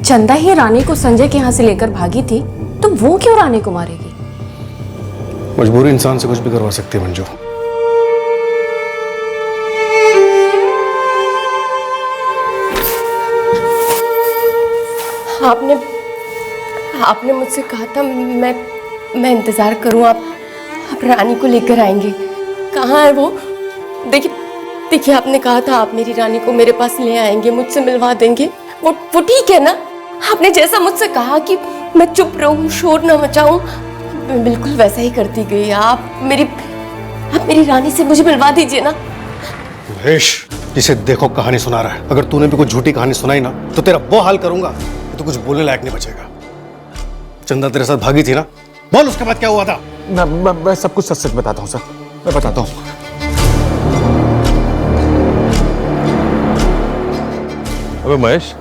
चंदा ही रानी को संजय के यहाँ से लेकर भागी थी तो वो क्यों रानी को मारेगी? मजबूरी इंसान से कुछ भी करवा सकती है मंजू। आपने मुझसे कहा था मैं इंतजार करूं, आप रानी को लेकर आएंगे। कहाँ है वो? देखिए आपने कहा था आप मेरी रानी को मेरे पास ले आएंगे, मुझसे मिलवा देंगे। वो ठीक है ना? आपने जैसा मुझसे कहा कि मैं चुप रहूं, शोर न मचाऊं, मैं बिल्कुल वैसा ही करती गई। आप मेरी रानी से मुझे मिलवा दीजिए ना। महेश, जिसे देखो कहानी सुना रहा है। अगर तूने भी कोई झूठी कहानी सुनाई ना तो तेरा वो हाल करूंगा कि तू कुछ बोलने लायक नहीं बचेगा। चंदा तेरे साथ भागी थी ना, बोल उसके बाद क्या हुआ था? मैं सब कुछ सच सच बताता हूँ सर, मैं बताता हूँ। अबे महेश,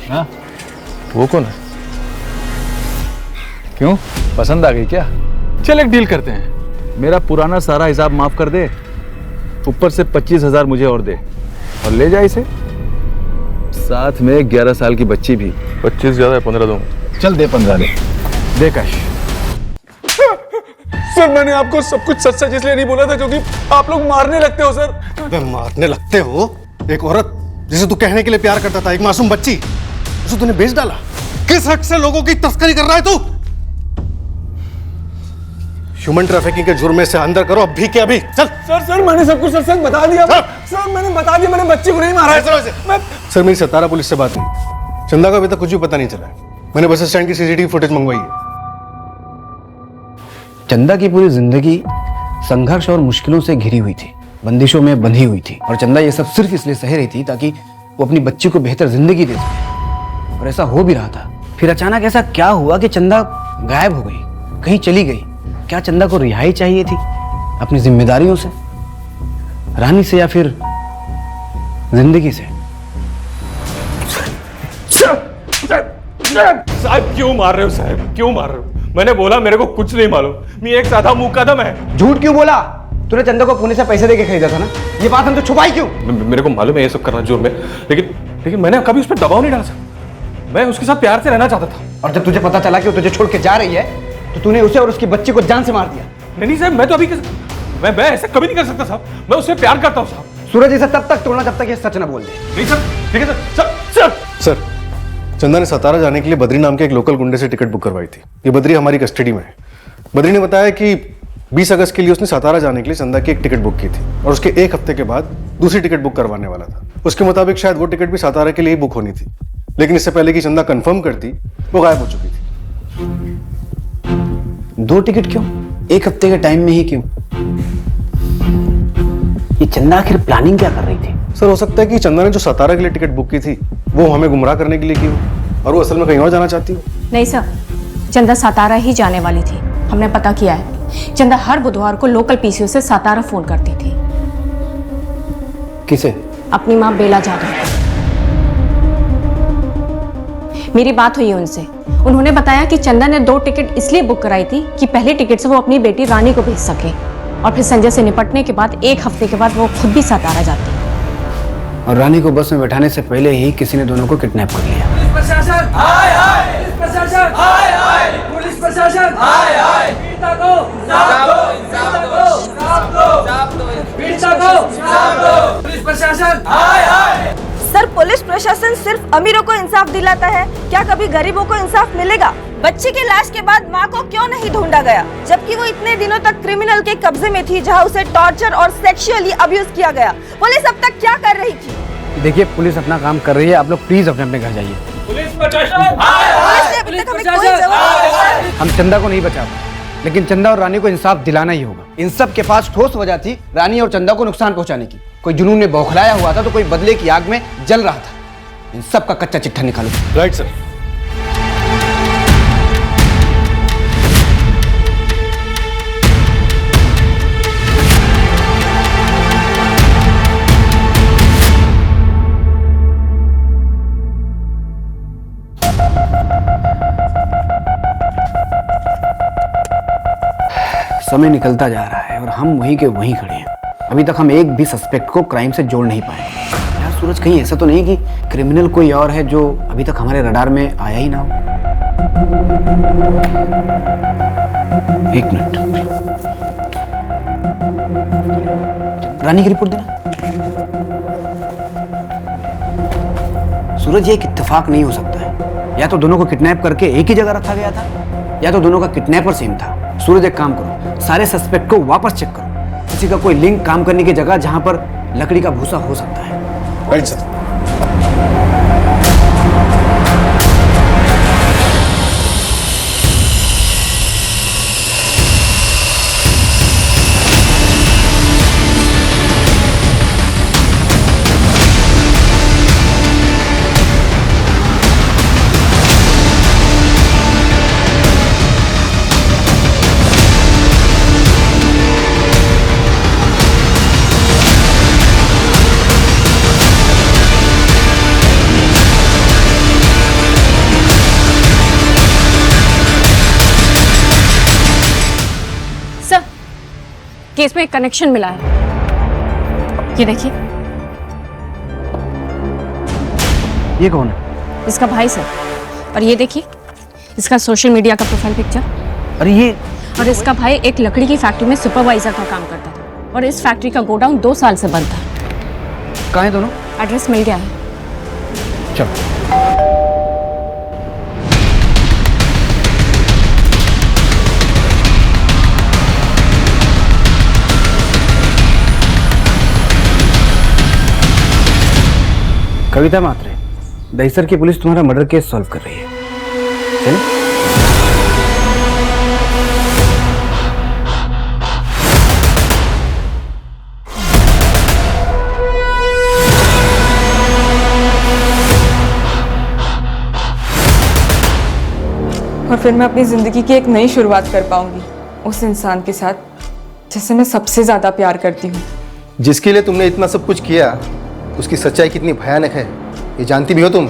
हाँ वो कौन है? क्यों, पसंद आ गई क्या? चल एक डील करते हैं, मेरा पुराना सारा हिसाब माफ कर दे, ऊपर से 25,000 मुझे और दे, और ले जा इसे, साथ में 11 साल की बच्ची भी। 25 ज्यादा है, 15 दूंगा। चल दे 15 दे कैश। सर मैंने आपको सब कुछ सच सच इसलिए नहीं बोला था क्योंकि आप लोग मारने लगते हो सर। अबे मारने लगते हो? एक औरत जिसे तू कहने के लिए प्यार करता था, एक मासूम बच्ची, उसे तूने बेच डाला। किस हक से लोगों की तस्करी कर रहा है तू? ह्यूमन ट्रैफिकिंग के जुर्म से अंदर करो अभी के अभी। चल। सर मैंने सब कुछ सच सच बता दिया। सर मैंने बता दिया, मैंने बच्ची को नहीं मारा है। सर मेरी सतारा पुलिस से बात हुई, चंदा का अभी तक कुछ भी पता नहीं चला है। मैंने बस स्टैंड की सीसीटीवी फुटेज मंगवाई है। चंदा की पूरी जिंदगी संघर्ष और मुश्किलों से घिरी हुई थी, बंदिशों में बंधी हुई थी, और चंदा ये सब सिर्फ इसलिए सह रही थी ताकि वो अपनी बच्ची को बेहतर जिंदगी दे सके, और ऐसा हो भी रहा था। फिर अचानक ऐसा क्या हुआ कि चंदा गायब हो गई, कहीं चली गई? क्या चंदा को रिहाई चाहिए थी अपनी जिम्मेदारियों से, रानी से, या फिर जिंदगी से? साहब क्यों मार रहे हो? साहब क्यों मार रहे हो? मैंने बोला मेरे को कुछ नहीं मालूम, मैं एक साधा मुकदम है। झूठ क्यों बोला? तूने चंदा को पुणे से पैसे देके खरीदा था ना, ये बात हम तो छुपाई क्यों? मेरे को मालूम है ये सब करना जुर्म है, लेकिन मैंने कभी उस पर दबाव नहीं डाला सर। मैं उसके साथ प्यार से रहना चाहता था। और जब तुझे पता चला कि वो तुझे छोड़ के जा रही है तो तूने उसे और उसकी बच्ची को जान से मार दिया। नहीं साहब, मैं तो अभी मैं ऐसा कभी नहीं कर सकता साहब, मैं उससे प्यार करता हूँ साहब। सूरज इसे तब तक तोड़ना जब तक ये सच न बोल दे। नहीं सर, ठीक है सर। सर चंदा ने सतारा जाने के लिए बद्री नाम के एक लोकल गुंडे से टिकट बुक करवाई थी। ये बद्री हमारी कस्टडी में है। बद्री ने बताया कि 20 अगस्त के लिए उसने सतारा जाने के लिए चंदा की एक टिकट बुक की थी, और उसके 1 हफ्ते के बाद दूसरी टिकट बुक करवाने वाला था। उसके मुताबिक शायद वो टिकट भी सतारा के लिए ही बुक होनी थी, लेकिन इससे पहले कि चंदा कंफर्म करती वो गायब हो चुकी थी। 2 टिकट क्यों? 1 हफ्ते के टाइम में ही क्यों? ये चंदा आखिर प्लानिंग क्या कर रही थी? सर हो सकता है कि चंदा ने जो सतारा के लिए टिकट बुक की थी वो हमें गुमराह करने के लिए की हो, और वो असल में कहीं और जाना चाहती हो। नहीं सर, चंदा सातारा ही जाने वाली थी। हमने पता किया है, चंदा हर बुधवार को लोकल पीसीओ से सातारा फोन करती थी। किसे? अपनी माँ बेला जाधव। मेरी बात हुई उनसे, उन्होंने बताया कि चंदा ने 2 टिकट इसलिए बुक कराई थी कि पहले टिकट से वो अपनी बेटी रानी को भेज सके, और फिर संजय से निपटने के बाद 1 हफ्ते के बाद वो खुद भी सातारा जाती। और रानी को बस में बैठाने से पहले ही किसी ने दोनों को किडनैप कर लिया। पुलिस प्रशासन हाय हाय, पुलिस प्रशासन हाय हाय, पुलिस प्रशासन हाय हाय, पीड़िता को इंसाफ दो, इंसाफ दो, इंसाफ दो, इंसाफ दो। प्रशासन हाय हाय। सर, पुलिस प्रशासन सिर्फ अमीरों को इंसाफ दिलाता है, क्या कभी गरीबों को इंसाफ मिलेगा? बच्ची की लाश के बाद माँ को क्यों नहीं ढूंढा गया, जबकि वो इतने दिनों तक क्रिमिनल के कब्जे में थी, जहाँ उसे टॉर्चर और सेक्सुअली अब्यूज किया गया। पुलिस अब तक क्या कर रही थी? देखिए, पुलिस अपना काम कर रही है, आप लोग प्लीज अपने अपने घर जाइए। पुलिस प्रशासन हाय हाय। हम चंदा को नहीं बचा पाए, लेकिन चंदा और रानी को इंसाफ दिलाना ही होगा। इन सब के पास ठोस वजह थी रानी और चंदा को नुकसान पहुंचाने की। कोई जुनून में बौखलाया हुआ था तो कोई बदले की आग में जल रहा था। इन सब का कच्चा चिट्ठा निकालो। Right sir. समय निकलता जा रहा है और हम वहीं के वहीं खड़े हैं। अभी तक हम एक भी सस्पेक्ट को क्राइम से जोड़ नहीं पाए। यार सूरज, कहीं ऐसा तो नहीं कि क्रिमिनल कोई और है जो अभी तक हमारे रडार में आया ही ना हो? एक मिनट, रानी की रिपोर्ट देना। सूरज, ये एक इत्तेफाक नहीं हो सकता है। या तो दोनों को किडनैप करके एक ही जगह रखा गया था, या तो दोनों का किडनैपर सेम था। सूरज, एक काम करो, सारे सस्पेक्ट को वापस चेक करो। किसी का कोई लिंक काम करने की जगह जहां पर लकड़ी का भूसा हो सकता है। Right sir. केस में एक कनेक्शन मिला है, ये देखिए। ये कौन है? इसका भाई सर। और ये देखिए, इसका सोशल मीडिया का प्रोफाइल पिक्चर। अरे ये, और इसका भाई एक लकड़ी की फैक्ट्री में सुपरवाइजर का काम करता था और इस फैक्ट्री का गोडाउन 2 साल से बंद था। कहाँ है दोनों? एड्रेस मिल गया है। चलो। कविता मात्रे, दहीसर की पुलिस तुम्हारा मर्डर केस सॉल्व कर रही है। चलो। और फिर मैं अपनी जिंदगी की एक नई शुरुआत कर पाऊंगी उस इंसान के साथ जिसे मैं सबसे ज्यादा प्यार करती हूँ। जिसके लिए तुमने इतना सब कुछ किया, उसकी सच्चाई कितनी भयानक है ये जानती भी हो तुम?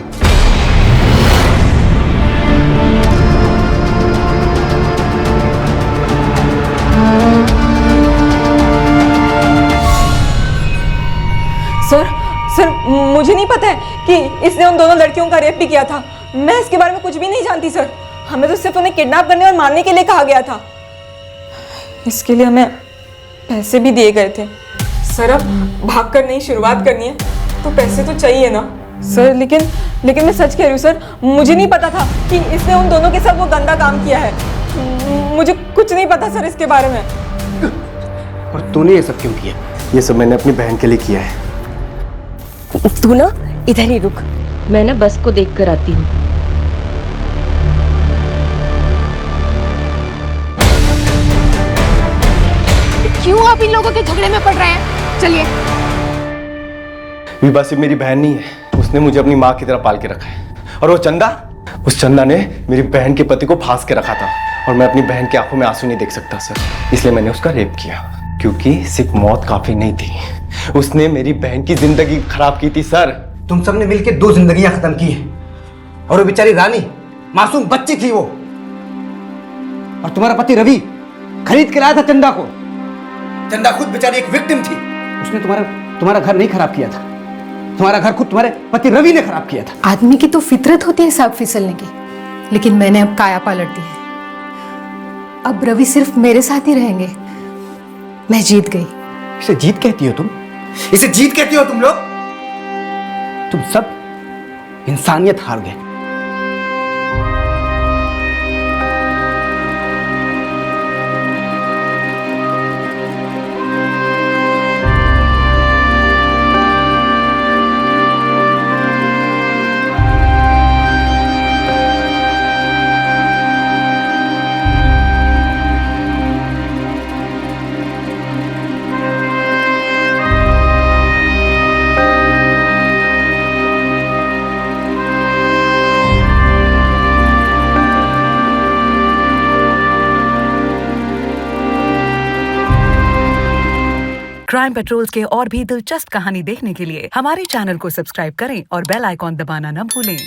सर, मुझे नहीं पता है कि इसने उन दोनों लड़कियों का रेप भी किया था। मैं इसके बारे में कुछ भी नहीं जानती सर। हमें तो सिर्फ उन्हें किडनैप करने और मारने के लिए कहा गया था। इसके लिए हमें पैसे भी दिए गए थे। सर, अब भागकर नई शुरुआत करनी है तो पैसे तो चाहिए ना सर। लेकिन मैं सच कह रही हूँ सर, मुझे नहीं पता था कि इसने उन दोनों के साथ वो गंदा काम किया है। मुझे कुछ नहीं पता सर इसके बारे में। और तूने ये सब क्यों किया? ये सब मैंने अपनी बहन के लिए किया है। तू ना इधर ही रुक, मैं ना बस को देख कर आती हूँ। क्यों आप इन लोगों के झगड़े में पड़ रहे हैं? चलिए। विभा सिर्फ मेरी बहन नहीं है, उसने मुझे अपनी माँ की तरह पाल के रखा है। और वो चंदा, उस चंदा ने मेरी बहन के पति को फांस के रखा था और मैं अपनी बहन की आंखों में आंसू नहीं देख सकता सर, इसलिए मैंने उसका रेप किया। क्योंकि सिर्फ मौत काफी नहीं थी, उसने मेरी बहन की जिंदगी खराब की थी सर। तुम सबने मिलकर 2 जिंदगियां खत्म की हैं और वो बेचारी रानी मासूम बच्ची थी वो। और तुम्हारा पति रवि खरीद के लाया था चंदा को। चंदा खुद बेचारी एक विक्टिम थी। उसने तुम्हारा घर नहीं खराब किया था, तुम्हारा घर खुद तुम्हारे पति रवि ने खराब किया था। आदमी की तो फितरत होती है सांप फिसलने की, लेकिन मैंने अब काया पलट दी है। अब रवि सिर्फ मेरे साथ ही रहेंगे। मैं जीत गई। इसे जीत कहती हो तुम? इसे जीत कहते हो तुम लोग? तुम सब इंसानियत हार गए। क्राइम पेट्रोल्स के और भी दिलचस्प कहानी देखने के लिए हमारे चैनल को सब्सक्राइब करें और बेल आइकॉन दबाना न भूलें।